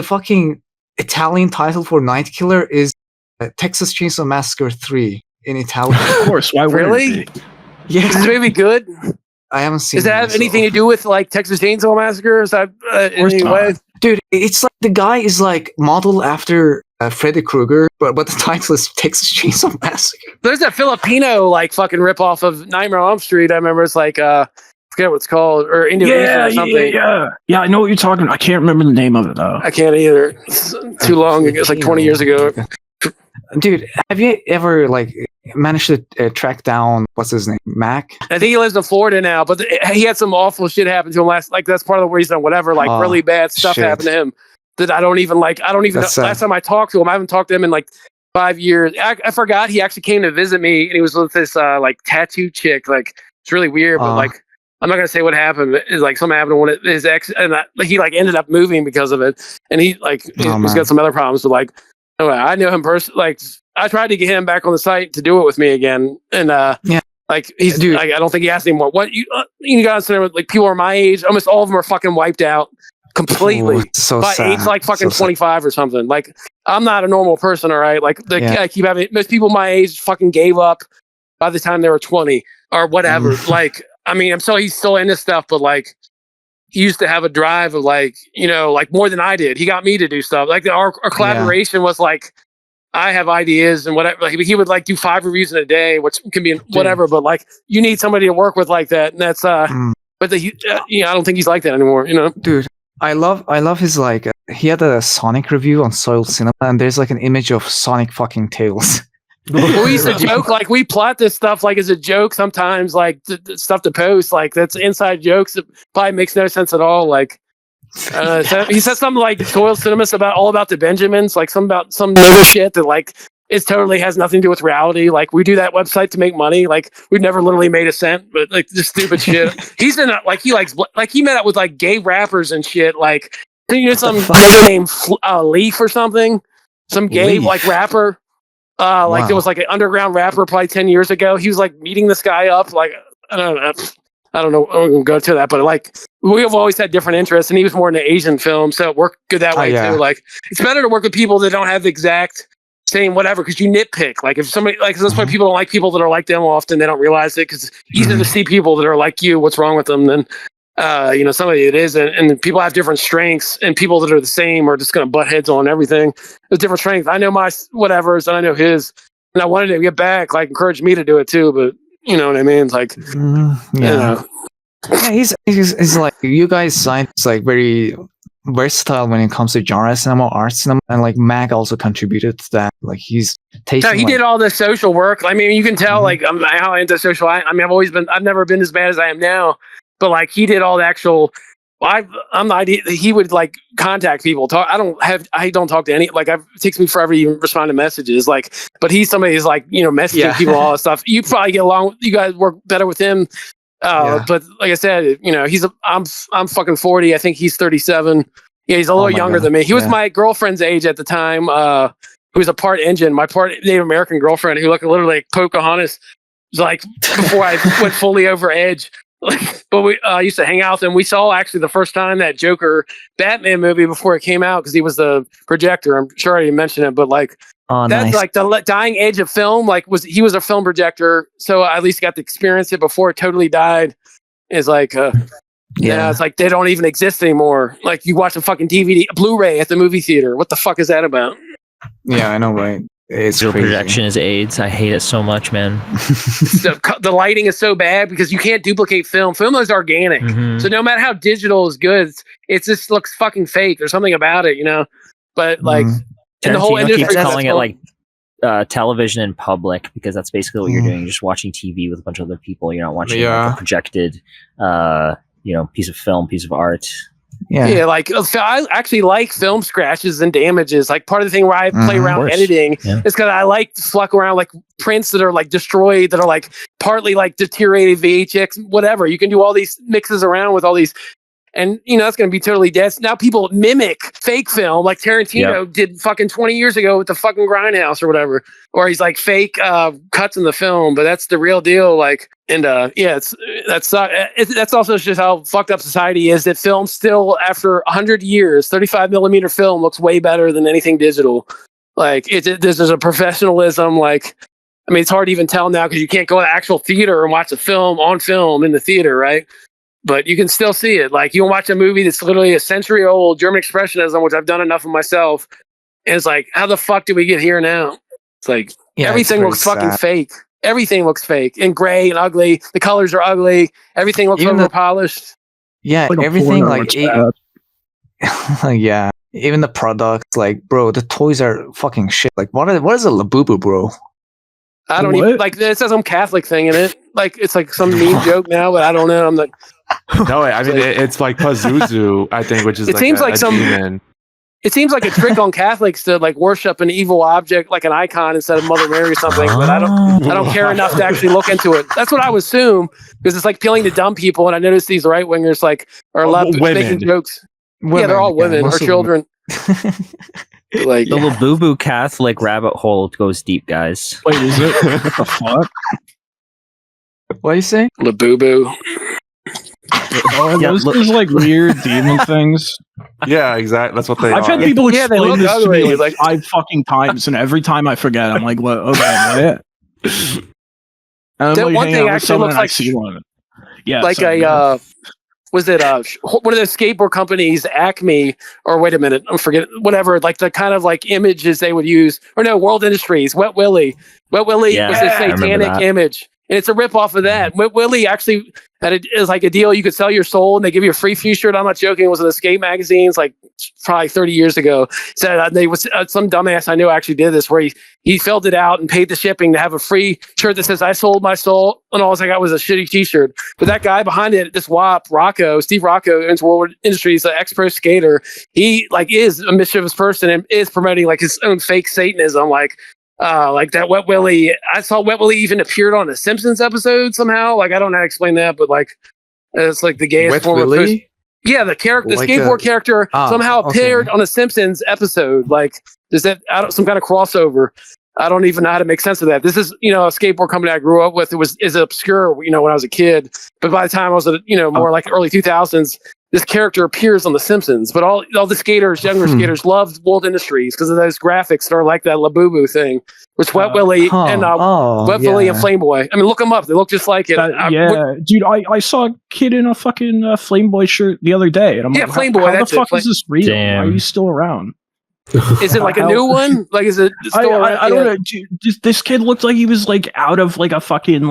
fucking Italian title for Night Killer is Texas Chainsaw Massacre 3 in Italian. Of course, why really? It be? Yeah. Is this movie good? I haven't seen. Does that have anything to do with like Texas Chainsaw Massacre? Is that in any way? Dude, it's like the guy is like modeled after Freddy Krueger, but the title is Texas Chainsaw Massacre. There's a Filipino like fucking ripoff of Nightmare on Elm Street. I remember it's like forget what it's called, or Indonesian or something. Yeah. I know what you're talking about. I can't remember the name of it though. I can't either. It's too long. It's like 20 years ago. Dude, have you ever like managed to track down what's his name, Mac? I think he lives in Florida now, but he had some awful shit happen to him last. Like that's part of the reason. Whatever, like really bad stuff happened to him that I don't even know. Last time I talked to him, I haven't talked to him in like 5 years. I forgot he actually came to visit me, and he was with this like tattoo chick. Like it's really weird, but like I'm not gonna say what happened. It's like something happened to one of his ex, and he like ended up moving because of it. And he like he's got some other problems. But like anyway, I knew him personally. Like I tried to get him back on the site to do it with me again, and like he's dude. Like, I don't think he asked anymore. What you guys say? Like people are my age, almost all of them are fucking wiped out completely. By age like fucking 25 or something. Like I'm not a normal person, all right. Like I keep having most people my age fucking gave up by the time they were 20 or whatever. Like I mean, he's still into stuff, but like he used to have a drive of like like more than I did. He got me to do stuff. Like our collaboration was like. I have ideas and whatever. Like, he would like do 5 reviews in a day, which can be whatever. But like, you need somebody to work with like that, and that's But I don't think he's like that anymore. Dude, I love his like. He had a Sonic review on Soil Cinema, and there's like an image of Sonic fucking Tails. We used to joke like we plot this stuff like as a joke sometimes, like stuff to post like that's inside jokes that probably makes no sense at all. Like So he said something like Soil Cinemas all about the Benjamins, like some about some nigga shit that like it totally has nothing to do with reality. Like we do that website to make money. Like we've never literally made a cent, but like just stupid shit. He's in like he likes like he met up with like gay rappers and shit. Like you know some nigga named Leaf or something, some gay like rapper. Like there was like an underground rapper probably 10 years ago. He was like meeting this guy up. Like I don't know. I won't go to that, but like we have always had different interests, and he was more in the Asian film, so it worked good that way too. Like it's better to work with people that don't have the exact same whatever, because you nitpick. Like if somebody like that's why people don't like people that are like them often. They don't realize it because it's easier to see people that are like you. What's wrong with them than you know somebody that isn't. And people have different strengths, and people that are the same are just going to butt heads on everything. There's different strengths. I know my whatevers, and I know his, and I wanted to get back. Like encourage me to do it too, but. You know what I mean? It's like, you know. Yeah, he's like, you guys scientists like very versatile when it comes to genre cinema, art cinema, and like Mac also contributed to that. Like he's taking. So he did all the social work. I mean, you can tell like how antisocial I mean, I've never been as bad as I am now, but like he did all the actual. I'm the idea that he would like contact people. I don't talk to any. Like it takes me forever to even respond to messages. Like, but he's somebody who's like messaging people all that stuff. You probably get along. You guys work better with him. But like I said, I'm fucking 40. I think he's 37. Yeah, he's a little younger than me. He was my girlfriend's age at the time. Who was a part Indian, my part Native American girlfriend who looked literally like Pocahontas. Like before I went fully over edge. But we used to hang out with him. We saw actually the first time that Joker Batman movie before it came out because he was the projector. I'm sure I didn't mention it, but like that's like the dying edge of film. Like he was a film projector, so I at least got to experience it before it totally died. It's like it's like they don't even exist anymore. Like you watch a fucking DVD, Blu-ray at the movie theater. What the fuck is that about? Yeah, I know, right? It's Digital projection is AIDS. I hate it so much, man. The lighting is so bad because you can't duplicate film. Film is organic. So no matter how digital is good, it just looks fucking fake. There's something about it, But like, and the whole industry keeps calling it like television in public because that's basically what you're doing. You're just watching TV with a bunch of other people. You're not watching like a projected, piece of film, piece of art. Yeah, like I actually like film scratches and damages. Like part of the thing where I play around editing is because I like to fuck around like prints that are like destroyed, that are like partly like deteriorated VHX, whatever. You can do all these mixes around with all these, and it's going to be totally dead. Now people mimic fake film like Tarantino did fucking 20 years ago with the fucking Grindhouse or whatever, or he's like fake cuts in the film, but that's the real deal. Like, and that's also just how fucked up society is. That film still, after 100 years, 35 millimeter film looks way better than anything digital. Like there's a professionalism. Like, I mean, it's hard to even tell now because you can't go to actual theater and watch a film on film in the theater, right? But you can still see it. Like you can watch a movie that's literally a century old, German Expressionism, which I've done enough of myself. And it's like, how the fuck did we get here now? It's like everything looks fucking fake. Everything looks fake and gray and ugly. The colors are ugly. Everything looks over polished. Yeah, like everything like yeah. Even the products, like bro, the toys are fucking shit. Like what is a Labubu, bro? I don't even like. It says some Catholic thing in it. Like it's like some meme joke now, but I don't know. I'm like, no, I mean it's like Pazuzu, I think, which is it seems like some demon. It seems like a trick on Catholics to like worship an evil object like an icon instead of Mother Mary or something. But I don't care enough to actually look into it. That's what I would assume because it's like appealing to dumb people. And I notice these right wingers like are making jokes. Women, they're all women or children. Like the Labubu Catholic rabbit hole goes deep, guys. Wait, is it? What the fuck? What do you say? Labubu. Those are like weird demon things. Yeah, exactly. That's what they are. I've had people explain this to me like 5 fucking times, and every time I forget, I'm like, "What? Okay, what?" And that one thing actually looks like was it one of those skateboard companies, Acme, or wait a minute, I'm forgetting, whatever, like the kind of like images they would use, or no, World Industries, Wet Willie. Wet Willie was a satanic image. and it's a rip off of that. Willie actually is like a deal. You could sell your soul, and they give you a free T-shirt. I'm not joking. It was in Escape magazines, like probably 30 years ago. Said they was some dumbass I knew actually did this, where he filled it out and paid the shipping to have a free shirt that says "I sold my soul," and all I got was a shitty T-shirt. But that guy behind it, this WAP, Steve Rocco, owns World Industries, an ex-pro skater. He like is a mischievous person and is promoting like his own fake Satanism, like that Wet Willie. I saw Wet Willie even appeared on a Simpsons episode somehow. Like I don't know how to explain that, but like it's like the gayest Wet form of Willie? Yeah, the character, the Like skateboard character somehow appeared on a Simpsons episode. Like is that some kind of crossover? I don't even know how to make sense of that. This is, a skateboard company I grew up with. Is obscure, when I was a kid. But by the time I was, more like early 2000s, this character appears on The Simpsons. But all the skaters, younger skaters, loved World Industries because of those graphics that are like that Labubu thing, which Wet Willie and Willie and Flameboy. I mean, look them up; they look just like it. Dude, I saw a kid in a fucking Flameboy shirt the other day, and I'm like, Flameboy. How the fuck is this real? Damn. Why are you still around? Is it like a new one? Like, is it still around? I don't know. This kid looked like he was like out of like a fucking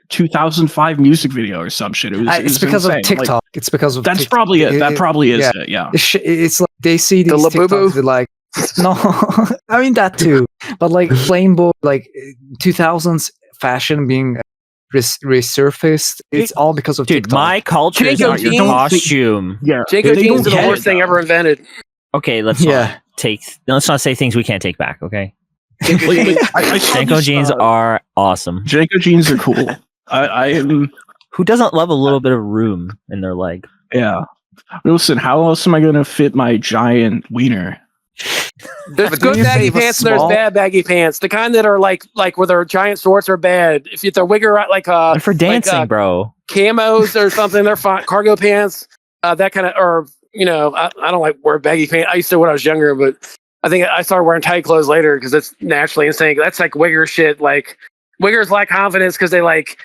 2005 music video or some shit. It's because insane. of TikTok. Like, it's because of that's TikTok. probably it. That probably is it. Yeah. It's like they see these TikToks with like no, I mean that too. But like Flameboy, like 2000s fashion being resurfaced. It's all because of TikTok. My culture is not your costume. Yeah, Janko jeans are the worst thing ever invented. Okay, let's not say things we can't take back. Okay, Janko jeans are awesome. Janko jeans are cool. Who doesn't love a little bit of room in their leg? Yeah. Listen, how else am I going to fit my giant wiener? There's good baggy pants and there's bad baggy pants. The kind that are like where their giant shorts are bad. If they're wigger they're for dancing, bro. Camos or something, they're fine. Cargo pants, that kind of, or I don't like wear baggy pants. I used to when I was younger, but I think I started wearing tight clothes later because it's naturally insane. That's like wigger shit. Like wiggers lack confidence because they like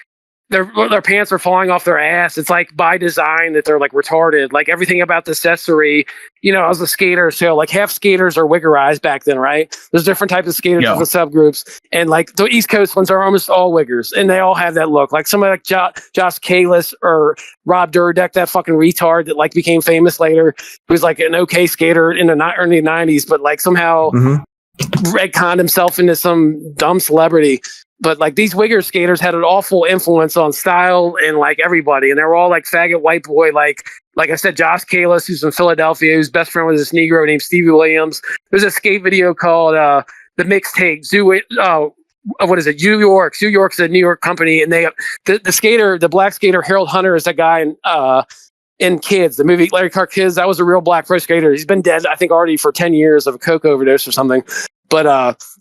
their pants are falling off their ass. It's like by design that they're like retarded. Like everything about the accessory, I was a skater, so like half skaters are wiggerized back then, right? There's different types of skaters with the subgroups, and like the East Coast ones are almost all wiggers, and they all have that look. Like somebody like Josh Kalis or Rob Dyrdek, that fucking retard that like became famous later, who was like an okay skater in the early 90s, but like somehow retconned himself into some dumb celebrity. But like these wigger skaters had an awful influence on style and like everybody, and they were all like faggot white boy, like I said, Josh Kalis, who's from Philadelphia, who's best friend with this Negro named Stevie Williams. There's a skate video called The Mixtape Zoo. What is it? New York. New York's a New York company, and they the black skater Harold Hunter is that guy in Kids, the movie Larry Clark Kids. That was a real black pro skater. He's been dead, I think, already for 10 years of a coke overdose or something. But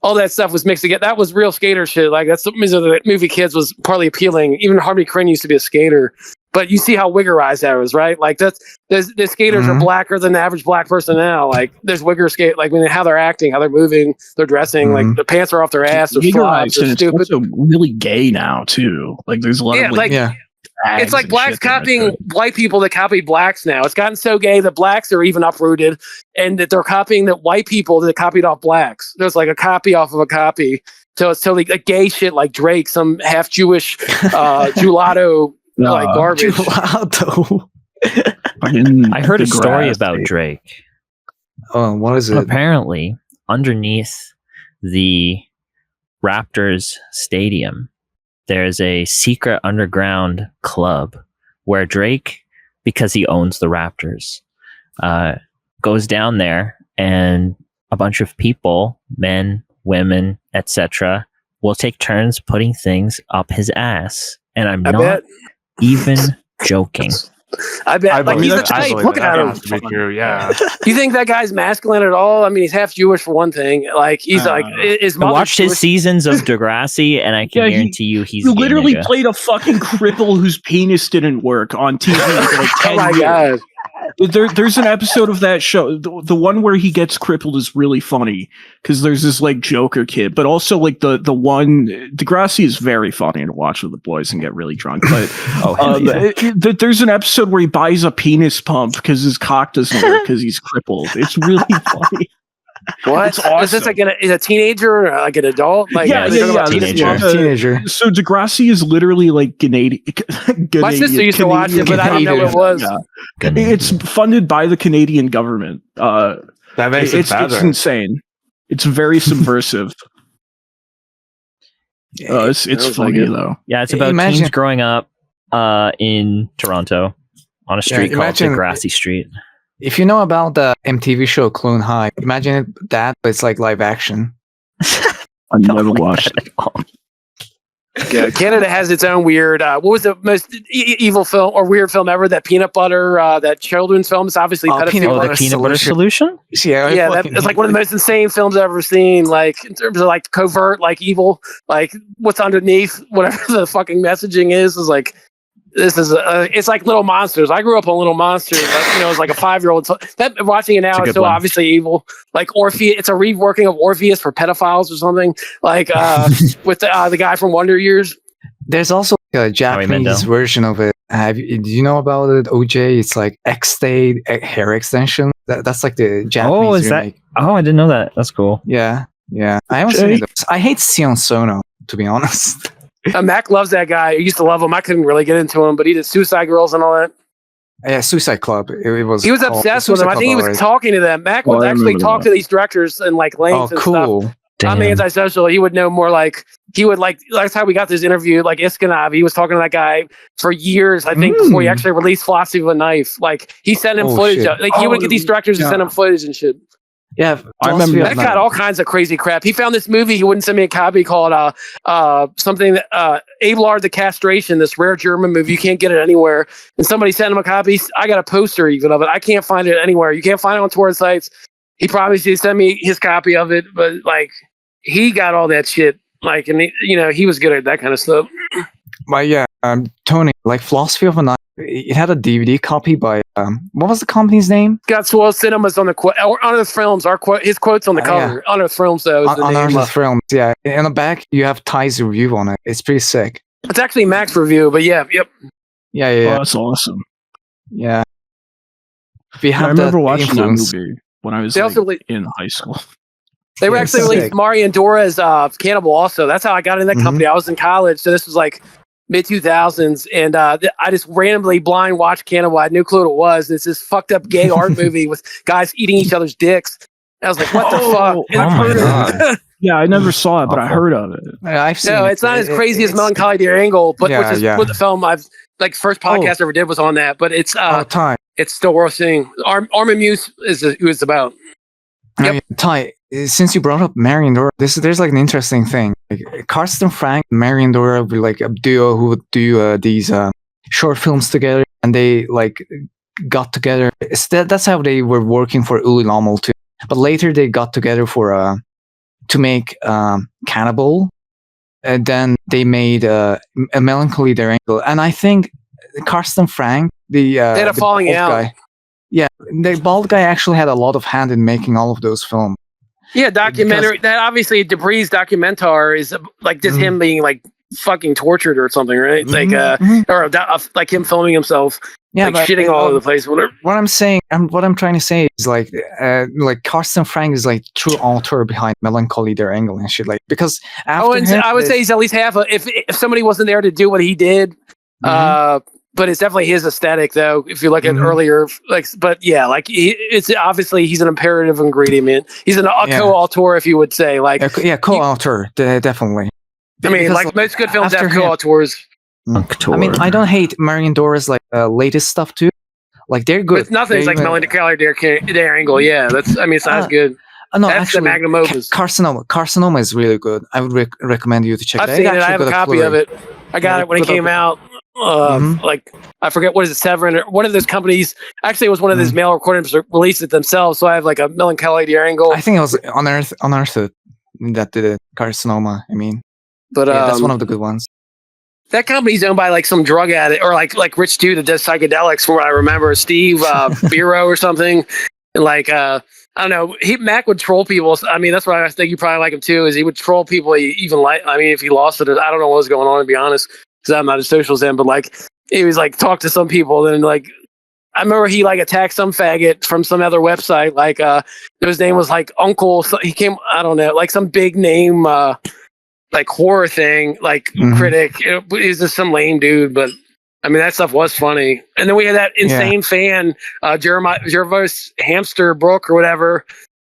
all that stuff was mixed together. That was real skater shit. Like that's the reason the movie Kids was partly appealing. Even Harvey Korine used to be a skater. But you see how wiggerized that was, right? Like the skaters are blacker than the average black person now. Like there's wigger skate, like how they're acting, how they're moving, they're dressing. Like the pants are off their ass. They're flops. They're stupid. It's also really gay now too. Like there's a lot of it's like blacks copying white people that copy blacks now. It's gotten so gay that blacks are even uprooted, and that they're copying the white people that copied off blacks. There's like a copy off of a copy. So it's totally like gay shit like Drake, some half Jewish gelato like garbage. Gelato. I heard a story about Drake. Oh, what is it? Apparently, underneath the Raptors stadium, there's a secret underground club where Drake, because he owns the Raptors, goes down there, and a bunch of people, men, women, etc., will take turns putting things up his ass. And I'm not even joking. I bet. Like he's the type. Looking at him. Yeah. You think that guy's masculine at all? I mean, he's half Jewish for one thing. Like he's like his mother's I watched his seasons of Degrassi, and I can guarantee you he's literally played a fucking cripple whose penis didn't work on TV for like 10 years. God. There's an episode of that show. The one where he gets crippled is really funny because there's this like Joker kid, but also like the one Degrassi is very funny to watch with the boys and get really drunk. But there's an episode where he buys a penis pump because his cock doesn't work because he's crippled. It's really funny. What? It's awesome. Is this like is a teenager or like an adult? Like, yeah. Teenager. So Degrassi is literally like Canadian. My sister used to watch it, but I didn't know what it was. Yeah. It's funded by the Canadian government. That makes it's insane. It's very subversive. It's funny though. Yeah, it's about teens growing up in Toronto on a street called Degrassi Street. If you know about the MTV show Clone High, imagine that, but it's like live action. I never watched it. Yeah, Canada has its own weird. What was the most evil film or weird film ever? That peanut butter, that children's film. It's obviously the peanut butter solution. Yeah, it's like one of the most insane films I've ever seen. Like in terms of like covert, like evil, like what's underneath, whatever the fucking messaging is like. This is it's like Little Monsters. I grew up on Little Monsters. As like a 5-year-old. So that watching it now is so obviously evil. Like Orpheus, it's a reworking of Orpheus for pedophiles or something. Like with the guy from Wonder Years. There's also a Japanese version of it. Do you know about it, OJ? It's like X-Stay hair extension. That's like the Japanese. Oh, is remake. That? Oh, I didn't know that. That's cool. Yeah. I haven't seen those. I hate Sion Sono, to be honest. Mac loves that guy. I used to love him. I couldn't really get into him, but he did Suicide Girls and all that. Yeah, Suicide Club. He was obsessed with them. I think he was talking to them. Mac would actually talk to these directors and like lengths and stuff. I'm antisocial. He would know more like he would like. That's how we got this interview. Like Iskanov, he was talking to that guy for years. I think before he actually released Philosophy of a Knife. Like he sent him footage. Like he would get these directors to send him footage and shit. Yeah, I remember that got all kinds of crazy crap. He found this movie. He wouldn't send me a copy called something Abelard the Castration. This rare German movie. You can't get it anywhere. And somebody sent him a copy. I got a poster even of it. I can't find it anywhere. You can't find it on torrent sites. He promised he'd send me his copy of it, but like he got all that shit. Like, and he was good at that kind of stuff. But yeah, Tony, like Philosophy of a Knife. It had a DVD copy by what was the company's name? Got Swell Cinemas on the Unearthed Films. His quotes on the cover. Yeah. Unearthed Films, though. Unearthed Films. Yeah, in the back you have Ty's review on it. It's pretty sick. It's actually Mac's review, but yeah. Yeah. Oh, that's awesome. Yeah. I remember watching that movie when I was in high school. They were actually released Mari and Dora's Cannibal. Also, that's how I got in that company. I was in college, so this was like mid-2000s, and I just randomly blind watched Cannibal. I had no clue what it was. It's this fucked up gay art movie with guys eating each other's dicks. I was like, what the fuck? Oh my God. Yeah, I never saw it, but I heard of it. I've seen it. It's not as crazy as Melancholy Dear Angle, but which is what the film I've like first podcast I ever did was on that. But it's it's still worth seeing. Armin Muse is who it's about. Yep. Ty, since you brought up Mary and Dora, there's like an interesting thing. Like Karsten Frank, Mary and Dora were like a duo who would do these short films together, and they like got together. That's how they were working for Uli Lommel too. But later they got together for to make Cannibal, and then they made a Melancholy Dear Angle. And I think Karsten Frank, they had a falling out. Guy, yeah, the bald guy actually had a lot of hand in making all of those films. Yeah, documentary. That obviously Dupree's documentar is like just him being like fucking tortured or something, right? Like or like him filming himself, like shitting all over the place. Whatever. What I'm trying to say is like Karsten Frank is like true author behind Melancholy Dear Angle and shit. Like because after I would say he's at least half. If somebody wasn't there to do what he did, but it's definitely his aesthetic, though. If you look at earlier, but yeah, like it's obviously he's an imperative ingredient. He's a co-author, if you would say, like co-author, definitely. I mean, because like most good films have co-authors. I mean, I don't hate Marion Dora's like latest stuff too. Like they're good. But nothing's like Melancholy Dear Angle. Yeah, it's not as good. No, that's actually, the magnum opus. Carcinoma is really good. I would recommend you to check it out. I've seen it. I have a copy of it. I got it when it came out. Like I forget what is it, Severin or one of those companies. Actually, it was one of those mail recordings released it themselves. So I have like a Melancholy Dear Angle. I think it was Unearthed that did it. Carcinoma. I mean, but that's one of the good ones. That company's owned by like some drug addict or like rich dude that does psychedelics. From what I remember, Steve Bureau or something. And like I don't know. Mac would troll people. I mean, that's why I think you probably like him too. Is he would troll people he even like? I mean, if he lost it, I don't know what was going on, to be honest, because I'm not as social as him. But like, he was like talk to some people, then like I remember he like attacked some faggot from some other website. Like his name was like Uncle. So he came, I don't know, like some big name like horror thing, like critic. He's just some lame dude, but I mean that stuff was funny. And then we had that insane fan, Jervis Hamster Brook or whatever.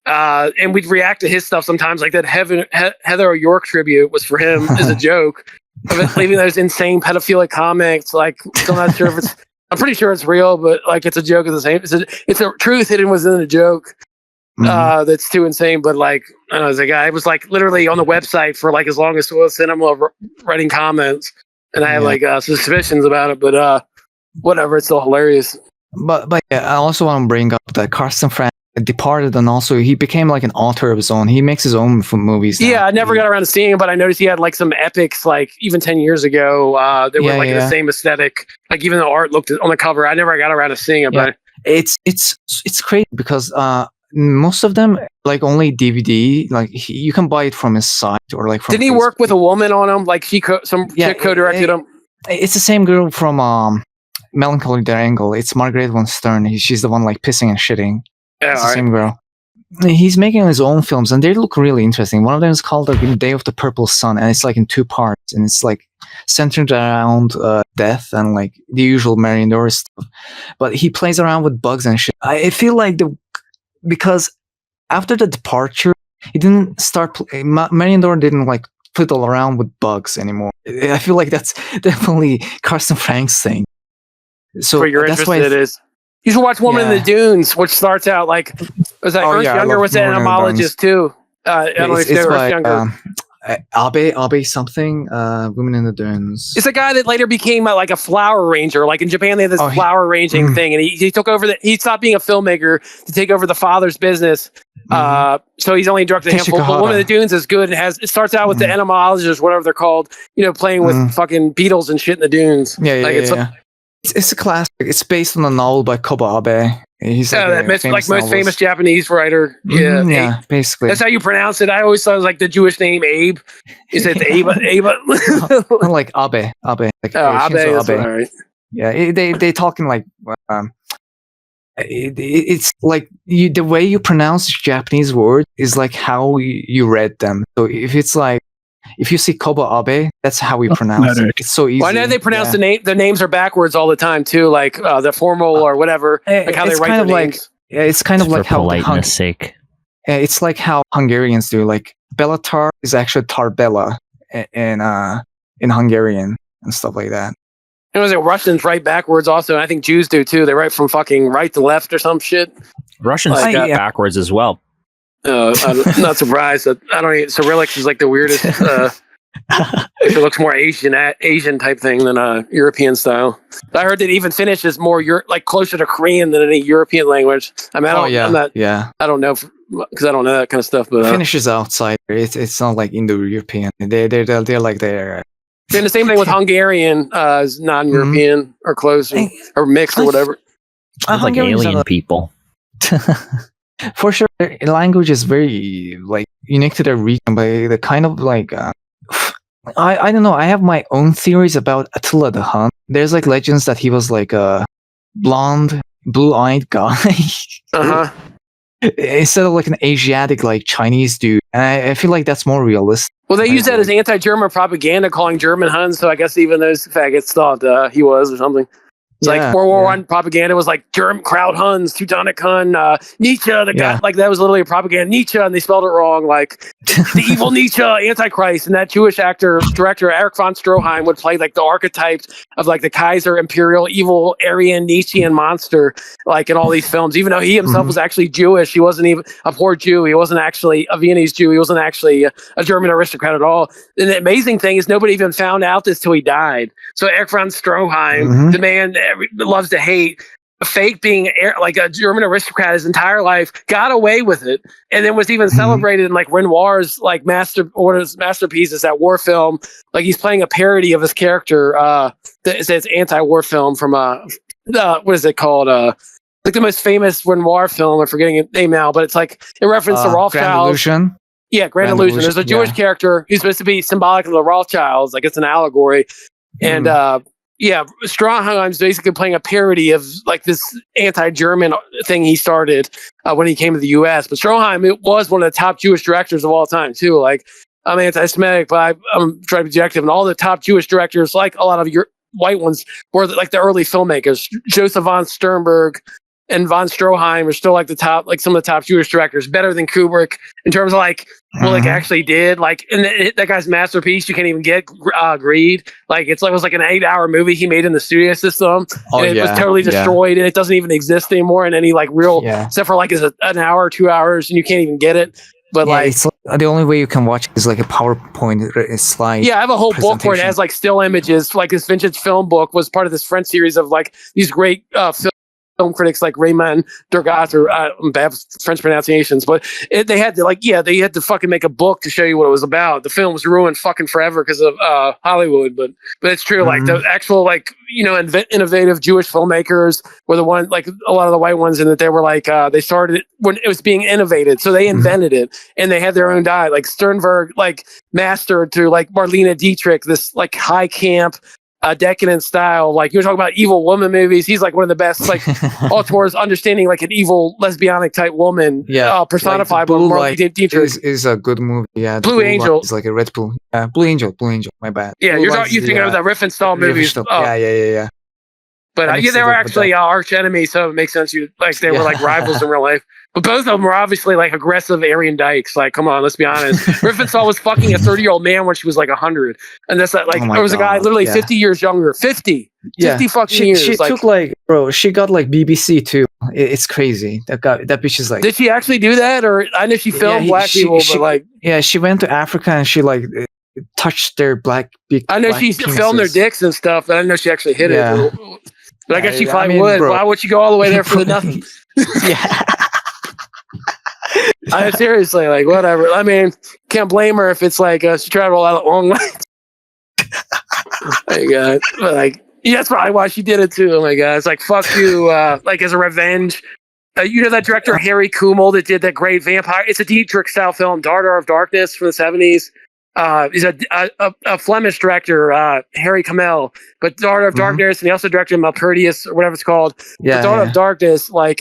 And we'd react to his stuff sometimes, like that Heather York tribute was for him as a joke. Of it, leaving those insane pedophilic comics, like still not sure if it's. I'm pretty sure it's real, but like it's a joke at the same. It's a truth hidden within a joke. That's too insane. But like I don't know, as a guy, I was like literally on the website for like as long as Soil Cinema writing comments, and I have like suspicions about it. But whatever, it's still hilarious. But yeah, I also want to bring up that Carsten Frank departed, and also he became like an author of his own. He makes his own movies now. Yeah, I never got around to seeing it, but I noticed he had like some epics, like even 10 years ago, that were like the same aesthetic. Like even the art looked on the cover. I never got around to seeing it, but it's crazy because most of them like only DVD. Like you can buy it from his site or like from. Didn't he work with a woman on them? Like chick co-directed them. It's the same girl from Melancholy Triangle. It's Margaret von Stern. She's the one like pissing and shitting. Yeah, it's the same girl. He's making his own films, and they look really interesting. One of them is called like Day of the Purple Sun, and it's like in 2 parts, and it's like centered around death and like the usual Marion Dor stuff. But he plays around with bugs and shit. I feel like because after the departure, he didn't start. Marion Dor didn't like fiddle around with bugs anymore. I feel like that's definitely Carsten Frank's thing. So for your that's interest, why it is. You should watch Woman in the Dunes, which starts out like was that Ernst Younger was an entomologist too. I don't know if you know Ernst Younger. Abe something, Women in the Dunes. It's a guy that later became like a flower ranger. Like in Japan, they had this flower ranging thing, and he took over he stopped being a filmmaker to take over the father's business. So he's only directed a handful. But Woman in the Dunes is good. It starts out with the entomologists, whatever they're called, playing with fucking beetles and shit in the dunes. It's a classic. It's based on a novel by Koba Abe. He's most famous Japanese writer. Yeah, basically. That's how you pronounce it. I always thought it was like the Jewish name Abe. Is it Abe? Like Abe. Like, Abe. That's right. Yeah, they talking like it's like the way you pronounce Japanese word is like how you read them. So if you see Koba Abe, that's how we pronounce it. It's so easy. Well, I know they pronounce the names are backwards all the time too, like the formal or whatever, like how they write their names. It's kind of like how politeness sake. It's like how Hungarians do. Like Bellatar is actually Tarbella in Hungarian and stuff like that. It was like Russians write backwards also, and I think Jews do too. They write from fucking right to left or some shit. Russians got backwards as well. I'm not surprised. I don't even, Cyrillic is like the weirdest. It looks more Asian type thing than European style. I heard that even Finnish is more like closer to Korean than any European language. I mean, I don't know because I don't know that kind of stuff. But Finnish is outside. It's not like Indo-European. They're like they're. And the same thing with Hungarian is non-European or close or mixed or whatever. Like alien people. For sure, language is very like unique to their region, but the kind of like I don't know. I have my own theories about Attila the Hun. There's like legends that he was like a blonde, blue-eyed guy instead of like an Asiatic like Chinese dude, and I feel like that's more realistic. Well, they use that as anti-German propaganda, calling German Huns. So I guess even those faggots thought he was or something. It's like World War I propaganda was like German Kraut Huns, Teutonic Hun, Nietzsche, the guy, like that was literally a propaganda. Nietzsche, and they spelled it wrong, like the evil Nietzsche, Antichrist. And that Jewish director, Erich von Stroheim, would play like the archetypes of like the Kaiser, imperial, evil, Aryan, Nietzschean monster, like in all these films. Even though he himself was actually Jewish, he wasn't even a poor Jew. He wasn't actually a Viennese Jew. He wasn't actually a German aristocrat at all. And the amazing thing is nobody even found out this till he died. So Erich von Stroheim, the man loves to hate, fake being like a German aristocrat his entire life, got away with it, and then was even celebrated in like Renoir's like masterpieces, that war film. Like he's playing a parody of his character. It's anti-war film from what is it called? Like the most famous Renoir film. I'm forgetting its name now, but it's like in reference to Rothschilds. Grand Illusion. Yeah, Grand Illusion. There's a Jewish character who's supposed to be symbolic of the Rothschilds. Like it's an allegory. And Strongheim's basically playing a parody of like this anti-German thing he started when he came to the U.S. But Strongheim was one of the top Jewish directors of all time too. Like, I'm anti-Semitic, but I'm trying to be objective, and all the top Jewish directors, like a lot of your white ones, were like the early filmmakers. Joseph von Sternberg and von Stroheim are still like the top, like some of the top Jewish directors, better than Kubrick in terms of like what like actually did. Like, and that guy's masterpiece, you can't even get Greed. Like, it was like an 8-hour movie he made in the studio system, and it was totally destroyed, and it doesn't even exist anymore in any like real, except for like an hour, 2 hours, and you can't even get it. But like, it's the only way you can watch is like a PowerPoint slide. Yeah, I have a whole book where it has like still images. Like this vintage film book was part of this French series of like these great film critics like Raymond Durgas, or bad French pronunciations, but they had to fucking make a book to show you what it was about. The film was ruined fucking forever because of Hollywood, but it's true. Like the actual like innovative Jewish filmmakers were the one, like a lot of the white ones, and that they were like they started it when it was being innovated, so they invented it, and they had their own diet. Like Sternberg like mastered through like Marlene Dietrich this like high camp decadent style. Like, you're talking about evil woman movies, he's like one of the best, like all towards understanding like an evil lesbianic type woman personified by Marlene Dietrich. Is a good movie. Blue Angel is like a red pill. Blue Angel, my bad. You're thinking of the Riefenstahl movies. Yeah. But they were actually arch enemies, so it makes sense. They were like rivals in real life. But both of them were obviously like aggressive Aryan dykes. Like, come on, let's be honest. Riefenstahl was fucking a 30-year-old man when she was like 100, and that's like there was a guy literally 50 years younger. 50 fucking years. She took like, bro. She got like BBC too. It's crazy. That bitch is like. Did she actually do that, or I know she filmed black people, but like. Yeah, she went to Africa and she like touched their black. I know she filmed their dicks and stuff, but I didn't know she actually hit it. But I guess she probably would. Bro. Why would you go all the way there for the nothing? Seriously, like, whatever. I mean, can't blame her if it's like she traveled a long way. Oh my God. But like, that's probably why she did it too. Oh my God. It's like, fuck you, like as a revenge. You know that director Harry Kumel that did that great vampire? It's a Dietrich style film, Daughter of Darkness from the 70s. He's a Flemish director, Harry Kumel, but Daughter of Darkness, and he also directed Malpertius or whatever it's called. Daughter of Darkness, like,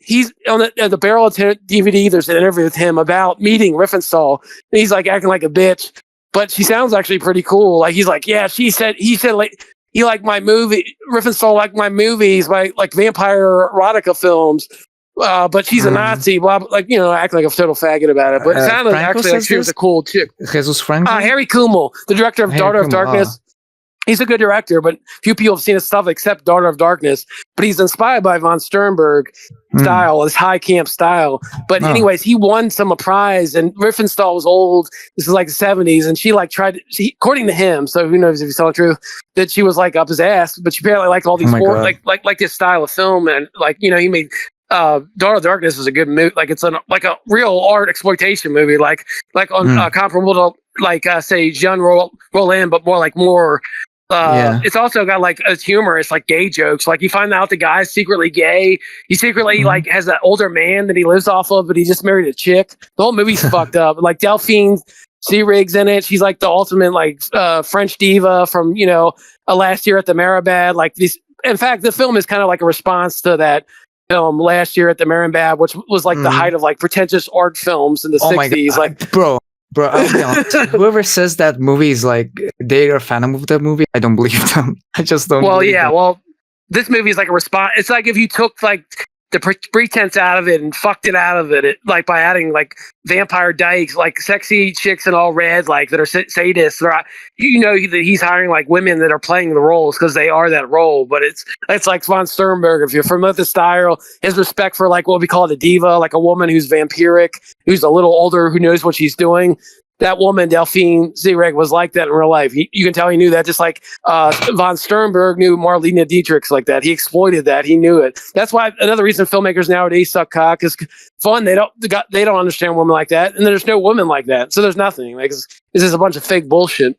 he's on the Barrel of DVD. There's an interview with him about meeting Riefenstahl, and he's like acting like a bitch, but she sounds actually pretty cool. Like, he's like, he said like he liked my movie. Riefenstahl liked my movies, like vampire erotica films. But she's a Nazi, blah, like, act like a total faggot about it. But it sounded actually like she was a cool chick. Jesus Franco? Harry Kumel, the director of Daughter of Darkness. He's a good director, but few people have seen his stuff except Daughter of Darkness. But he's inspired by von Sternberg style, this high camp style. But anyways, he won some prize, and Riefenstahl was old. This is like the 70s, and she like according to him, so who knows if he's telling the truth, that she was like up his ass. But she apparently liked all these like this style of film, and like he made. Daughter of Darkness is a good movie. Like, it's like a real art exploitation movie, like on comparable to like say Jean Rollin, but more. It's also got like it's humorous, like gay jokes. Like, you find out the guy's secretly gay. He secretly like has an older man that he lives off of, but he just married a chick. The whole movie's fucked up. Like, Delphine Seyrig in it. She's like the ultimate like French diva from Last Year at the Maribad. Like, these. In fact, the film is kind of like a response to that film Last Year at the Maribad, which was like the height of like pretentious art films in the 60s. Like, bro, I'll be honest. Whoever says that movie is like they are a fan of that movie, I don't believe them. I just don't. Well, this movie is like a response. It's like if you took like the pretense out of it and fucked it out of it, like by adding like vampire dykes, like sexy chicks in all red, like that are sadists. That he's hiring like women that are playing the roles because they are that role. But it's like von Sternberg. If you're familiar with the style, his respect for like what we call a diva, like a woman who's vampiric, who's a little older, who knows what she's doing. That woman, Delphine Seyrig, was like that in real life. You can tell he knew that, just like von Sternberg knew Marlene Dietrich like that. He exploited that. He knew it. That's why another reason filmmakers nowadays suck cock is fun. They don't understand women like that, and there's no women like that. So there's nothing. Like, it's just a bunch of fake bullshit.